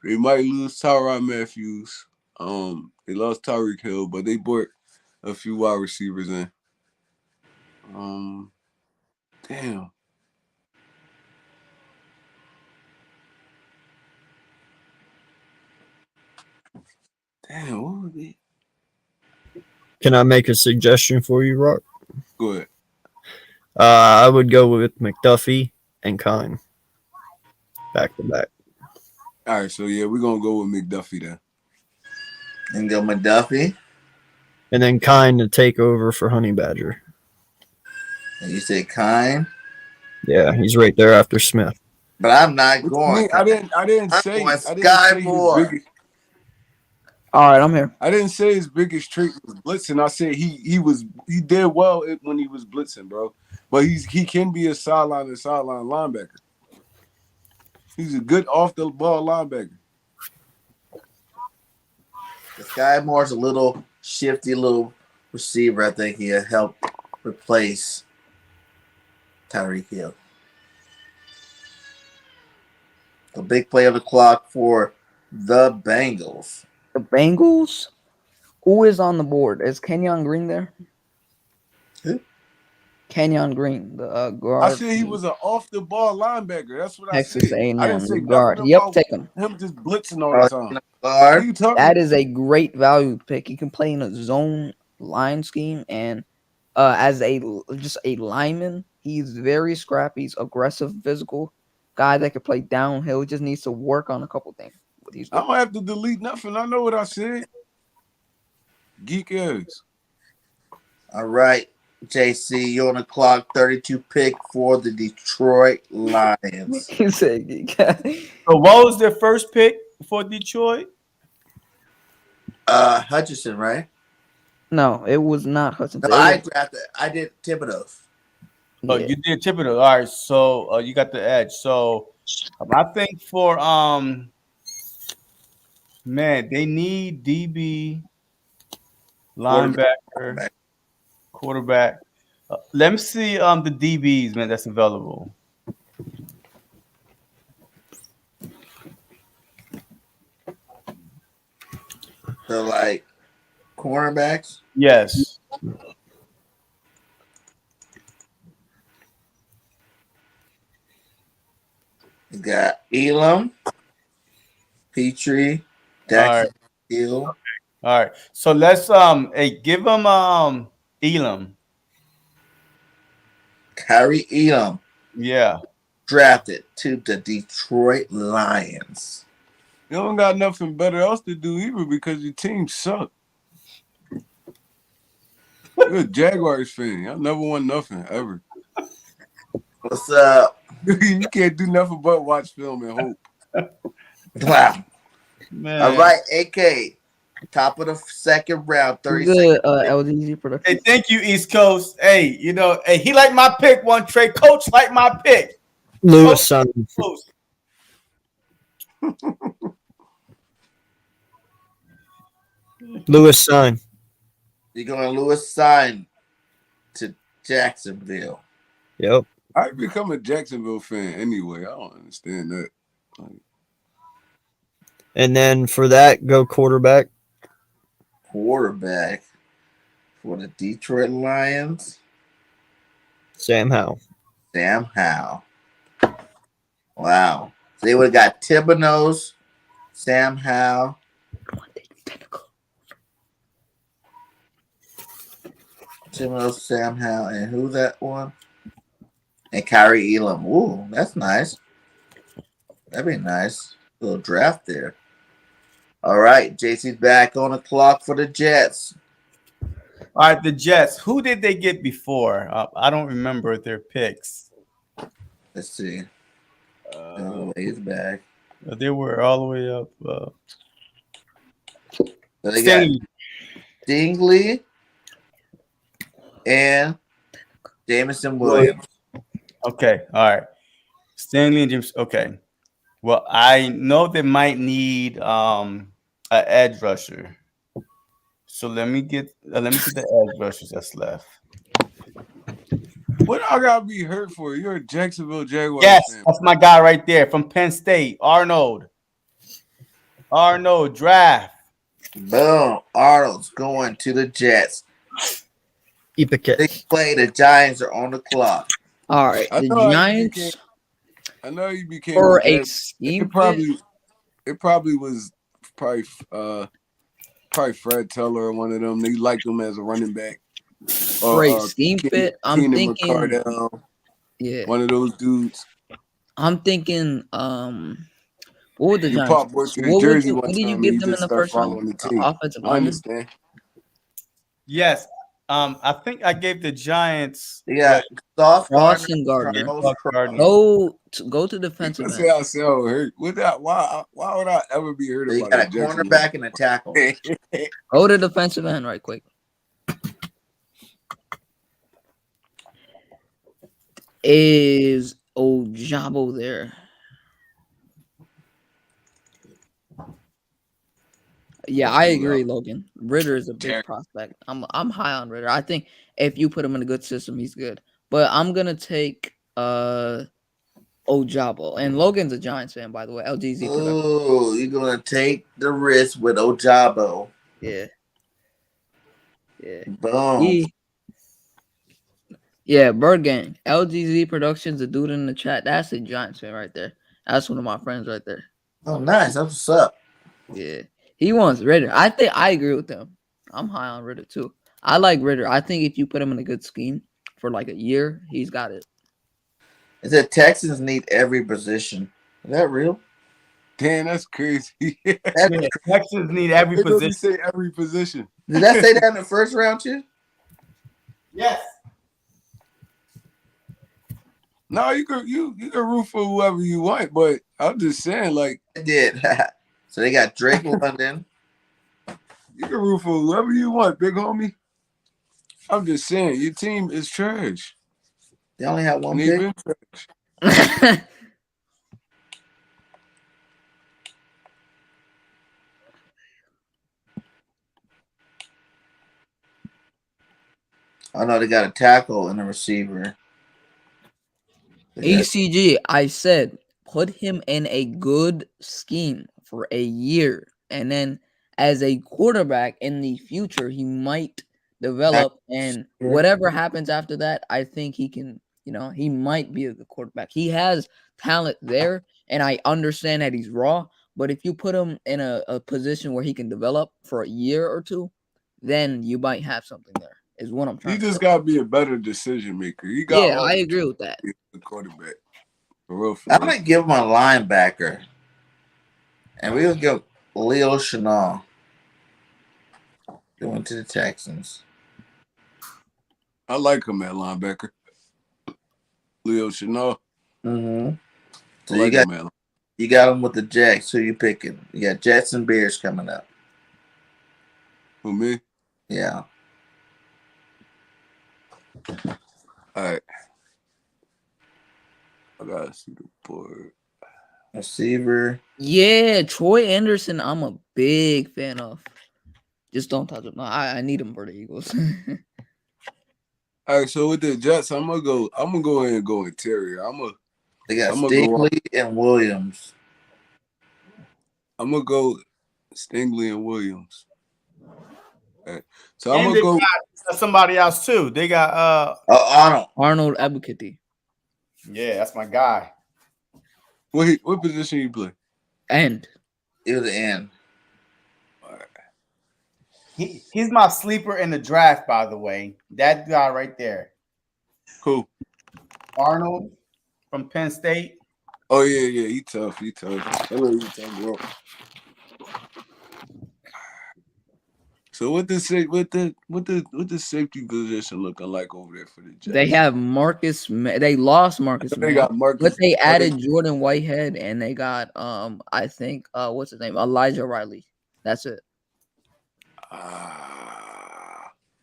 they might lose Tyrann Matthews. They lost Tyreek Hill, but they brought a few wide receivers in. Damn. Damn, what would be? Can I make a suggestion for you, Rock? Go ahead. I would go with McDuffie and Kine. Back to back. All right, so yeah, we're gonna go with McDuffie then. And go McDuffie. And then Kine to take over for Honey Badger. And you say Kine? Yeah, he's right there after Smith. But I'm not going. I didn't say Sky Moore. All right, I'm here. I didn't say his biggest trait was blitzing. I said he did well when he was blitzing, bro. But he can be a sideline to sideline linebacker. He's a good off the ball linebacker. Sky Moore's a little shifty little receiver. I think he'll help replace Tyreek Hill. The big play of the clock for the Bengals. The Bengals? Who is on the board? Is Kenyon Green there? Who? Kenyon Green, the guard. I said he was an off the ball linebacker. That's what Texas I said. A&M, I didn't say guard. nothing Yep, about take him. Him just blitzing all the time. Guard. That is a great value pick. He can play in a zone line scheme, and as just a lineman, he's very scrappy. He's aggressive, physical guy that can play downhill. He just needs to work on a couple things. I don't have to delete nothing. I know what I said. Geek ass. All right, JC, you're on the clock. 32 pick for the Detroit Lions. So what was their first pick for Detroit? Hutchinson, right? No, it was not Hutchinson. No, I did Thibodeau. Oh, you did Thibodeau. All right, so you got the edge. So I think for man, they need DB, linebacker, quarterback. Let me see the DBs, man, that's available. So like cornerbacks? Yes. You got Elam, Petrie, Daxton Hill. Okay. All right. So let's give him Elam. Kyrie Elam. Yeah. Drafted to the Detroit Lions. You don't got nothing better else to do either because your team suck. You're a Jaguars fan. Y'all never won nothing ever. What's up? You can't do nothing but watch film and hope. Wow. Man. All right, AK. Top of the second round, 30 seconds. LDZ production. Hey, thank you, East Coast. Hey, hey, he liked my pick, one trade. Coach liked my pick. Lewis Son. Lewis Son. You're going to Lewis sign to Jacksonville. Yep. I become a Jacksonville fan anyway. I don't understand that. And then for that, go quarterback. Quarterback for the Detroit Lions. Sam Howell. Sam Howell. Wow. So they would have got Thibodeau, Sam Howell. Timo, Sam Howell, and who that one? And Kyrie Elam. Ooh, that's nice. That'd be nice. Little draft there. All right, JC's back on the clock for the Jets. All right, the Jets. Who did they get before? I don't remember their picks. Let's see. He's back. They were all the way up. So they got Stingley and Jamison Williams. Okay, all right. Stanley and James. Okay. Well, I know they might need an edge rusher. So let me get the edge rushers that's left. What I gotta be hurt for? You're a Jacksonville Jaguars Yes, fan. that's my guy right there from Penn State, Arnold draft. Boom. Arnold's going to the Jets. They Ipaket. play. The Giants are on the clock. All right, the Giants. I know you became For a Jets. scheme It probably was Fred Teller or one of them. They liked him as a running back. For a scheme fit, I'm thinking. McCardell, Yeah, one of those dudes. I'm thinking. What would the You Giants? pop work to his What jersey what one did you time give and them in just the start first round? following the team. Offensive I lineman. understand. Yes. I think I gave the Giants. You got Sauce Ross Gardner. and Gardner. Carlos Cross. Go to You defensive can end. say I sound hurt. With that, why would I ever be hurt So you about got a cornerback and a tackle. Go to defensive end right quick. Is Ojabo there? Yeah, I agree, Logan. Ritter is a big prospect. I'm high on Ritter. I think if you put him in a good system, he's good. But I'm gonna take Ojabo. And Logan's a Giants fan, by the way. LGZ production. Oh, you're gonna take the risk with Ojabo. Yeah. Boom. Yeah, BIRDGANG. LGZ Productions, the dude in the chat. That's a Giants fan right there. That's one of my friends right there. Oh, nice. That's what's up. Yeah. He wants Ritter. I think I agree with them. I'm high on Ritter too. I like Ritter. I think if you put him in a good scheme for like a year, he's got it. It said Texans need every position. Is that real? Damn, that's crazy. Texans need every It doesn't position. say every position. Did that say that in the first round too? Yes. No, you can root for whoever you want, but I'm just saying, like, It did. So they got Drake London. you can root for whoever you want, big homie. I'm just saying, your team is trash. They only have one And they've pick. been trash. I know they got a tackle and a receiver. ACG, I said put him in a good scheme for a year. And then as a quarterback in the future, he might develop. And whatever happens after that, I think he can, he might be a good quarterback. He has talent there. And I understand that he's raw. But if you put him in a position where he can develop for a year or two, then you might have something there. Is what I'm trying to say. He just got to be a better decision maker. I agree with that. The quarterback. For real. I'm going to give him a linebacker. And we'll give Leo Chenal going to the Texans. I like him at linebacker. Leo Chenal. Mm-hmm. So like you got him with the Jacks. Who you picking? You got Jets and Bears coming up. Who, me? Yeah. All right. I gotta see the board. Receiver. Yeah, Troy Anderson, I'm a big fan of. Just don't touch him. No, I need him for the Eagles. All right, so with the Jets, I'm gonna go ahead and go interior. They got Stingley and Williams. I'm gonna go Stingley and Williams. All right. So and I'm gonna go somebody else too. They got Arnold Ebukati. Yeah, that's my guy. What position you play? End. It was the end. He's my sleeper in the draft, by the way. That guy right there. Who? Arnold from Penn State. Oh yeah, he tough. I know he tough, bro. So what the safety position looking like over there for the Jets? They have Marcus. They lost Marcus. They got Marcus, but they added Jordan Whitehead, and they got I think what's his name, Elijah Riley. That's it.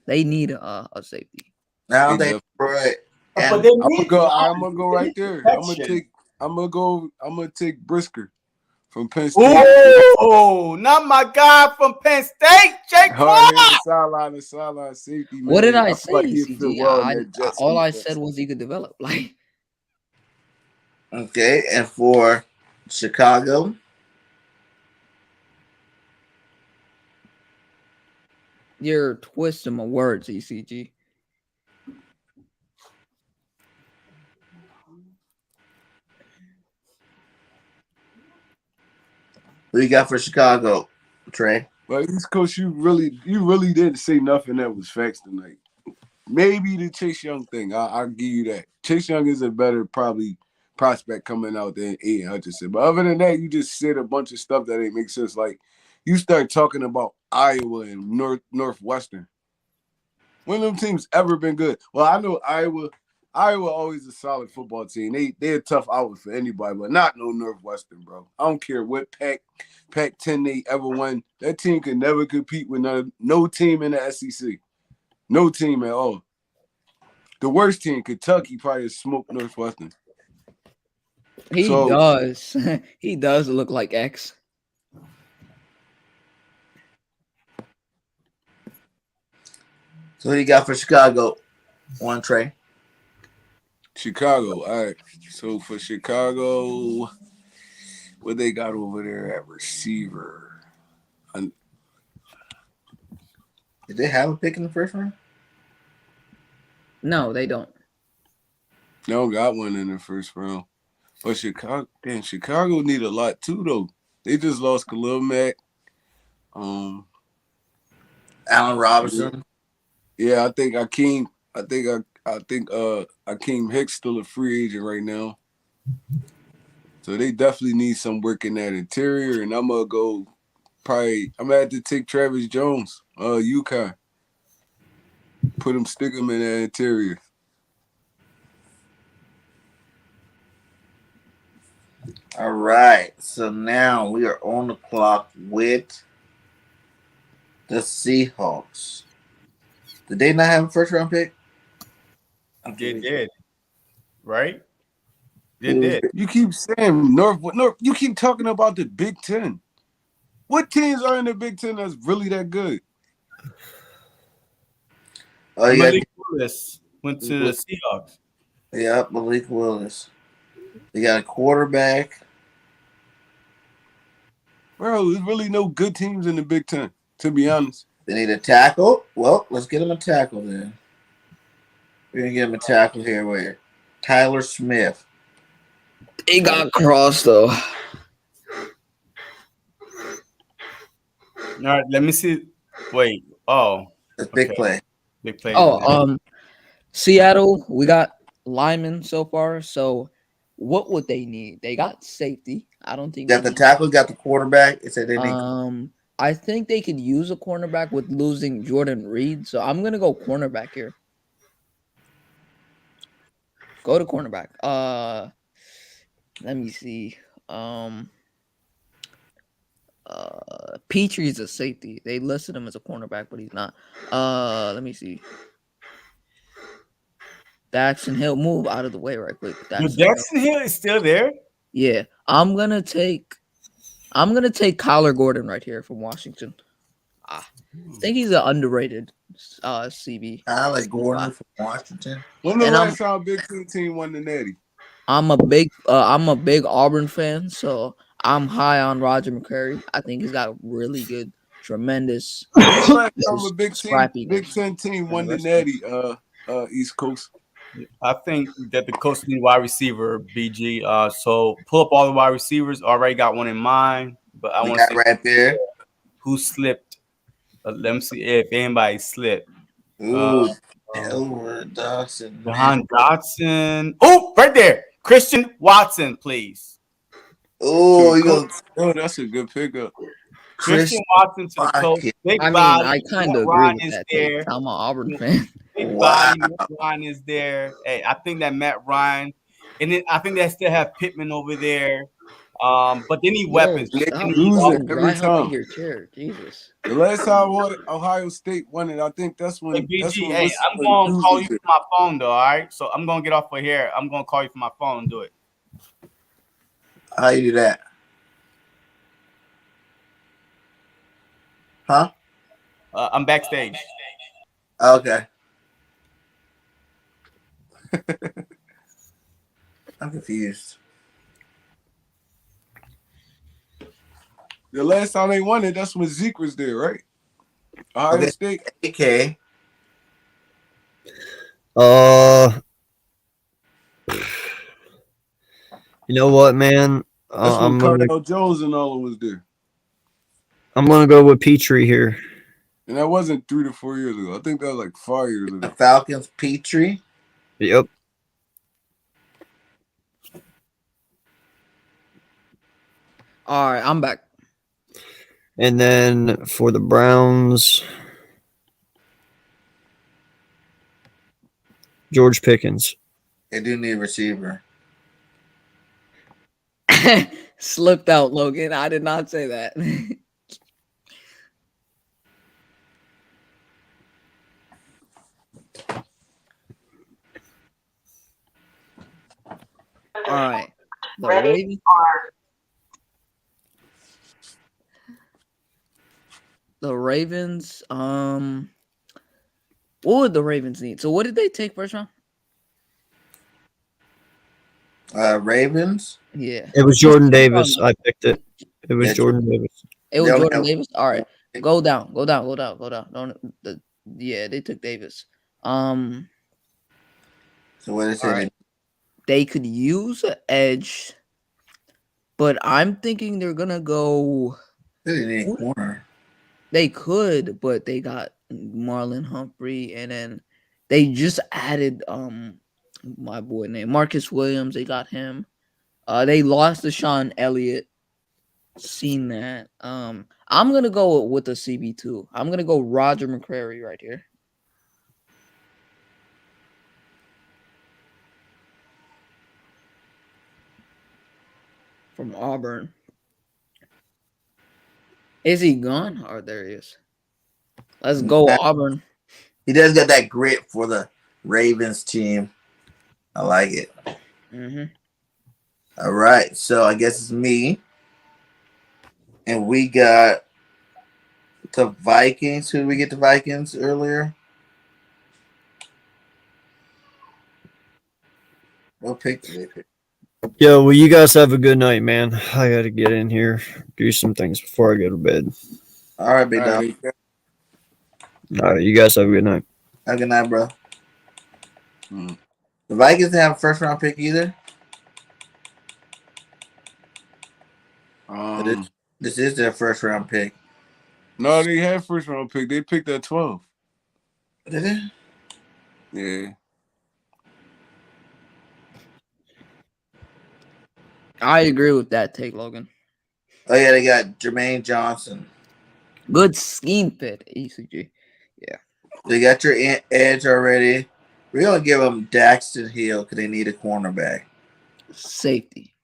They need a safety. Now they right. I'm gonna go right there. I'm gonna take Brisker from Penn State. Oh, not my guy from Penn State, Jake. Sideline safety. Man. What did I say? Like all I said was he could develop. Like, okay, and for Chicago, you're twisting my words, ECG. Who you got for Chicago, Trey? Well, East Coast, you really didn't say nothing that was facts tonight. Maybe the Chase Young thing. I'll give you that. Chase Young is a better probably prospect coming out than Aiden Hutchinson. But other than that, you just said a bunch of stuff that ain't make sense. Like you start talking about Iowa and Northwestern. When them teams ever been good? Well, I know Iowa always a solid football team. They're a tough outlet for anybody, but not no Northwestern, bro. I don't care what Pac-10 they ever won. That team could never compete with no team in the SEC. No team at all. The worst team, Kentucky, probably smoked Northwestern. He does. He does look like X. So who you got for Chicago? One, Trey. Chicago. All right. So for Chicago, what they got over there at receiver? Did they have a pick in the first round? No, they don't. They don't got one in the first round. But Chicago need a lot too, though. They just lost Khalil Mack. Allen Robinson. Yeah, I think Akeem Hicks still a free agent right now. So they definitely need some work in that interior. And I'm gonna have to take Travis Jones, UConn. Stick him in that interior. All right. So now we are on the clock with the Seahawks. Did they not have a first round pick? They did. Right? They did. You keep saying North. You keep talking about the Big Ten. What teams are in the Big Ten that's really that good? Oh, yeah. Malik Willis went to the Seahawks. Yep, Malik Willis. They got a quarterback. Bro, there's really no good teams in the Big Ten, to be honest. They need a tackle. Well, let's get him a tackle then. We're going to get him a tackle here with Tyler Smith. He got crossed, though. All right, let me see. Wait. Oh. That's big play. Big play. Oh, Seattle, we got linemen so far. So what would they need? They got safety. I don't think got the tackle, got the quarterback. It said they need. I think they could use a cornerback with losing Jordan Reed. So I'm gonna go cornerback here. Go to cornerback. Let me see. Petrie's a safety. They listed him as a cornerback, but he's not. Let me see. Daxton Hill, move out of the way right quick. Daxton Hill is still there? Yeah. I'm gonna take Kyler Gordon right here from Washington. I think he's an underrated CB. I like Gordon from Washington. When the last time Big Ten team won the Natty? I'm a big Auburn fan, so I'm high on Roger McCreary. I think he's got a really good, tremendous. Last time a Big Ten team won the Natty, East Coast. I think that the coach needs wide receiver, BG. So pull up all the wide receivers. Already got one in mind, but I want to see right there who slipped. Let me see if anybody slipped. Ooh, Elwood Dawson. John Dodson. Oh, right there. Christian Watson, please. Oh, you go Oh, that's a good pickup. Christian Watson to the coach. Big I mean, body. I kind of Matt agree Ryan with is that there. take. I'm an Auburn fan. Big Wow. body. Matt Ryan is there. Hey, I think that Matt Ryan, and then I think they still have Pittman over there. But they need weapons. Yo, They stop need losing fucking every dry humping time. your chair. Jesus. The last time Ohio State won it, I think that's when. Hey, BG, hey, Listen, I'm going to Hughes call was you there. from my phone, though, all right? So I'm going to get off of here. I'm going to call you from my phone and do it. How you do that? Huh? I'm backstage. Okay. I'm confused. The last time they won it, that's when Zeke was there, right? Ohio State. Okay. You know what, man? That's when Cardell Jones and all was there. I'm gonna go with Petrie here. And that wasn't 3 to 4 years ago. I think that was like 5 years ago. The Falcons, Petrie. Yep. All right, I'm back. And then for the Browns, George Pickens. They do need a receiver. Slipped out, Logan. I did not say that. All right. The Ravens. The Ravens. What would the Ravens need? So what did they take first round? Ravens. Yeah. It was Jordan Davis. I picked it. It was Jordan Davis. It was Jordan Davis. All right. Go down. Don't they took Davis. So what is it? They could use an edge, but I'm thinking they're gonna go. They need a corner. They could, but they got Marlon Humphrey, and then they just added my boy named Marcus Williams. They got him. They lost to Sean Elliott. Seen that. I'm gonna go with the CB2. I'm gonna go Roger McCreary right here. From Auburn. Is he gone? Oh, there he is. Let's go, Auburn. He does got that grit for the Ravens team. I like it. Mm-hmm. All right. So I guess it's me. And we got the Vikings. Who did we get the Vikings earlier? What pick did they pick? Yo, well, you guys have a good night, man. I got to get in here, do some things before I go to bed. All right, big dog. All right, you guys have a good night. Have a good night, bro. The Vikings didn't have a first round pick either. This is their first round pick. No, they had first round pick. They picked at 12. Did they? Yeah. I agree with that take, Logan. Oh yeah, they got Jermaine Johnson. Good scheme fit, ECG. Yeah. They got your edge already. We're gonna give them Daxton Hill because they need a cornerback. Safety.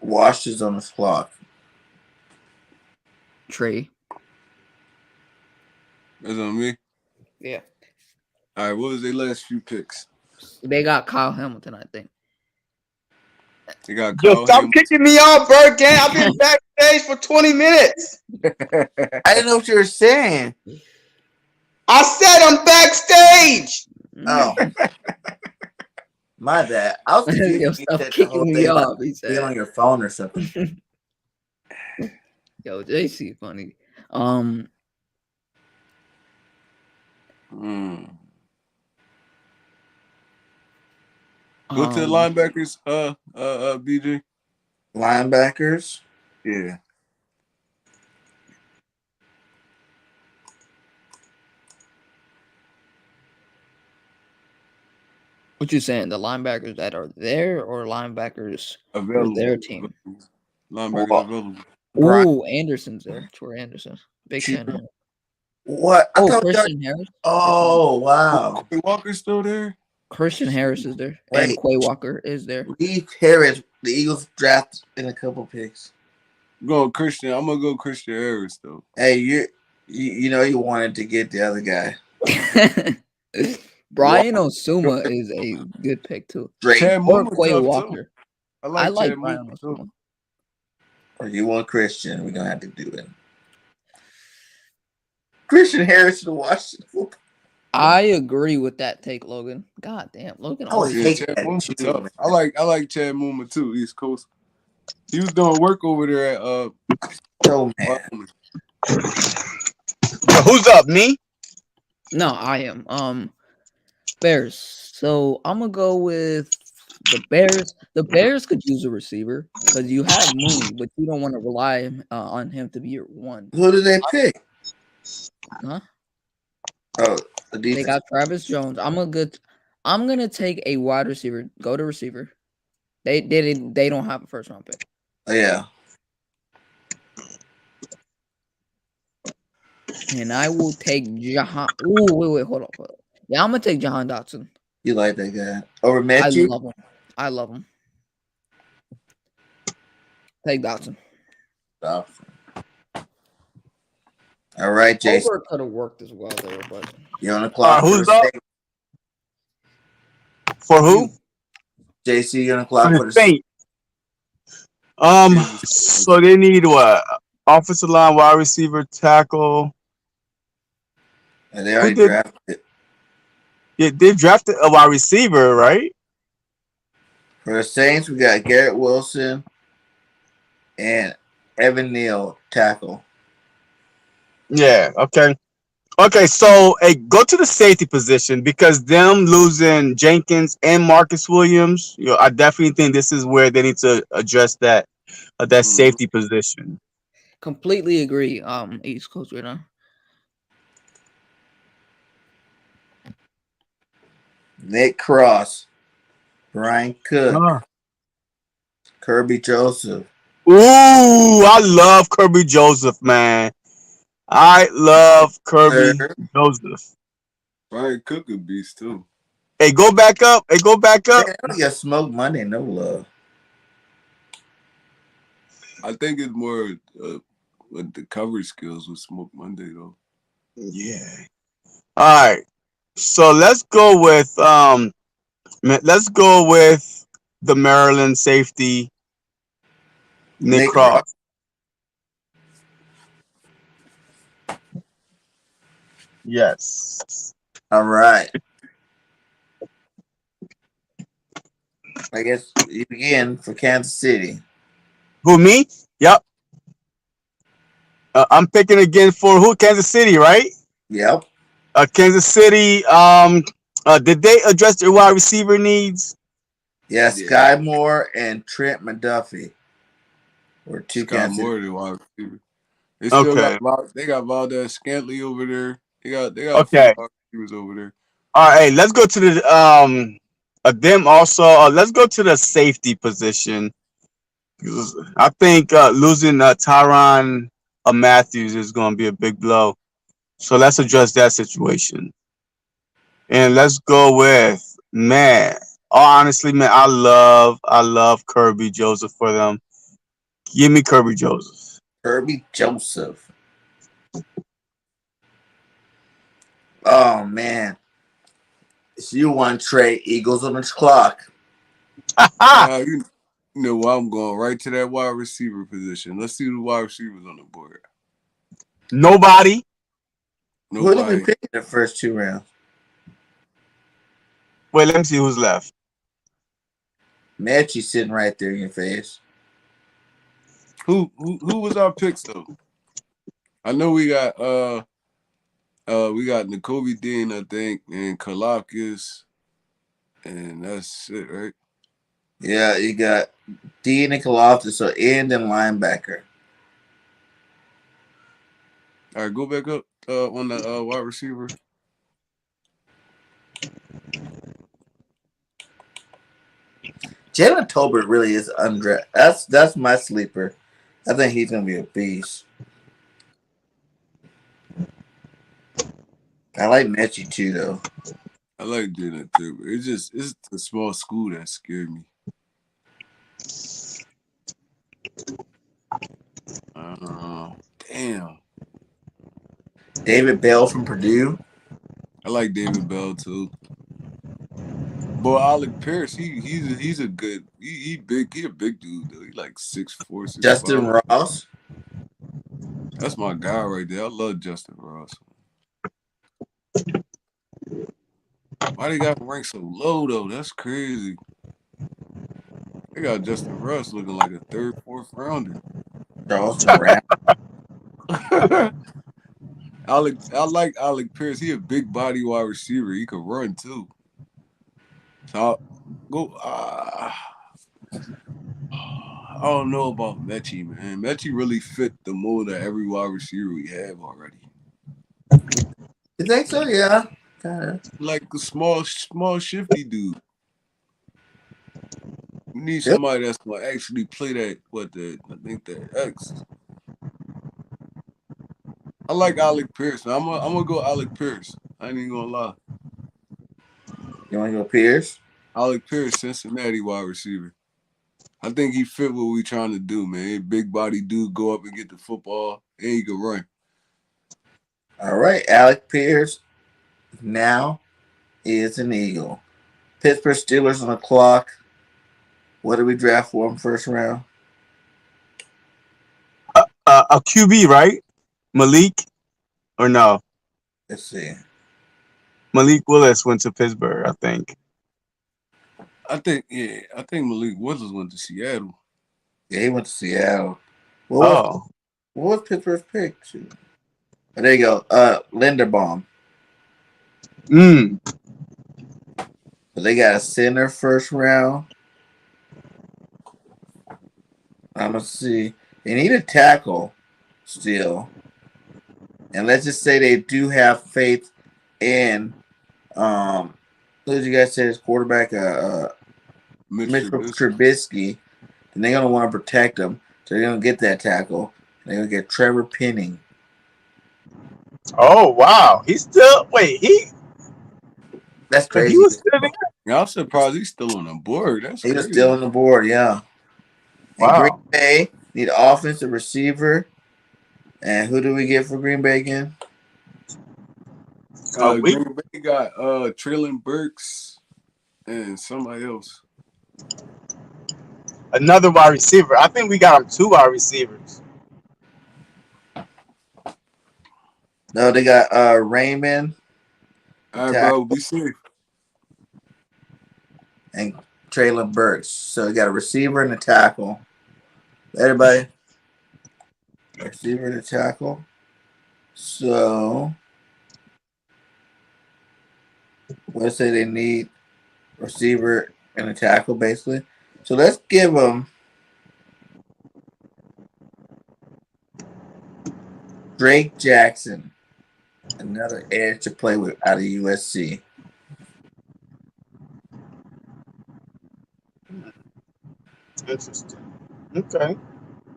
Wash is on the clock. Trey. That's on me. Yeah. All right, what was their last few picks? They got Kyle Hamilton, I think. They got Yo, stop kicking me off, BIRDGANG. I've been backstage for 20 minutes. I didn't know what you were saying. I said I'm backstage. Oh. My bad. I was confused. Yo, stop kicking me off. He Be said. on your phone or something. Yo, JC funny. Go to the linebackers, BJ. Linebackers. Yeah. What you saying? The linebackers that are there or linebackers for Available. their team? Linebackers What? available. Brian. Ooh, Anderson's there. Troy Anderson. Big fan of him. What? I Oh, thought we already- Christian Harris. Oh, wow. Corey Walker's still there? Christian Harris is there. Wait. And Quay Walker is there. Leave Harris. The Eagles draft in a couple picks. I'm going Christian. I'm gonna go Christian Harris though. Hey, you know you wanted to get the other guy. Brian Osuma is a good pick too. Drake. Chad Or Muma Quay tough, Walker. too. I like Chad Brian Muma, Osuma. too. Or you want Christian? We're gonna have to do it. Christian Harris to Washington football. I agree with that take, Logan. God damn, Logan. I would always hate Chad that Muma too, tough. man. I like Chad Muma too, East Coast. He was doing work over there at Oh man. Who's up? Me? No, I am. Bears. So I'm gonna go with the Bears. The Bears could use a receiver because you have Mooney, but you don't want to rely on him to be your one. Who did they pick? Huh? Oh, the They defense. got Travis Jones. I'm gonna take a wide receiver. Go to receiver. They don't have a first round pick. Oh, yeah. And I will take Jahan. Ooh, wait, hold on. Yeah, I'm gonna take Jahan Dotson. You like that guy over I Matthew? love him. Take Dotson. Oh. All right, Jason. Over could have worked as well there, but You're on the clock. Who's for the up? Saints. For who? JC, you're on the clock For for the the Saints. Saints. So they need what? Offensive line, wide receiver, tackle. And they already did- drafted. Yeah, they drafted a wide receiver, right? For the Saints, we got Garrett Wilson and Evan Neal, tackle. Yeah. Okay. Okay. So, go to the safety position because them losing Jenkins and Marcus Williams. I definitely think this is where they need to address that safety position. completely agree. East Coast right now. Nick Cross, Brian Cook, Ah. Kirby Joseph. Ooh, I love Kirby Joseph, man. I love Kirby Joseph. Brian Cook a beast too. Hey, go back up. Hey, go back up. Man, we got Smoke Monday, no love. I think it's more with the coverage skills with Smoke Monday though. Yeah. All right. So let's go with the Maryland safety, Nick Cross. Yes. All right. I guess you begin for Kansas City. Who, me? Yep. I'm picking again for who? Kansas City, right? Yep. Kansas City. Did they address their wide receiver needs? Yeah, Sky Moore and Trent McDuffie were two Kansas City. Moore, the wide receiver. They still got Valdez Scantley over there. They got Okay. wide receivers over there. All right, hey, let's go to the them also. Let's go to the safety position. I think losing Tyrann Matthews is going to be a big blow. So let's address that situation. And let's go with, man. Honestly, man, I love Kirby Joseph for them. Give me Kirby Joseph. Kirby Joseph. Oh man. So you want Trey Eagles on the clock. You know what? I'm going right to that wide receiver position. Let's see the wide receivers on the board. Nobody. Who did we pick in the first two rounds? Wait, let me see who's left. Matchy sitting right there in your face. Who was our picks though? I know we got N'Kobe Dean, I think, and Kalakis, and that's it, right? Yeah, you got D. Nicoloftis, so end and linebacker. All right, go back up on the wide receiver. Jalen Tolbert really is undrafted. That's my sleeper. I think he's gonna be a beast. I like Mechie too, though. I like Jalen Tolbert. It's the small school that scared me. Damn. David Bell from Purdue. I like David Bell too. But Alec Pierce, he's a good he big, he a big dude though. He like 6'4", 6'5". Justin Ross. That's my guy right there. I love Justin Ross. Why they got him ranked so low though? That's crazy. They got Justin Ross looking like a 3rd, 4th rounder. Charles Brown. I like Alec Pierce. He a big body wide receiver. He could run too. So I'll go. I don't know about Mechie, man. Mechie really fit the mold of every wide receiver we have already. You think so? Yeah. Kinda. Like a small, shifty dude. We need somebody that's gonna actually play that. I think that X. I like Alec Pierce. I'm gonna go Alec Pierce. I ain't even gonna lie. You want to go Pierce? Alec Pierce, Cincinnati wide receiver. I think he fit what we trying to do, man. Big body dude, go up and get the football, and he can run. All right, Alec Pierce now is an Eagle. Pittsburgh Steelers on the clock. What did we draft for him first round? A QB, right? Malik, or no? Let's see. Malik Willis went to Pittsburgh, I think. I think Malik Willis went to Seattle. Yeah, he went to Seattle. What was Pittsburgh's pick? Oh, there you go. Linderbaum. So they got a center first round. I'm gonna see. They need a tackle still. And let's just say they do have faith in who did you guys say is quarterback? Mitchell Trubisky. And they're gonna want to protect him. So they're gonna get that tackle. They're gonna get Trevor Penning. Oh wow. He's still That's crazy. He was still there. Yeah, I'm surprised he's still on the board. He was still on the board, yeah. Wow. Green Bay need an offensive receiver. And who do we get for Green Bay again? Green Bay got Traylon Burks and somebody else. Another wide receiver. I think we got him 2 wide receivers. No, they got Raymond. All right, bro, be safe. And Traylon Burks. So you got a receiver and a tackle. Everybody. Receiver and a tackle. So let's say they need receiver and a tackle, basically. So let's give them Drake Jackson, another edge to play with out of USC. Interesting. Okay.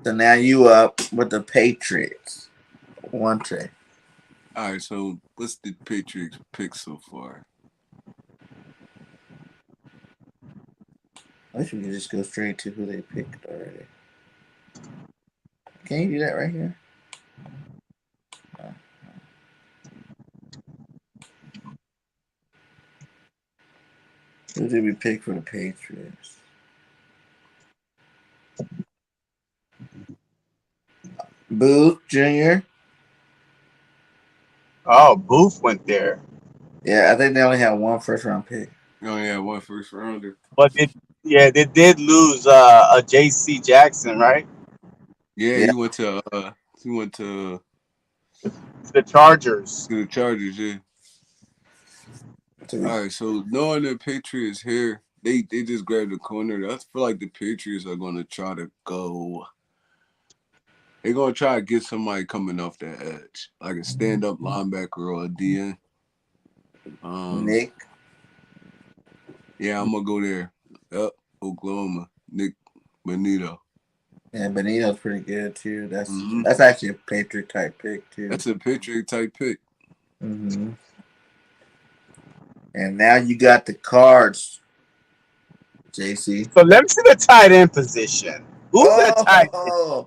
So now you up with the Patriots. One trade. All right, so what's the Patriots pick so far? I wish we could just go straight to who they picked already. Can you do that right here? Who did we pick for the Patriots? Booth Jr. Oh, Booth went there. Yeah, I think they only had 1 first-round pick. They only had 1 first rounder. But they did lose a J.C. Jackson, right? Yeah, Yeah. he went to The Chargers. yeah. All right, so knowing the Patriots here, They just grabbed the corner. I feel like the Patriots are gonna try to go. They're gonna try to get somebody coming off that edge, like a stand-up linebacker or a DN. Nick. Yeah, I'm gonna go there. Yep, Oklahoma. Nick Bonito. Yeah, Benito's pretty good too. That's actually a Patriot type pick too. That's a Patriot type pick. Mm-hmm. And now you got the Cards, JC. So let me see the tight end position. Who's that tight end?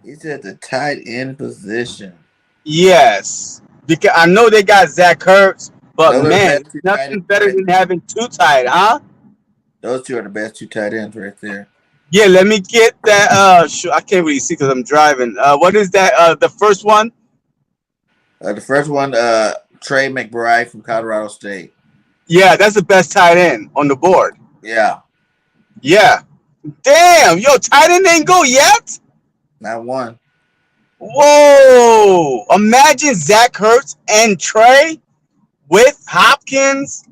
He's at the tight end position. Yes, because I know they got Zach Ertz, but man, nothing better than having two tight, huh? Those two are the best two tight ends right there. Yeah, let me get that. I can't really see because I'm driving. What is that? The first one? The first one, Trey McBride from Colorado State. Yeah, that's the best tight end on the board. Yeah. Yeah. Damn, yo, tight end ain't go yet? Not one. Whoa. Imagine Zach Ertz and Trey with Hopkins.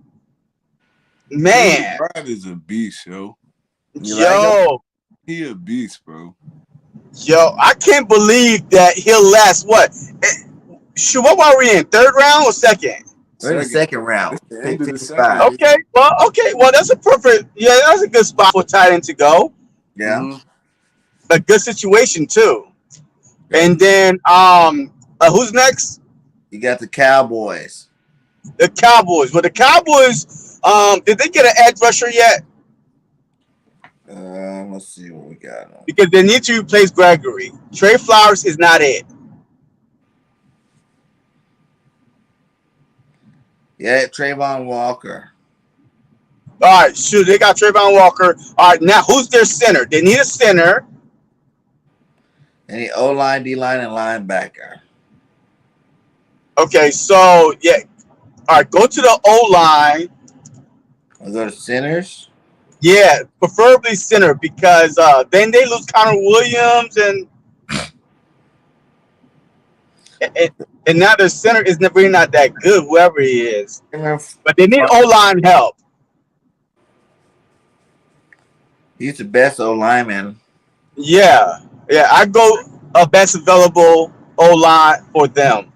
Man. McBride is a beast, yo. Yo. He a beast, bro. Yo, I can't believe that he'll last what? What were we in? Third round or second? We're in the second round. Okay, well, that's a perfect. Yeah, that's a good spot for tight end to go. Yeah, a good situation too. And then, who's next? You got the Cowboys. The Cowboys. Well, the Cowboys. Did they get an edge rusher yet? Let's see what we got. Because they need to replace Gregory. Trey Flowers is not it. Yeah, Trayvon Walker. All right, shoot, they got Trayvon Walker. All right, now who's their center? They need a center. Any O-line, D-line, and linebacker. Okay, so, yeah. All right, go to the O-line. We'll go to centers? Yeah, preferably center because then they lose Connor Williams and now their center is really not that good, whoever he is. But they need O-line help. He's the best O-lineman. Yeah, I go best available O-line for them.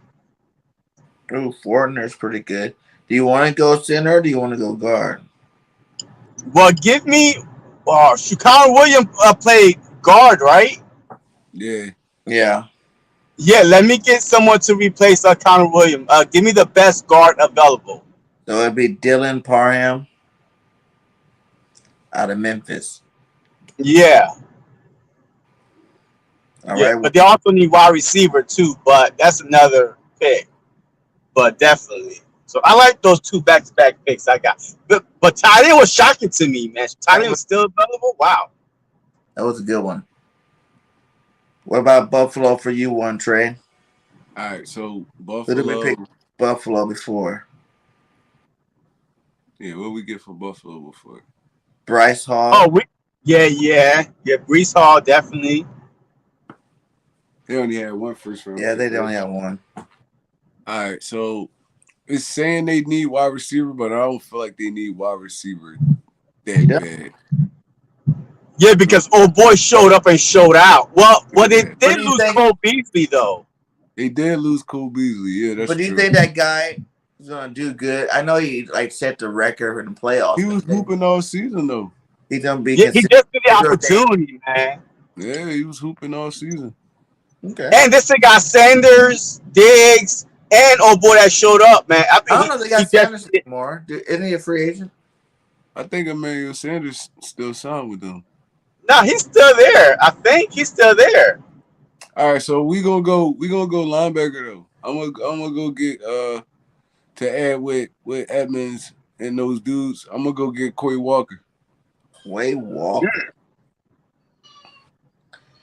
Ooh, Fortner's pretty good. Do you want to go center or do you want to go guard? Well, give me Connor Williams played guard, right? Yeah. Yeah. Yeah, let me get someone to replace Connor Williams. Give me the best guard available. So it'd be Dylan Parham out of Memphis. Yeah. All yeah, right. But they also need wide receiver too, but that's another pick. But definitely. So I like those two back-to-back picks I got. But tight end was shocking to me, man. Tight end was still available? Wow. That was a good one. What about Buffalo for you, one Trey? All right, so Buffalo. Who did we pick Buffalo before? Yeah, what we get for Buffalo before? Bryce Hall. Oh, yeah. Brees Hall, definitely. They only had one first round. Yeah, they only had one. All right, so it's saying they need wide receiver, but I don't feel like they need wide receiver that bad. Yeah, because old boy showed up and showed out. Well, they did lose Cole Beasley though. They did lose Cole Beasley. Yeah, that's true. But do you think that guy is gonna do good? I know he set the record in the playoffs. He was hooping all season though. He's gonna be. Yeah, he just did the opportunity, man. Yeah, he was hooping all season. Okay. And this thing got Sanders, Diggs, and old boy that showed up, man. I don't know if they got Sanders anymore. Isn't he a free agent? I think Emmanuel Sanders still signed with them. No, he's still there. I think he's still there. All right, so we gonna go linebacker though. I'm gonna go get to add with Edmonds and those dudes. I'm gonna go get Quay Walker. Quay Walker.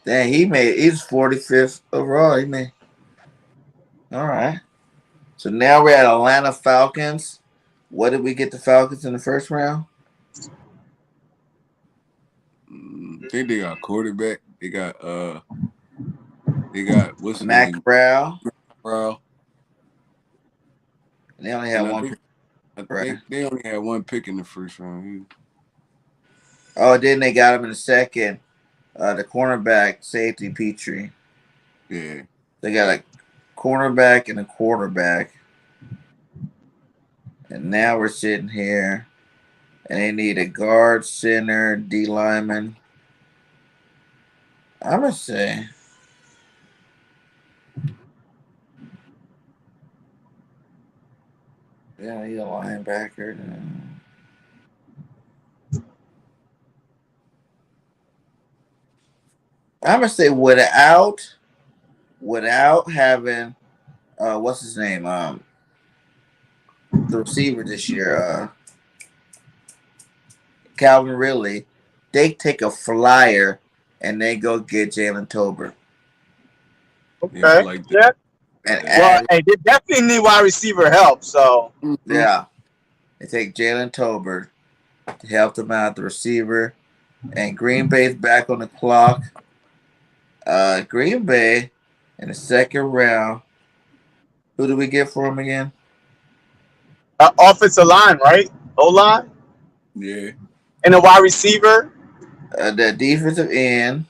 Dang, he's 45th overall. He made. All right. So now we're at Atlanta Falcons. What did we get the Falcons in the first round? I think they got quarterback. They got what's his Mac name? Brown. And they only had one. I think they only had one pick in the first round. Oh, then they got him in the second. The cornerback, safety, Petrie. Yeah. They got a cornerback and a quarterback. And now we're sitting here. And they need a guard, center, D lineman. I'm going to say. Yeah, he's a linebacker. I'm going to say without having, what's his name? The receiver this year, Calvin Ridley, they take a flyer and they go get Jalen Tolbert. Okay. Yeah, like yeah. And Well, hey, they definitely need wide receiver help. So yeah, they take Jalen Tolbert to help them out, the receiver. And Green Bay's back on the clock. Green Bay in the second round. Who do we get for him again? offensive line, right? O-line? Yeah. And a wide receiver? The defensive end.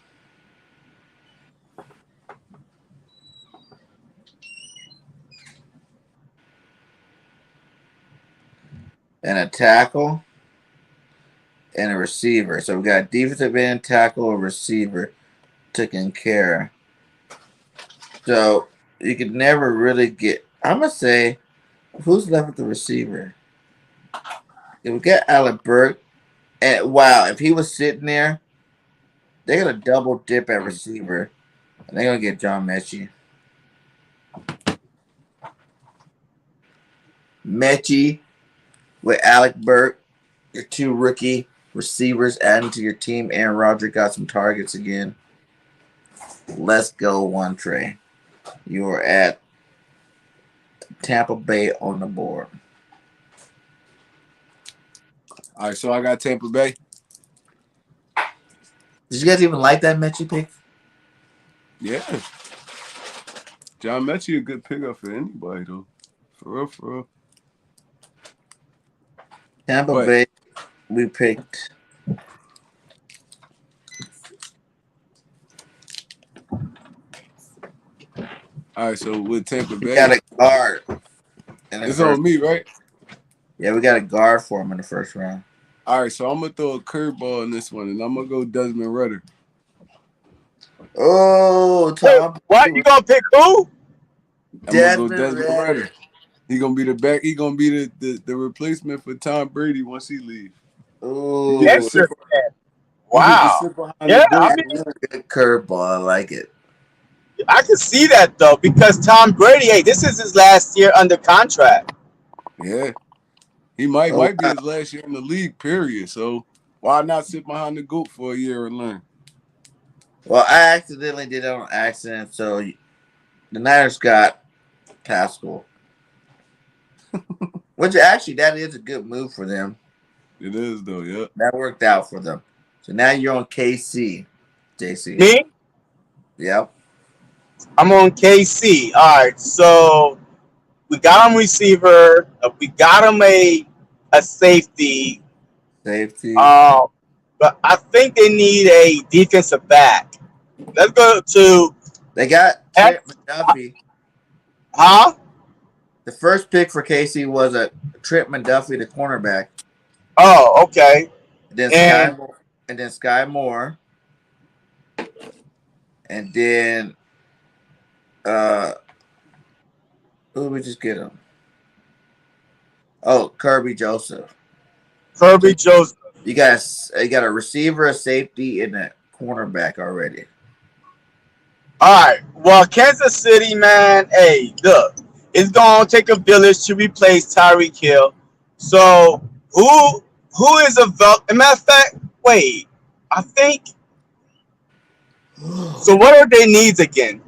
And a tackle. And a receiver. So we got defensive end, tackle, a receiver taken care of. So you could never really get. I'm gonna say, who's left with the receiver? If we get Alec Burke, and wow, if he was sitting there, they're gonna double dip at receiver, and they're gonna get John Mechie. Mechie with Alec Burke, your two rookie receivers adding to your team. Aaron Rodgers got some targets again. Let's go, one Trey. You are at Tampa Bay on the board. All right, so I got Tampa Bay. Did you guys even like that Mechie pick? Yeah. John Mechie a good pickup for anybody, though. For real, for real. Tampa Bay, we picked. All right, so with Tampa Bay, We got a guard. It's on me, right? Yeah, we got a guard for him in the first round. All right, so I'm gonna throw a curveball in this one, and I'm gonna go Desmond Rutter. Oh, Tom! What? You gonna pick who? I'm gonna go Desmond Rutter. He gonna be the back. He gonna be the replacement for Tom Brady once he leaves. Oh, wow. Yeah, I mean, good curveball. I like it. I can see that though, because Tom Brady, hey, this is his last year under contract. Yeah, he might be his last year in the league. Period. So why not sit behind the goat for a year and learn? Well, I accidentally did it on accident, so the Niners got Pascal. Which actually, that is a good move for them. It is though, yeah. That worked out for them. So now you're on KC, JC. Me? Yep. I'm on KC. All right, so we got him receiver. We got him a safety. Safety. But I think they need a defensive back. Let's go to. They got Trent McDuffie. Huh? The first pick for KC was a Trent McDuffie, the cornerback. Oh, okay. And then Sky Moore. And then who did we just get him? Oh, Kirby Joseph. Kirby Joseph. You got a receiver, a safety, and a cornerback already. All right. Well, Kansas City, man, hey, look, it's going to take a village to replace Tyreek Hill. So who is a matter of fact, wait, I think. So what are their needs again?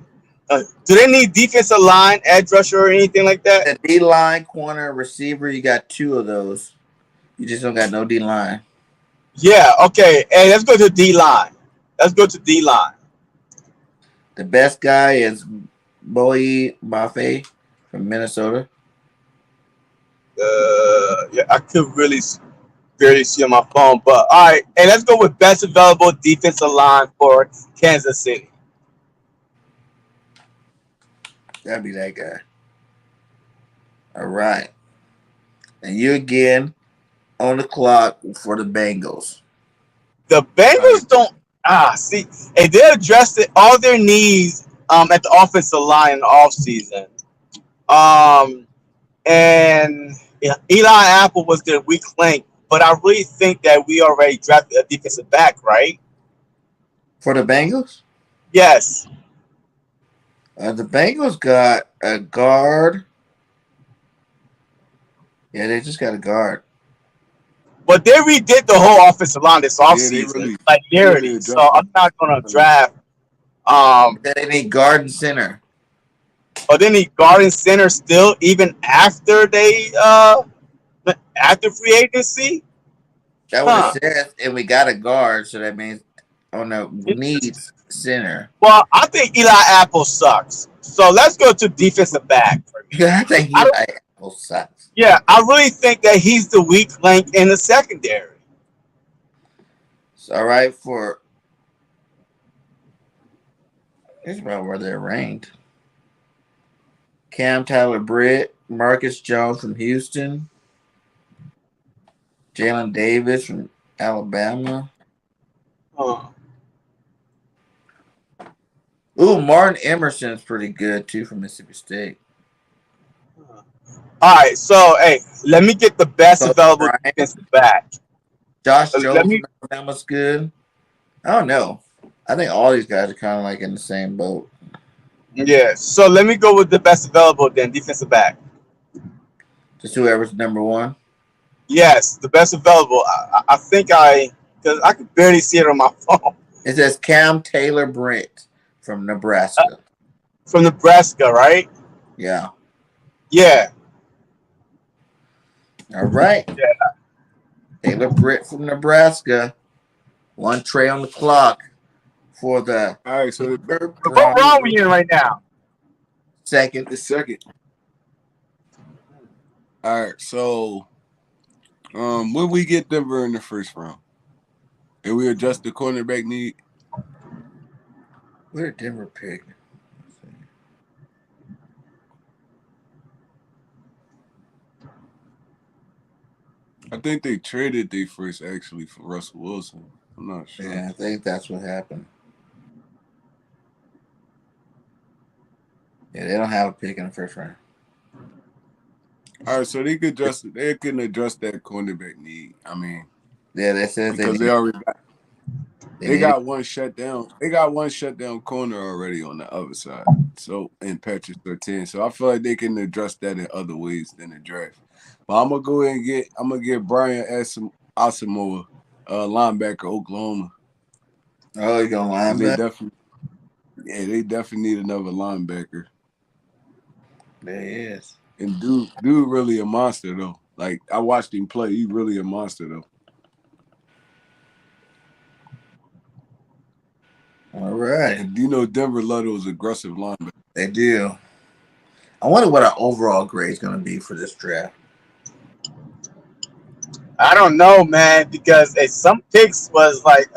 Do they need defensive line, edge rusher, or anything like that? The D line, corner, receiver, you got two of those. You just don't got no D line. Yeah, okay. Hey, let's go to D line. Let's go to D line. The best guy is Boye Mafe from Minnesota. Yeah, I could really. barely see on my phone. But all right, and let's go with best available defensive line for Kansas City. That'd be that guy. All right. And you again on the clock for the Bengals. The Bengals don't see, and they addressed all their needs at the offensive line in the offseason. And Eli Apple was their weak link, but I really think that we already drafted a defensive back, right? For the Bengals? Yes. The Bengals got a guard. Yeah, they just got a guard. But they redid the whole offensive line this offseason, like nearly. So I'm not going to draft. They need guard and center. But they need guard and center still, even after they after free agency. That what it says, and we got a guard, so that means needs center. Well, I think Eli Apple sucks. So let's go to defensive back. Yeah, I think Eli Apple sucks. Yeah, I really think that he's the weak link in the secondary. So, all right, here's about where they're ranked. Cam Tyler-Britt, Marcus Jones from Houston, Jalen Davis from Alabama. Ooh, Martin Emerson's pretty good too from Mississippi State. All right, so hey, let me get the best available defensive back. Josh Jones from Alabama's good. I don't know. I think all these guys are kind of like in the same boat. Yeah, so let me go with the best available then, defensive back. Just whoever's number one? Yes, the best available. I think because I can barely see it on my phone. It says Cam Taylor-Britt from Nebraska. From Nebraska, right? Yeah. Yeah. All right. Yeah. Taylor-Britt from Nebraska. One tray on the clock for the. All right, so what round are we in right now? Second. The second. All right, so when we get Denver in the first round, and we adjust the cornerback need. Where did Denver pick? I think they traded their first actually for Russell Wilson. I'm not sure. Yeah, I think that's what happened. Yeah, they don't have a pick in the first round. All right, so they could adjust. They can address that cornerback need. I mean, yeah, that says because they already got. They got one shutdown. They got one shutdown corner already on the other side. So in Patrick 13. So I feel like they can address that in other ways than the draft. But I'm gonna go ahead and I'm gonna get Brian Asamoah, linebacker, Oklahoma. Oh, you gonna linebacker? They definitely need another linebacker. There he is. And dude really a monster though. Like I watched him play. He really a monster though. All right. And you know Denver love those aggressive linebackers. They do. I wonder what our overall grade is going to be for this draft. I don't know, man, because some picks was like,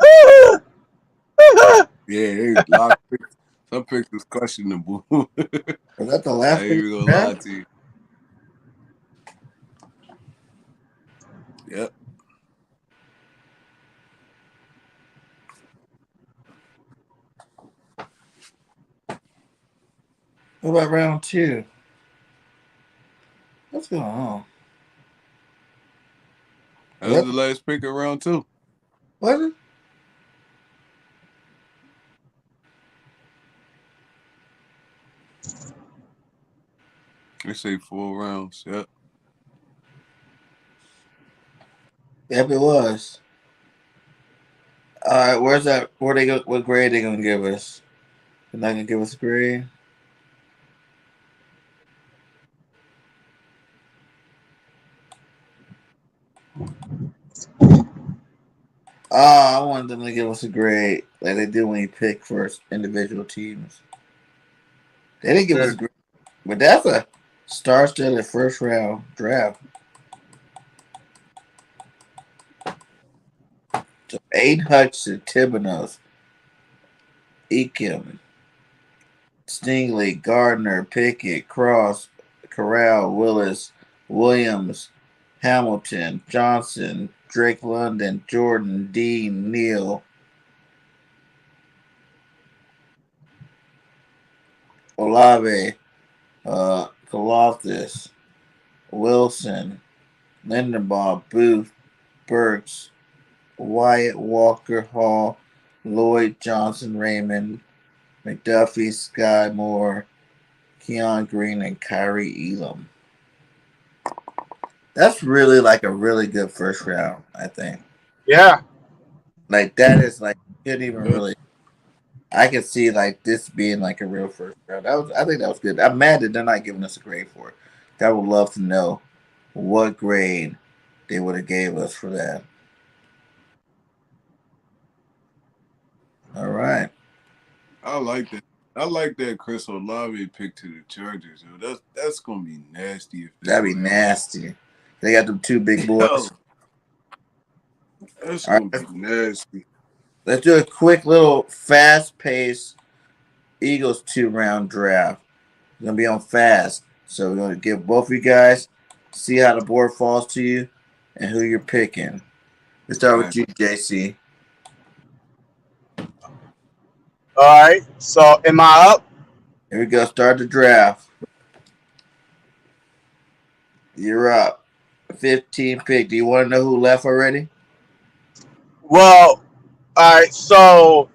yeah, a lot of picks. Some picks was questionable. Was that the last I ain't gonna lie to you. Yep. What about round 2? What's going on? That was the last pick of round 2. Was it? They say 4 rounds. Yep. Yep, it was. All right, where's that? Where they go? What grade they gonna give us? They're not gonna give us a grade. I wanted them to give us a grade like they do when you pick for individual teams. They didn't give us a grade, but that's a star-studded first round draft. So Aiden Hudson, Thibodeau, Ekim, Stingley, Gardner, Pickett, Cross, Corral, Willis, Williams, Hamilton, Johnson, Drake London, Jordan, Dean, Neal, Olave, Colossus, Wilson, Lindenbaugh, Booth, Burks, Wyatt, Walker, Hall, Lloyd, Johnson, Raymond, McDuffie, Sky Moore, Keon Green, and Kyrie Elam. That's really like a really good first round, I think. Yeah. Like that is like couldn't even really. I could see like this being like a real first round. I think that was good. I'm mad that they're not giving us a grade for it. I would love to know what grade they would have gave us for that. All right. I like that. I like that Chris Olave pick to the Chargers. Yo. That's gonna be nasty. That'd be nasty. They got them two big boys. That's gonna be nasty. Let's do a quick little fast-paced Eagles 2-round draft. It's gonna be on fast, so we're gonna give both of you guys see how the board falls to you and who you're picking. Let's start with you, JC. All right. So am I up? Here we go. Start the draft. You're up. 15 pick. Do you want to know who left already? Well, all right. So,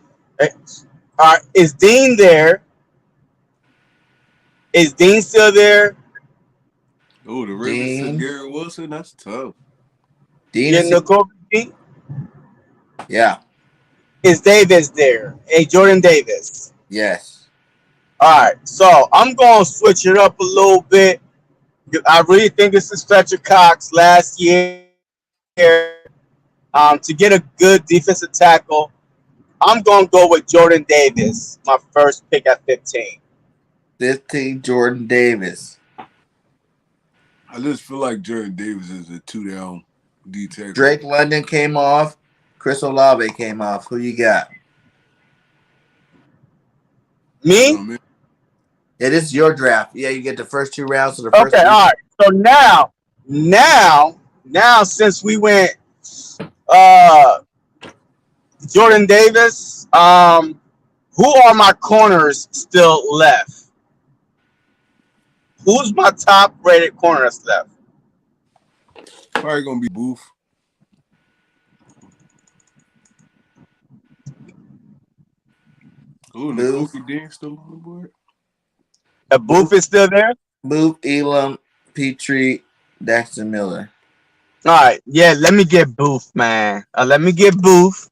is Dean there? Is Dean still there? Oh, the Ravens said Garrett Wilson. That's tough. Dean is Dean? Yeah. Is Davis there? Hey, Jordan Davis. Yes. All right. So I'm going to switch it up a little bit. I really think this is Fletcher Cox last year. To get a good defensive tackle, I'm going to go with Jordan Davis, my first pick at 15. 15, Jordan Davis. I just feel like Jordan Davis is a 2-down D tackle. Drake London came off. Chris Olave came off. Who you got? Me? It is your draft. Yeah, you get the first 2 rounds of the first. Okay, all right. So now, since we went Jordan Davis, who are my corners still left? Who's my top rated corners left? Probably gonna be Booth. Ooh, Booth. Dean still on the board. Booth is still there? Booth, Elam, Petrie, Daxton Miller. All right. Yeah, let me get Booth, man. Let me get Booth.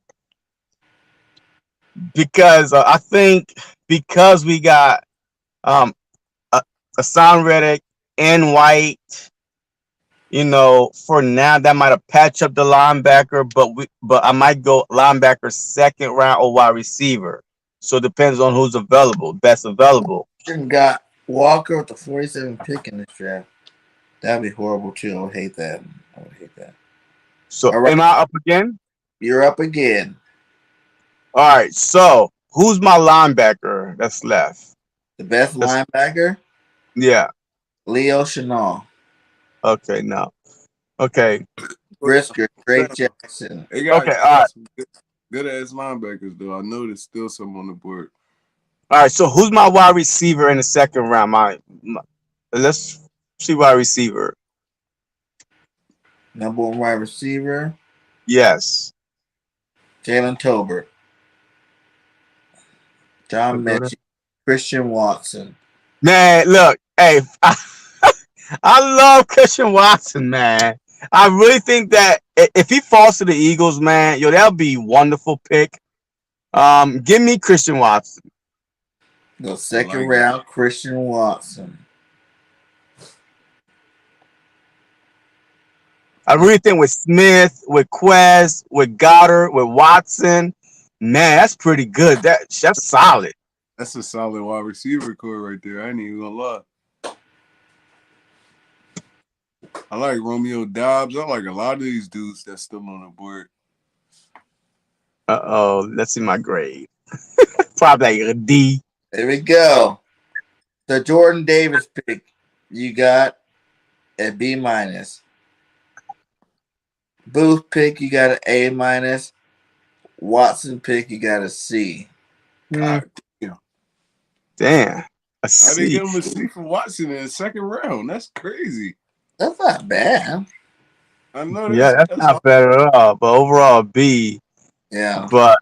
Because I think because we got Hassan Reddick and White, for now that might have patched up the linebacker, but I might go linebacker second round or wide receiver. So it depends on who's available, best available. Got Walker with the 47th pick in this draft. That'd be horrible too. I would hate that. So am I up again? You're up again. All right. So who's my linebacker that's left? The best linebacker? Yeah. Leo Chenal. Okay, no. Okay. Brisker, Drake Jackson. They got okay, all right. Good ass linebackers though. I know there's still some on the board. All right, so who's my wide receiver in the second round? Let's see wide receiver. Number 1 wide receiver. Yes. Jalen Tolbert. John Mechie. Christian Watson. Man, look, hey, I love Christian Watson, man. I really think that if he falls to the Eagles, man, that'll be a wonderful pick. Give me Christian Watson. The second round, Christian Watson. I really think with Smith, with Quez, with Goddard, with Watson, man, that's pretty good. That's solid. That's a solid wide receiver core right there. I ain't even gonna lie. I like Romeo Dobbs. I like a lot of these dudes that's still on the board. Let's see my grade. Probably like a D. There we go. The Jordan Davis pick, you got a B minus. Booth pick, you got an A minus. Watson pick, you got a C. God damn. Damn. A I C. didn't give him a C for Watson in the second round. That's crazy. That's not bad. I know Yeah, that's not bad at all. But overall, B. Yeah. But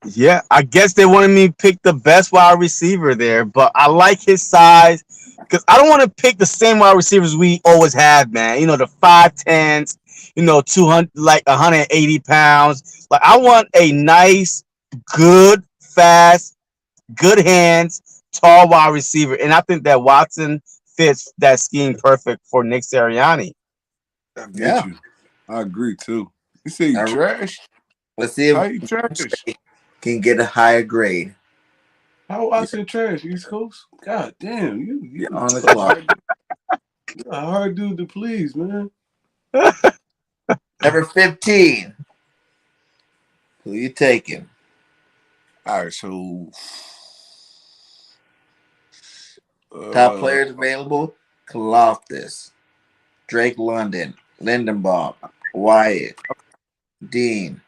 yeah, I guess they wanted me to pick the best wide receiver there. But I like his size because I don't want to pick the same wide receivers we always have, man. You know, the 5'10s, 200, like 180 pounds. Like, I want a nice, good, fast, good hands, tall wide receiver. And I think that Watson fits that scheme perfect for Nick Sirianni. Yeah. I agree too. You say you trash? Let's see How if you trash? can get a higher grade. How Watson trash? East Coast? God damn, you On the clock. You're a hard dude to please, man. Number 15. Who you taking? All right, so Top players available: Kaloftis, Drake London, Lindenbaum, Wyatt, Dean,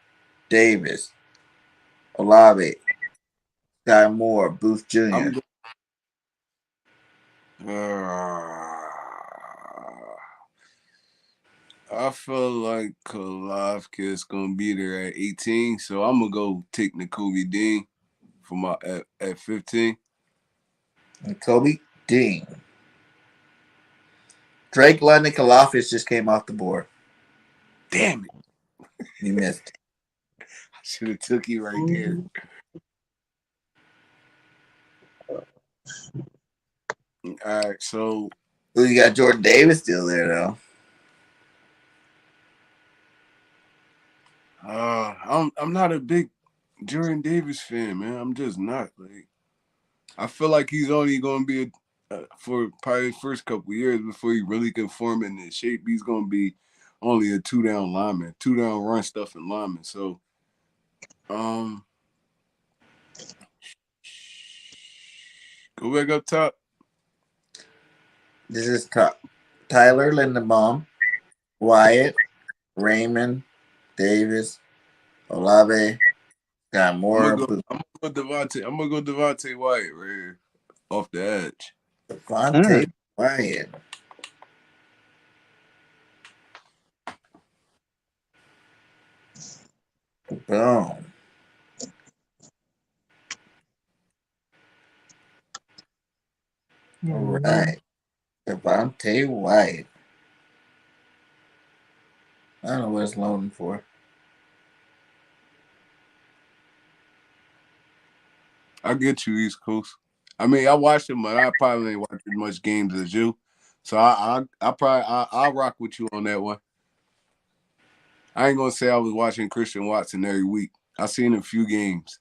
Davis, Olave, Sky Moore, Booth Jr. I feel like Kalofka is gonna be there at 18, so I'm gonna go take Nakobe Dean for my at 15. Nakobe Dean. Drake London, Kaloftis just came off the board. Damn it! You missed. I should have took you right there. All right, so you got Jordan Davis still there though. I'm not a big Jordan Davis fan, man. I'm just not. Like, I feel like he's only going to be for probably the first couple years before he really can form in the shape. He's going to be only a 2-down lineman, 2-down run stuffing lineman. So, go back up top. This is Tyler Lindenbaum, Wyatt, Raymond, Davis, Olave, Sky Moore. I'm gonna go Devontae Wyatt right here off the edge. Devontae Wyatt. Boom. All right. Devontae Wyatt. I don't know what it's loading for. I get you, East Coast. I mean, I watched him, but I probably ain't watched as much games as you. So I'll rock with you on that one. I ain't gonna say I was watching Christian Watson every week. I seen a few games,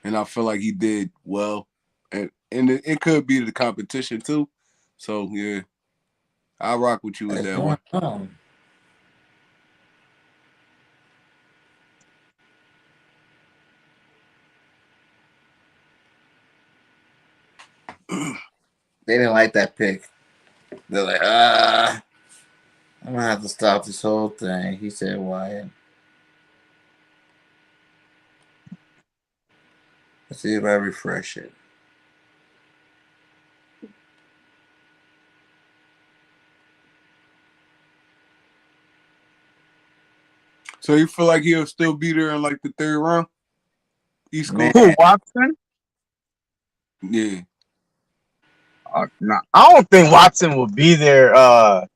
and I feel like he did well, and it could be the competition too. So yeah, I'll rock with you with that one. They didn't like that pick. They're like, I'm gonna have to stop this whole thing. He said Wyatt. Let's see if I refresh it. So you feel like he'll still be there in like the third round? East Coast? Who, Watson? Yeah. No, I don't think Watson will be there man,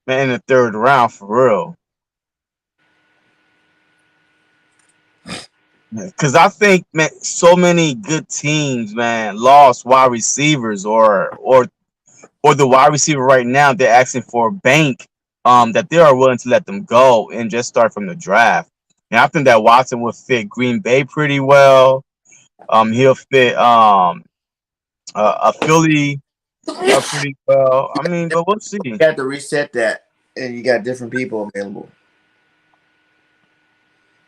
in the third round for real. Because I think, man, so many good teams, man, lost wide receivers or the wide receiver right now they're asking for a bank that they are willing to let them go and just start from the draft. And I think that Watson will fit Green Bay pretty well. He'll fit a Philly pretty well. I mean, but we'll see. You have to reset that, and you got different people available.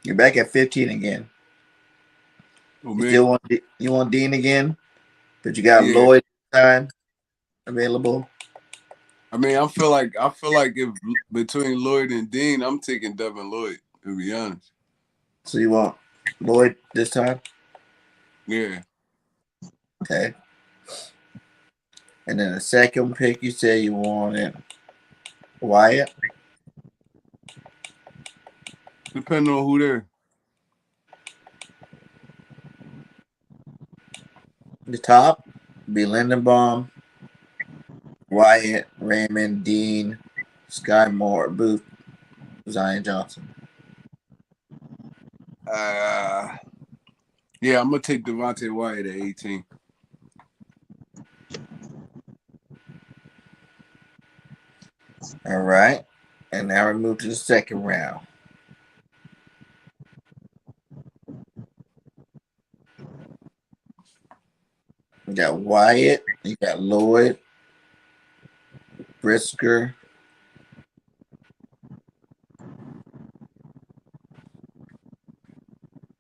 You're back at 15 again. Oh, You man. still want Dean again? But you got Yeah. Lloyd time available. I mean, I feel like if between Lloyd and Dean, I'm taking Devin Lloyd, to be honest. So you want Lloyd this time? Yeah. Okay. And then the second pick, you said you wanted Wyatt. Depending on who there. The top be Lindenbaum, Wyatt, Raymond, Dean, Sky Moore, Booth, Zion Johnson. Yeah, I'm gonna take Devontae Wyatt at 18. All right. And now we move to the second round. You got Wyatt, you got Lloyd, Brisker.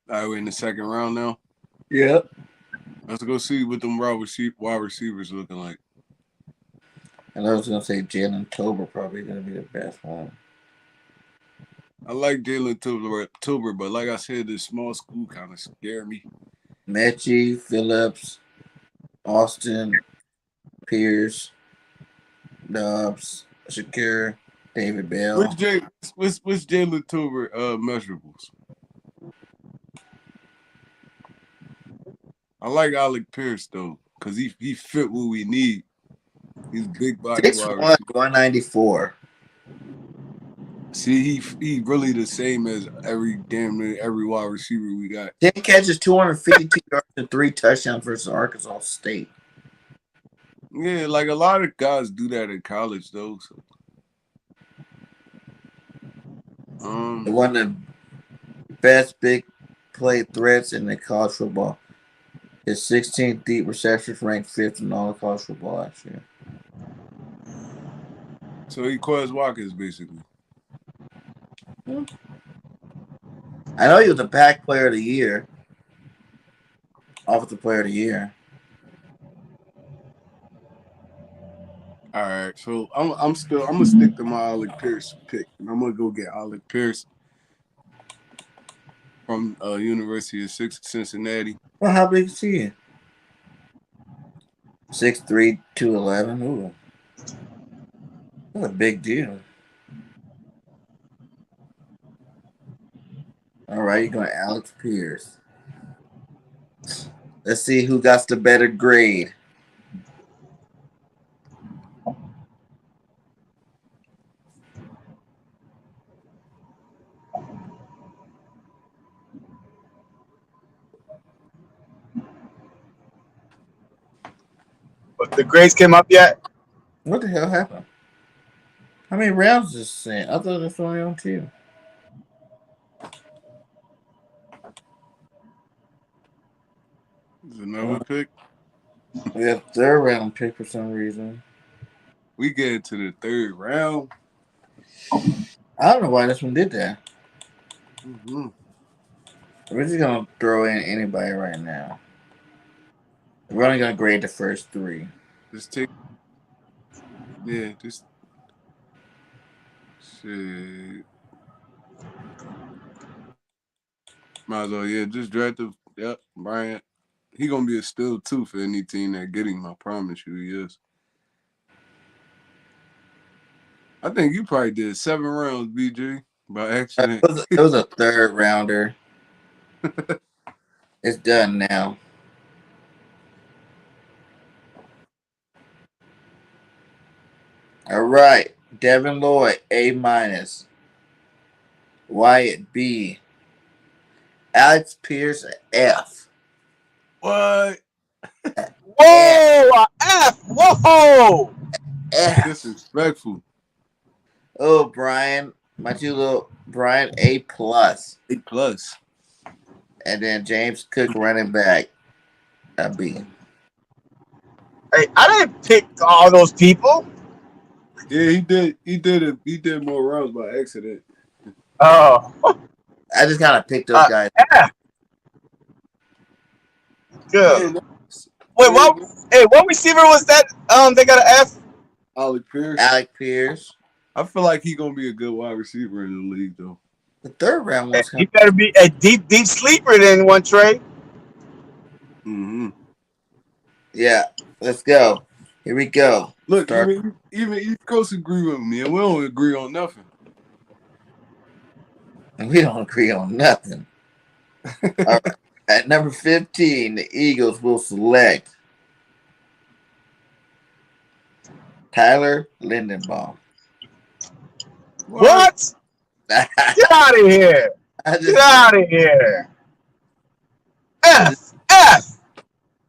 All right, we're in the second round now. Yep. Let's go see what them wide receivers looking like. And I was gonna say Jalen Tober probably gonna be the best one. I like Jalen Tober, but like I said, this small school kind of scare me. Mechie, Phillips, Austin, Pierce, Dobbs, Shakir, David Bell. What's Jalen Tober measurables? I like Alec Pierce though, because he fit what we need. He's big body. 6'1", 194. See, he really the same as damn near every wide receiver we got. 10 catches, 252 yards, and 3 touchdowns versus Arkansas State. Yeah, like a lot of guys do that in college though. So. One of the best big play threats in the college football. His 16 deep receptions ranked 5th in all of college football last year. So he Quez Watkins basically. I know he was the PAC Player of the Year, Offensive Player of the Year. All right, so I'm gonna stick to my Alec Pierce pick, and I'm gonna go get Alec Pierce from University of Cincinnati. Well, how big is he? 6'3", 211. Ooh, that's a big deal. All right, you're going Alex Pierce. Let's see who got the better grade. But the grades came up yet? What the hell happened? How many rounds is this saying? I thought it was only on 2. There's another pick. We have 3rd round pick for some reason. We get into the 3rd round. I don't know why this one did that. Mm-hmm. We're just gonna throw in anybody right now. We're only gonna grade the first 3. Just take. Yeah, just. Shit. Might as well, yeah, just draft the. Yep, Bryant. He gonna be a steal too for any team that get him. I promise you, he is. I think you probably did 7 rounds, BJ, by accident. It was a 3rd rounder. It's done now. All right, Devin Lloyd, A-. Wyatt, B. Alex Pierce, F. What? Whoa, F. Whoa. F. Disrespectful. Oh, Brian, my 2 little Brian, A+. A+. And then James Cook, running back, a B. Hey, I didn't pick all those people. Yeah, he did. He did more rounds by accident. Oh, I just kind of picked those guys. Yeah. Good. Man, Wait, what? Hey, what receiver was that? They got an F. Alec Pierce. Alec Pierce. I feel like he's gonna be a good wide receiver in the league, though. The third round one's He better be a deep sleeper than one Trey. Mm-hmm. Yeah, let's go. Here we go. Look, even East Coast agree with me, and we don't agree on nothing. And we don't agree on nothing. All right. At number 15, the Eagles will select Tyler Lindenbaum. What? Get out of here. Get out of here. F.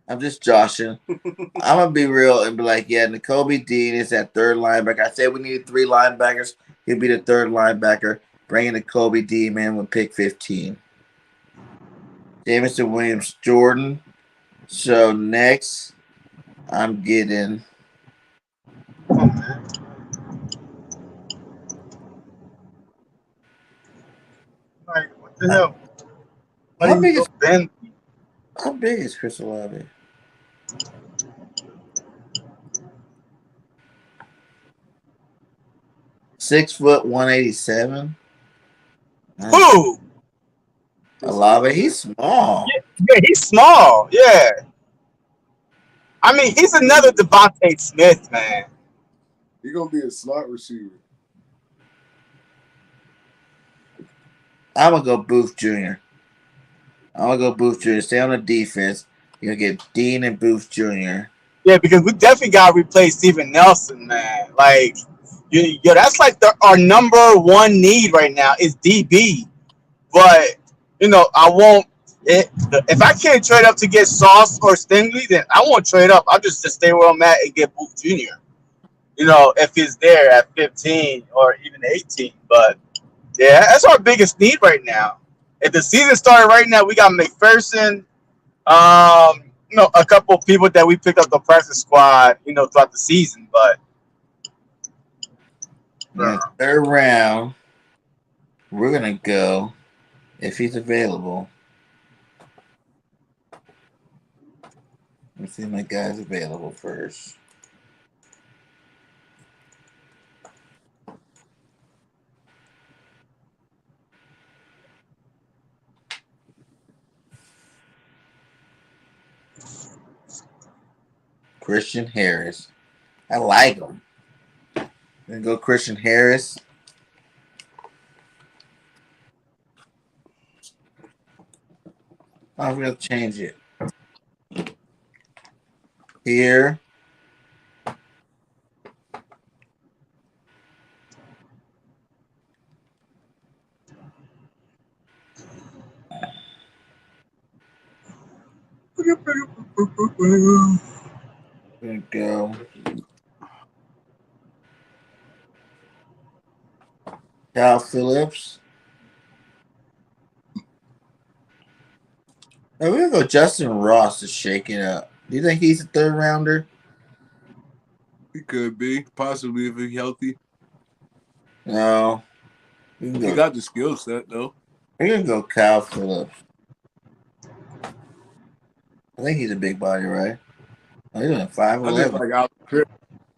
I'm just joshing. I'm going to be real and be like, yeah, Nakobe Dean is that third linebacker. I said we needed 3 linebackers. He'll be the third linebacker. Bringing Nakobe Dean in with pick 15. Jameson Williams Jordan. So next, I'm getting. Like, what the hell? How big is Chris Olave? Six foot 187. Who? Olave, he's small. Yeah, he's small. Yeah. I mean, he's another Devontae Smith, man. He's gonna be a slot receiver. I'm gonna go Booth Jr. Stay on the defense. You're gonna get Dean and Booth Jr. Yeah, because we definitely gotta replace Steven Nelson, man. Like, yo, that's like our number one need right now is DB. But I won't. If I can't trade up to get Sauce or Stingley, then I won't trade up. I'll just stay where I'm at and get Booth Jr. If he's there at 15 or even 18. But yeah, that's our biggest need right now. If the season started right now, we got McPherson, a couple of people that we picked up the practice squad, throughout the season. But third round, we're gonna go if he's available. Let's see if my guy's available first. Christian Harris. I like him. Gonna go Christian Harris. I'm gonna change it. Here. There we go. Cal Phillips. Now we're gonna go Justin Ross to shake it up. Do you think he's a third rounder? He could be, possibly if he's healthy. No. He got the skill set though. We're gonna go Cal Phillips. I think he's a big body, right? Oh, he's only 5'11".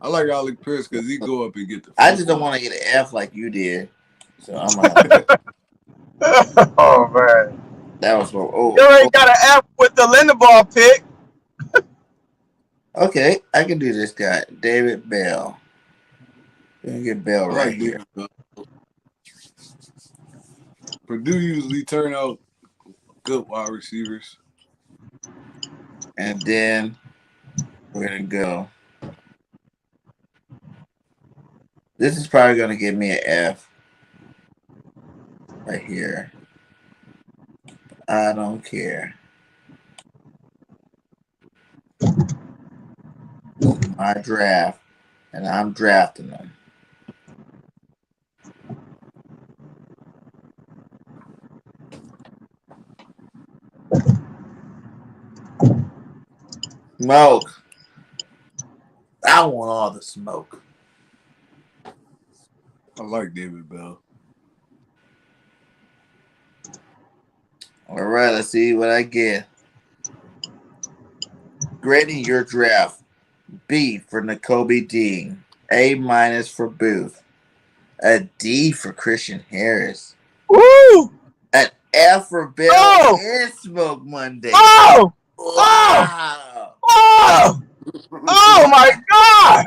I like Alec Pierce because he go up and get the. I just don't want to get an F like you did, so I'm out. Oh man, that was what. Oh, you already got an F with the Lindenbaum pick. Okay, I can do this guy, David Bell. We're gonna get Bell right here. Purdue usually turn out good wide receivers. And then we're gonna go. This is probably gonna give me an F right here. I don't care. This is my draft, and I'm drafting them. Smoke. I want all the smoke. I like David Bell. All right, let's see what I get. Grading your draft: B for N'Kobe Dean, A- for Booth, a D for Christian Harris, Woo! an F for Bill Oh! and Smoke Monday. Oh! Wow! Oh! Oh my God!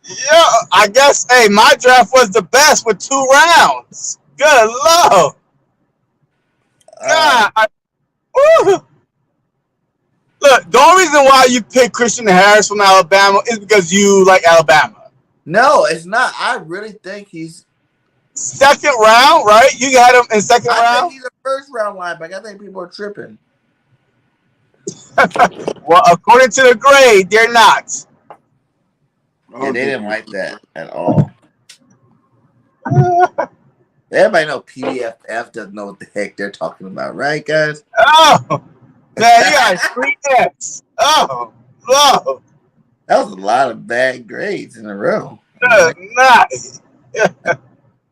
Yeah, I guess. Hey, my draft was the best with 2 rounds. Good Lord! God, woo. Look, the only reason why you picked Christian Harris from Alabama is because you like Alabama. No, it's not. I really think he's 2nd round, right? You had him in 2nd I round? think he's a first round linebacker. I think people are tripping. Well, according to the grade, they're not. Yeah, they didn't like that at all. Everybody know PDFF doesn't know what the heck they're talking about, right, guys? Oh, man, you got 3 Fs. Oh, Lord. That was a lot of bad grades in a row. Nice. I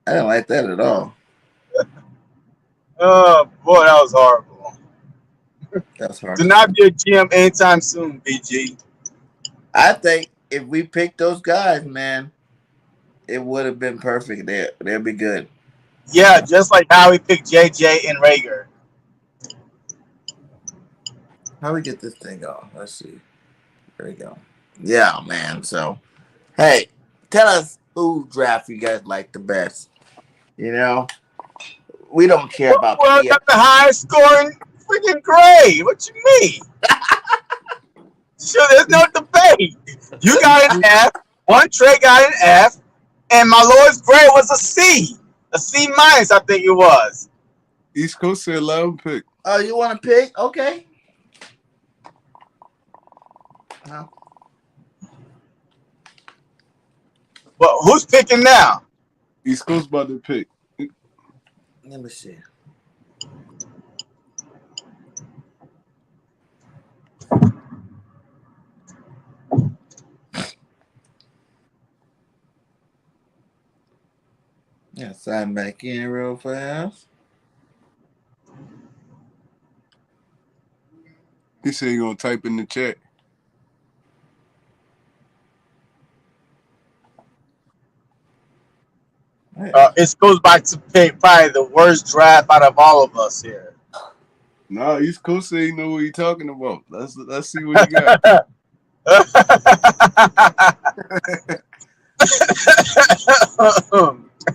didn't like that at all. Oh, boy, that was horrible. That's hard. Do not be a GM anytime soon, BG. I think if we picked those guys, man, it would have been perfect. They'd be good. Yeah, just like how we picked JJ and Rager. How we get this thing off? Let's see. There we go. Yeah, man. So, hey, tell us who draft you guys like the best. You know, we don't care about Well, got the highest scoring freaking grade. What you mean? Sure, there's no debate. You got an F. One Trey got an F, and my lowest grade was a C. A C-, I think it was. East Coast said 11 pick. Oh, you want to pick? Okay. No. But who's picking now? East Coast about to pick. Let me see. Yeah, sign back in real fast. He said he's gonna type in the chat. It goes back to pick probably the worst draft out of all of us here. Nah, East Coast say he know what he talking about. Let's see what he got.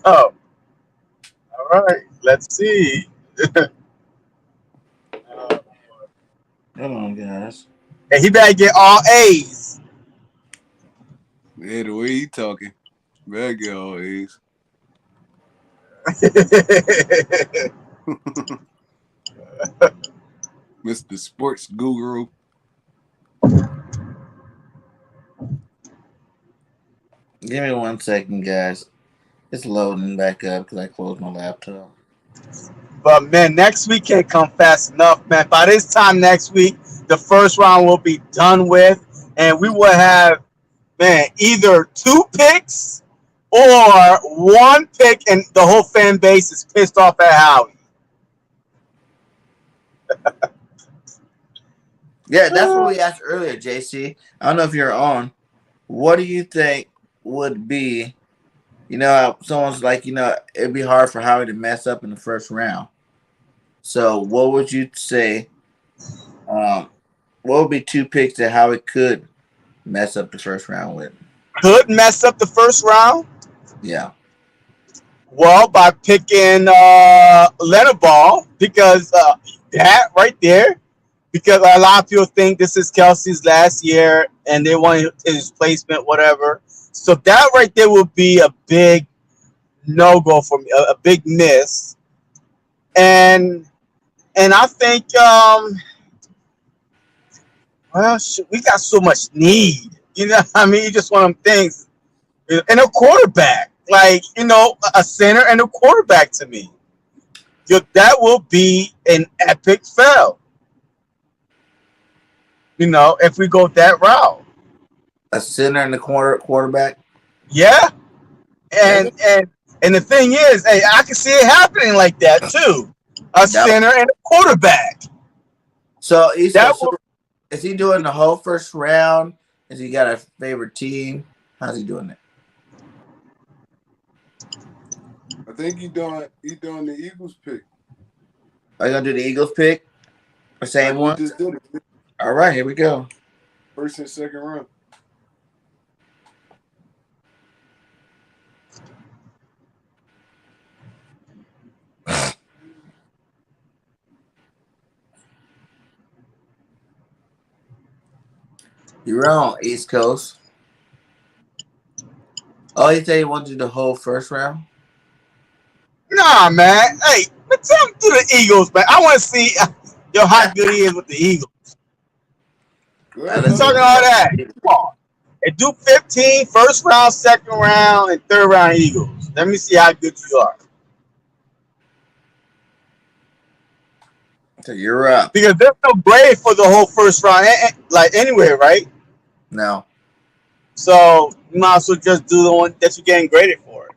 Oh, all right. Let's see. Come on, guys. And he better get all A's. Yeah, the way he talking. Better get all A's. Mr. Sports Guru. Give me 1 second, guys. It's loading back up because I closed my laptop. But, man, next week can't come fast enough, man. By this time next week, the first round will be done with, and we will have, man, either 2 picks or 1 pick, and the whole fan base is pissed off at Howie. Yeah, that's what we asked earlier, JC. I don't know if you're on. What do you think would be, someone's like, it'd be hard for Howie to mess up in the first round. So what would you say? What would be 2 picks that Howie could mess up the first round with? Could mess up the first round? Yeah. Well, by picking Leonard Ball, because that right there, because a lot of people think this is Kelsey's last year and they want his placement, whatever. So that right there will be a big no-go for me, a big miss. And I think, we got so much need. You know what I mean? You just want them things. And a quarterback. Like, a center and a quarterback to me. That will be an epic fail. If we go that route. A center and a quarterback? Yeah. And the thing is, hey, I can see it happening like that too. A center and a quarterback. So Is he doing the whole first round? Has he got a favorite team? How's he doing it? I think he doing the Eagles pick. Are you gonna do the Eagles pick? The same one? Just did it. All right, here we go. First and second round. You're on East Coast. Oh, he said he wanted to do the whole first round? Nah, man. Hey, but tell him to the Eagles, man. I want to see how good he is with the Eagles. He's talking all that. Come on. And do 15, first round, second round, and third round Eagles. Let me see how good you are. So you're up. Because there's no grade for the whole first round, like anywhere, right? No. So you might as well just do the one that you're getting graded for.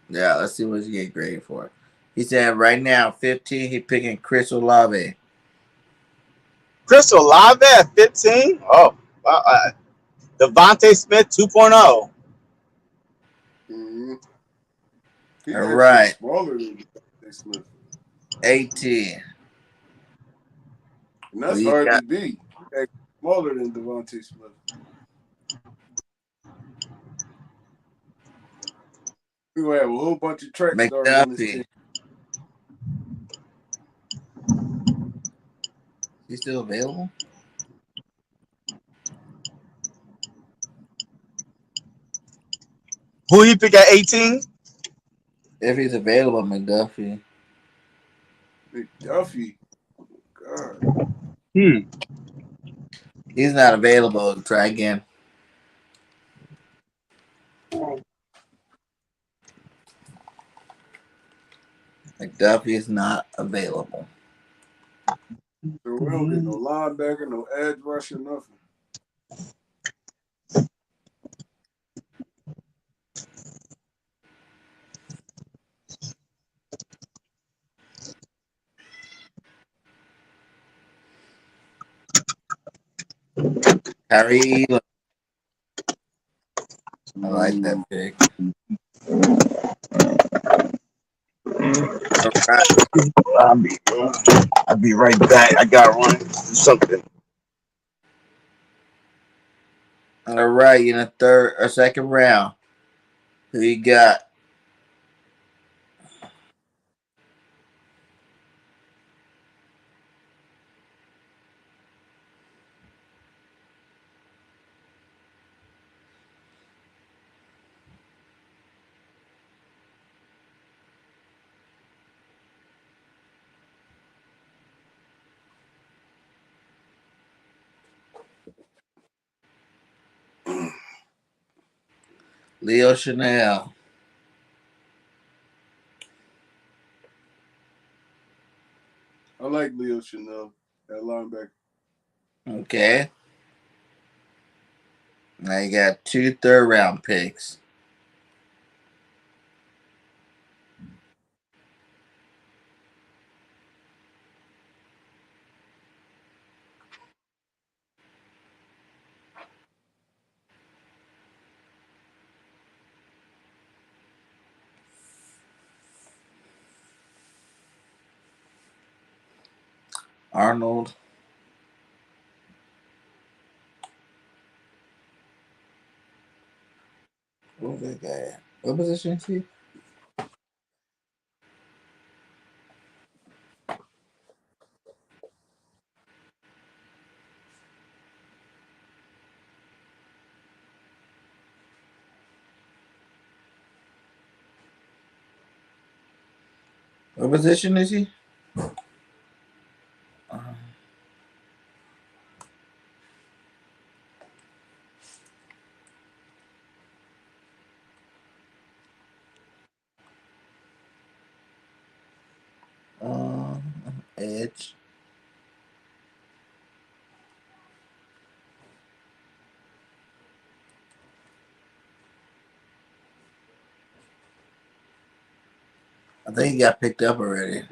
Yeah, let's see what he get graded for. He said right now, 15, he picking Chris Olave. Chris Olave at 15? Oh, wow. Devontae Smith 2.0. Mm-hmm. All right. Smaller than Devontae Smith. 18. And that's hard to beat. Smaller than Devontae Smith. We're going to have a whole bunch of track stars on this team. He's still available? Who he pick at 18? If he's available, McDuffie. McDuffie? God. He's not available. Try again. McDuffie is not available. So we don't get no linebacker, no edge rusher, nothing. Harry, I like that pick. I'll be right back. I got to run do something. All right, in the third or second round, who you got? Leo Chanel. I like Leo Chanel at linebacker. Okay. Now you got 2 third-round picks. Arnold. Who's that guy? What position is he? What position is he? Edge. I think he got picked up already.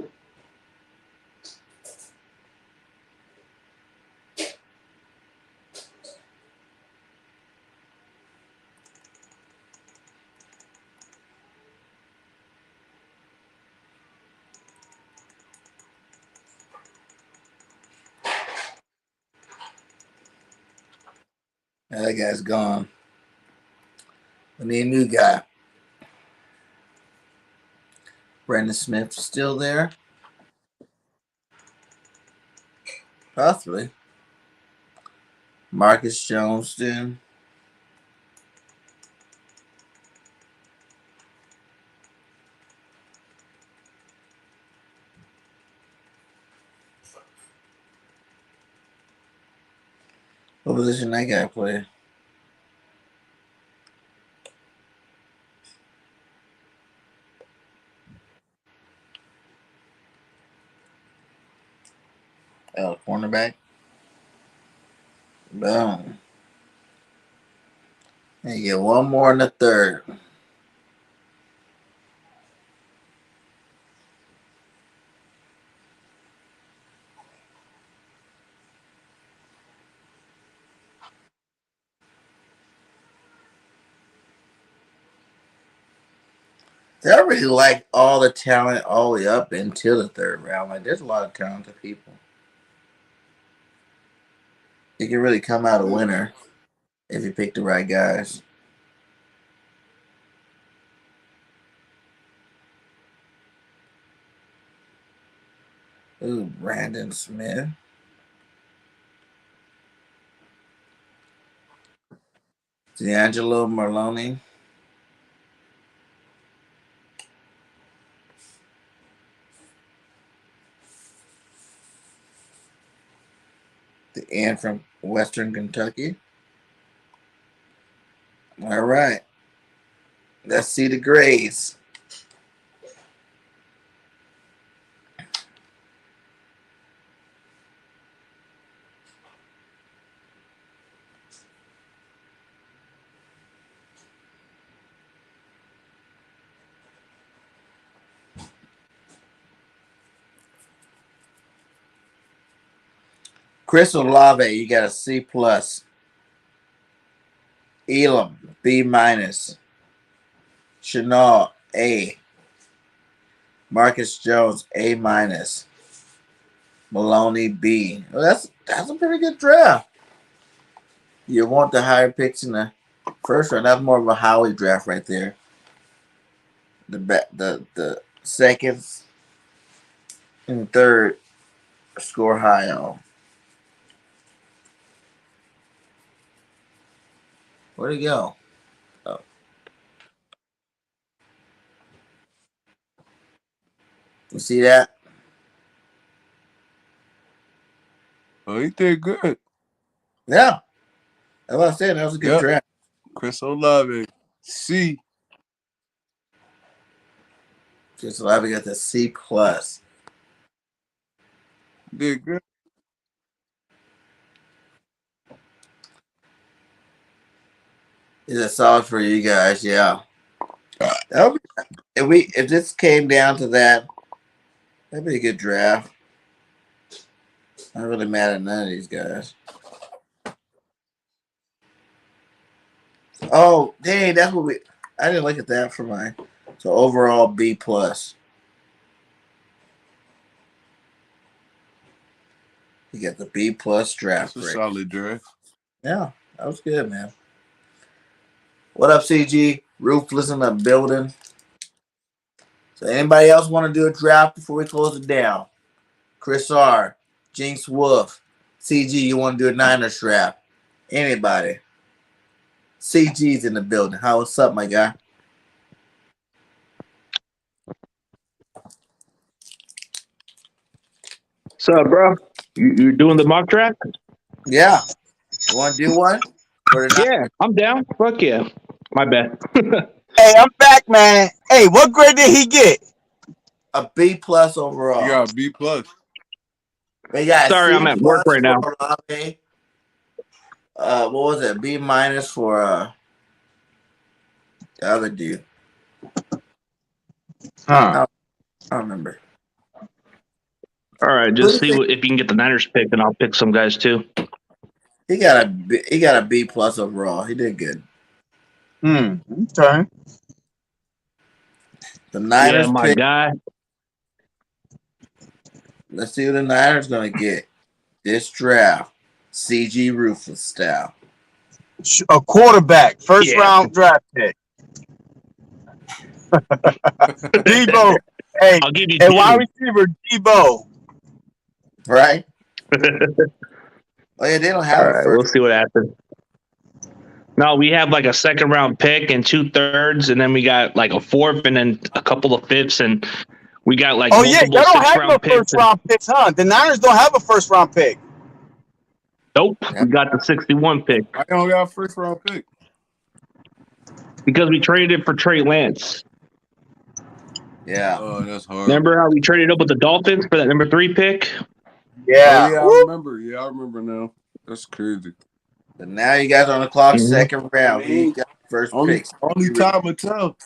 That guy's gone. We need a new guy. Brandon Smith still there? Possibly. Marcus Jones then. What position that guy play? Cornerback. Boom. And you get one more in the third. I really like all the talent all the way up until the third round. Like, there's a lot of talented people. You can really come out a winner if you pick the right guys. Ooh, Brandon Smith. D'Angelo Marloni. The end from Western Kentucky. All right. Let's see the grades. Chris Olave, you got a C plus. Elam, B minus. Chanel, A. Marcus Jones, A minus. Maloney, B. Well, that's a pretty good draft. You want the higher picks in the first round. That's more of a Howie draft right there. The seconds and third score high on. Where'd he go? Oh. You see that? Oh, he did good. Yeah. That's what I said. That was a good draft. Chris Olave, C. Chris Olave got the C plus. Did good. Is it solid for you guys? Yeah. If this came down to that, that'd be a good draft. Not really mad at none of these guys. Oh, dang, that's what I didn't look at that for mine. So overall B plus. You got the B plus draft. That's a solid draft. Yeah, that was good, man. What up, CG? Ruthless in the building. So anybody else want to do a draft before we close it down? Chris R, Jinx Wolf, CG, you want to do a Niners draft? Anybody? CG's in the building. What's up, my guy? What's up, bro? You doing the mock draft? Yeah. You want to do one? Yeah, I'm down. Fuck yeah. My bad. Hey, I'm back, man. Hey, what grade did he get? A B plus overall. You got a B plus. Sorry, I'm at work right now. What was it? B minus for the other dude. I don't remember. All right, just see if you can get the Niners pick, and I'll pick some guys too. He got a B plus overall. He did good. Okay. The Niners my pick. guy. Let's see what the Niners gonna get this draft. CG Ruthless style. A quarterback, first Yeah. round draft pick. Debo. Hey, I'll give you a two. wide receiver, Debo. Right? Oh yeah, they don't have All a right, first. we'll see what happens. No, we have like a second round pick and 2/3, and then we got like a fourth and then a couple of fifths, and we got like Oh yeah, multiple y'all don't have 6th-round no picks. first round picks, huh? The Niners don't have a first round pick. Nope, we got the 61 pick I don't got a first round pick. because we traded it for Trey Lance. Yeah. Oh, that's hard. Remember how we traded up with the Dolphins for that number 3 pick? Yeah. Oh, yeah, I remember. Yeah, I remember now. That's crazy. But now you guys on the clock, Mhm. second round. Who got first Only picks? time will tell.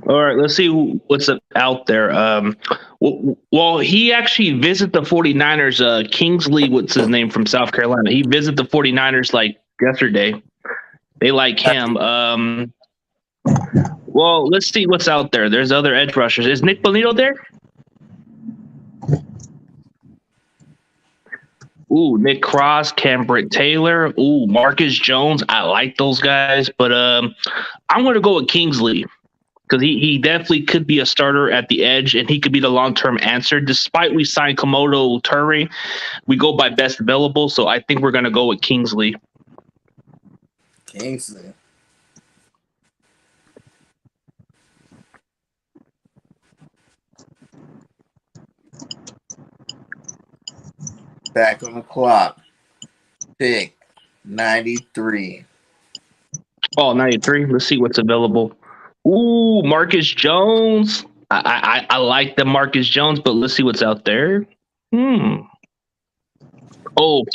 All right, let's see what's out there. Well, he actually visited the 49ers. Kingsley, what's his name, from South Carolina. He visited the 49ers like yesterday. They like him. Well, let's see what's out there. There's other edge rushers. Is Nick Bonito there? Ooh, Nick Cross, Cambrit Taylor. Ooh, Marcus Jones. I like those guys, but I'm going to go with Kingsley because he definitely could be a starter at the edge, and he could be the long-term answer. Despite we signed Komodo Turre, we go by best available, so I think we're going to go with Kingsley. Kingsley. Back on the clock. Pick 93. Oh, 93. Let's see what's available. Ooh, Marcus Jones. I like the Marcus Jones, but let's see what's out there. Oh,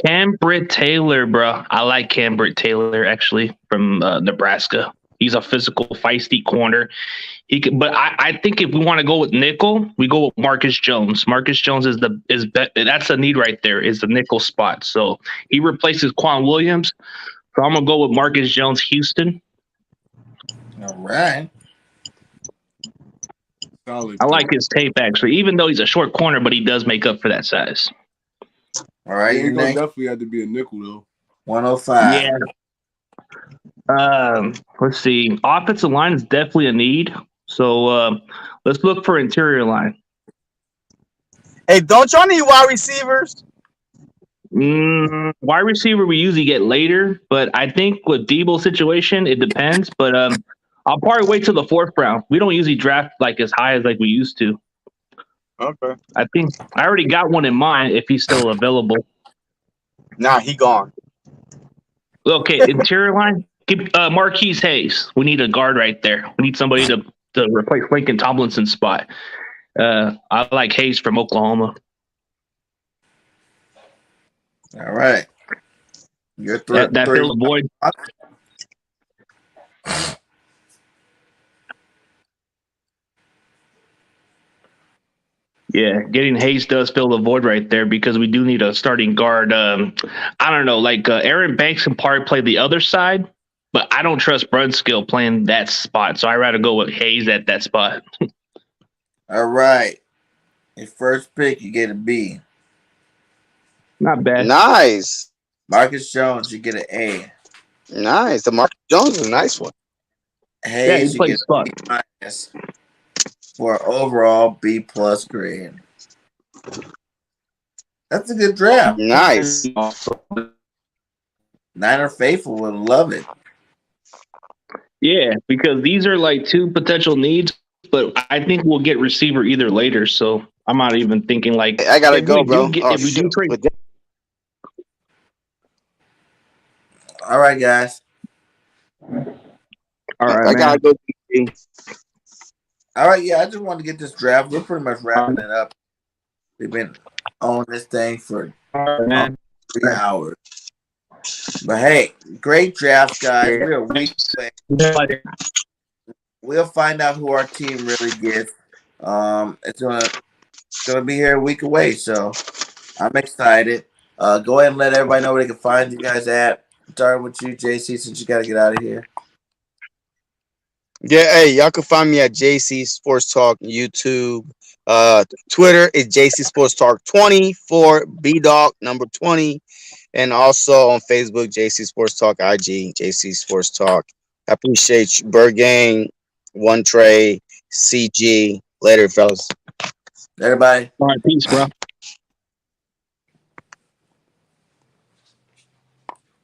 Cambrit Taylor, bro. I like Cambrit Taylor, actually, from Nebraska. He's a physical, feisty corner. But I think if we want to go with nickel, we go with Marcus Jones. Marcus Jones that's a need right there, is the nickel spot. So he replaces Quan Williams. So I'm gonna go with Marcus Jones, Houston. All right. Solid. I like his tape, actually, even though he's a short corner, but he does make up for that size. All right. Yeah, Your he's gonna next definitely have to be a nickel though. 105. Yeah. Let's see. Offensive line is definitely a need. So let's look for interior line. Hey, don't y'all need wide receivers? Wide receiver we usually get later, but I think with Debo's situation, it depends. But I'll probably wait till the 4th round. We don't usually draft like as high as like we used to. Okay. I think I already got one in mind if he's still available. Nah, he gone. Okay, interior line. Marquise Hayes. We need a guard right there. We need somebody to replace Lincoln Tomlinson's spot. I like Hayes from Oklahoma. All right. Your That fills void. Yeah, getting Hayes does fill the void right there because we do need a starting guard. I don't know, like Aaron Banks can probably play the other side, but I don't trust Brunskill playing that spot, so I'd rather go with Hayes at that spot. All right. Your first pick, you get a B. Not bad. Nice. Marcus Jones, you get an A. Nice. The Marcus Jones is a nice one. Hayes, Yeah, he you plays get spot. a B- for overall B+ grade. That's a good draft. Nice. Niner faithful would love it. Yeah, because these are like 2 potential needs, but I think we'll get receiver either later. So I'm not even thinking like I gotta go, bro. If we do trade, all right, guys. all right, I gotta go. All right, yeah. I just wanted to get this draft. We're pretty much wrapping it up. We've been on this thing for 3 hours. But hey, great draft, guys. We're a week away. We'll find out who our team really gets. It's gonna be here a week away, so I'm excited. Go ahead and let everybody know where they can find you guys at. Starting with you, JC, since you gotta get out of here. Yeah, hey, y'all can find me at JC Sports Talk YouTube. Twitter is JC Sports Talk 20 for BDog number 20. And also on Facebook, JC Sports Talk, IG, JC Sports Talk. I appreciate you. Bird Gang, One Trey, CG. Later, fellas. Everybody. All right, peace, bro.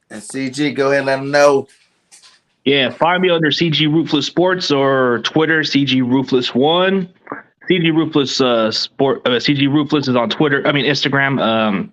And CG, go ahead and let them know. Yeah, find me under CG Ruthless Sports or Twitter, CG Ruthless1. CG Ruthless CG Ruthless is on Twitter. I mean Instagram.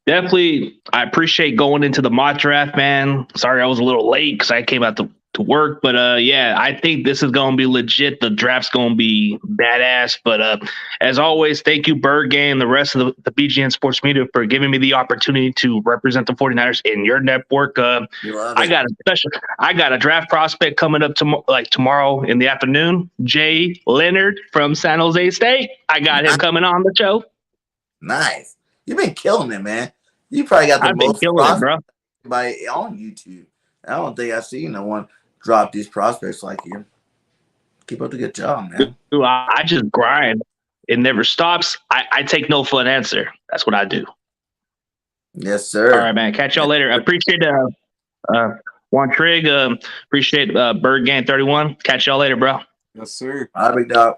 Definitely, I appreciate going into the mock draft, man. Sorry I was a little late because I came out to work, but yeah, I think this is going to be legit. The draft's going to be badass. But as always, thank you, Bird Gang, and the rest of the BGN Sports Media for giving me the opportunity to represent the 49ers in your network. I got a draft prospect coming up tomorrow in the afternoon. Jay Leonard from San Jose State. I got him coming on the show. Nice. You've been killing it, man. You probably got the I've been most killing it, bro. by on YouTube. I don't think I've seen no one drop these prospects like you. Keep up the good job, man. Dude, I just grind. It never stops. I take no for an answer. That's what I do. Yes, sir. All right, man. Catch y'all later. I appreciate Juan Trig. Appreciate Bird Gang 31. Catch y'all later, bro. Yes, sir. All right, big dog.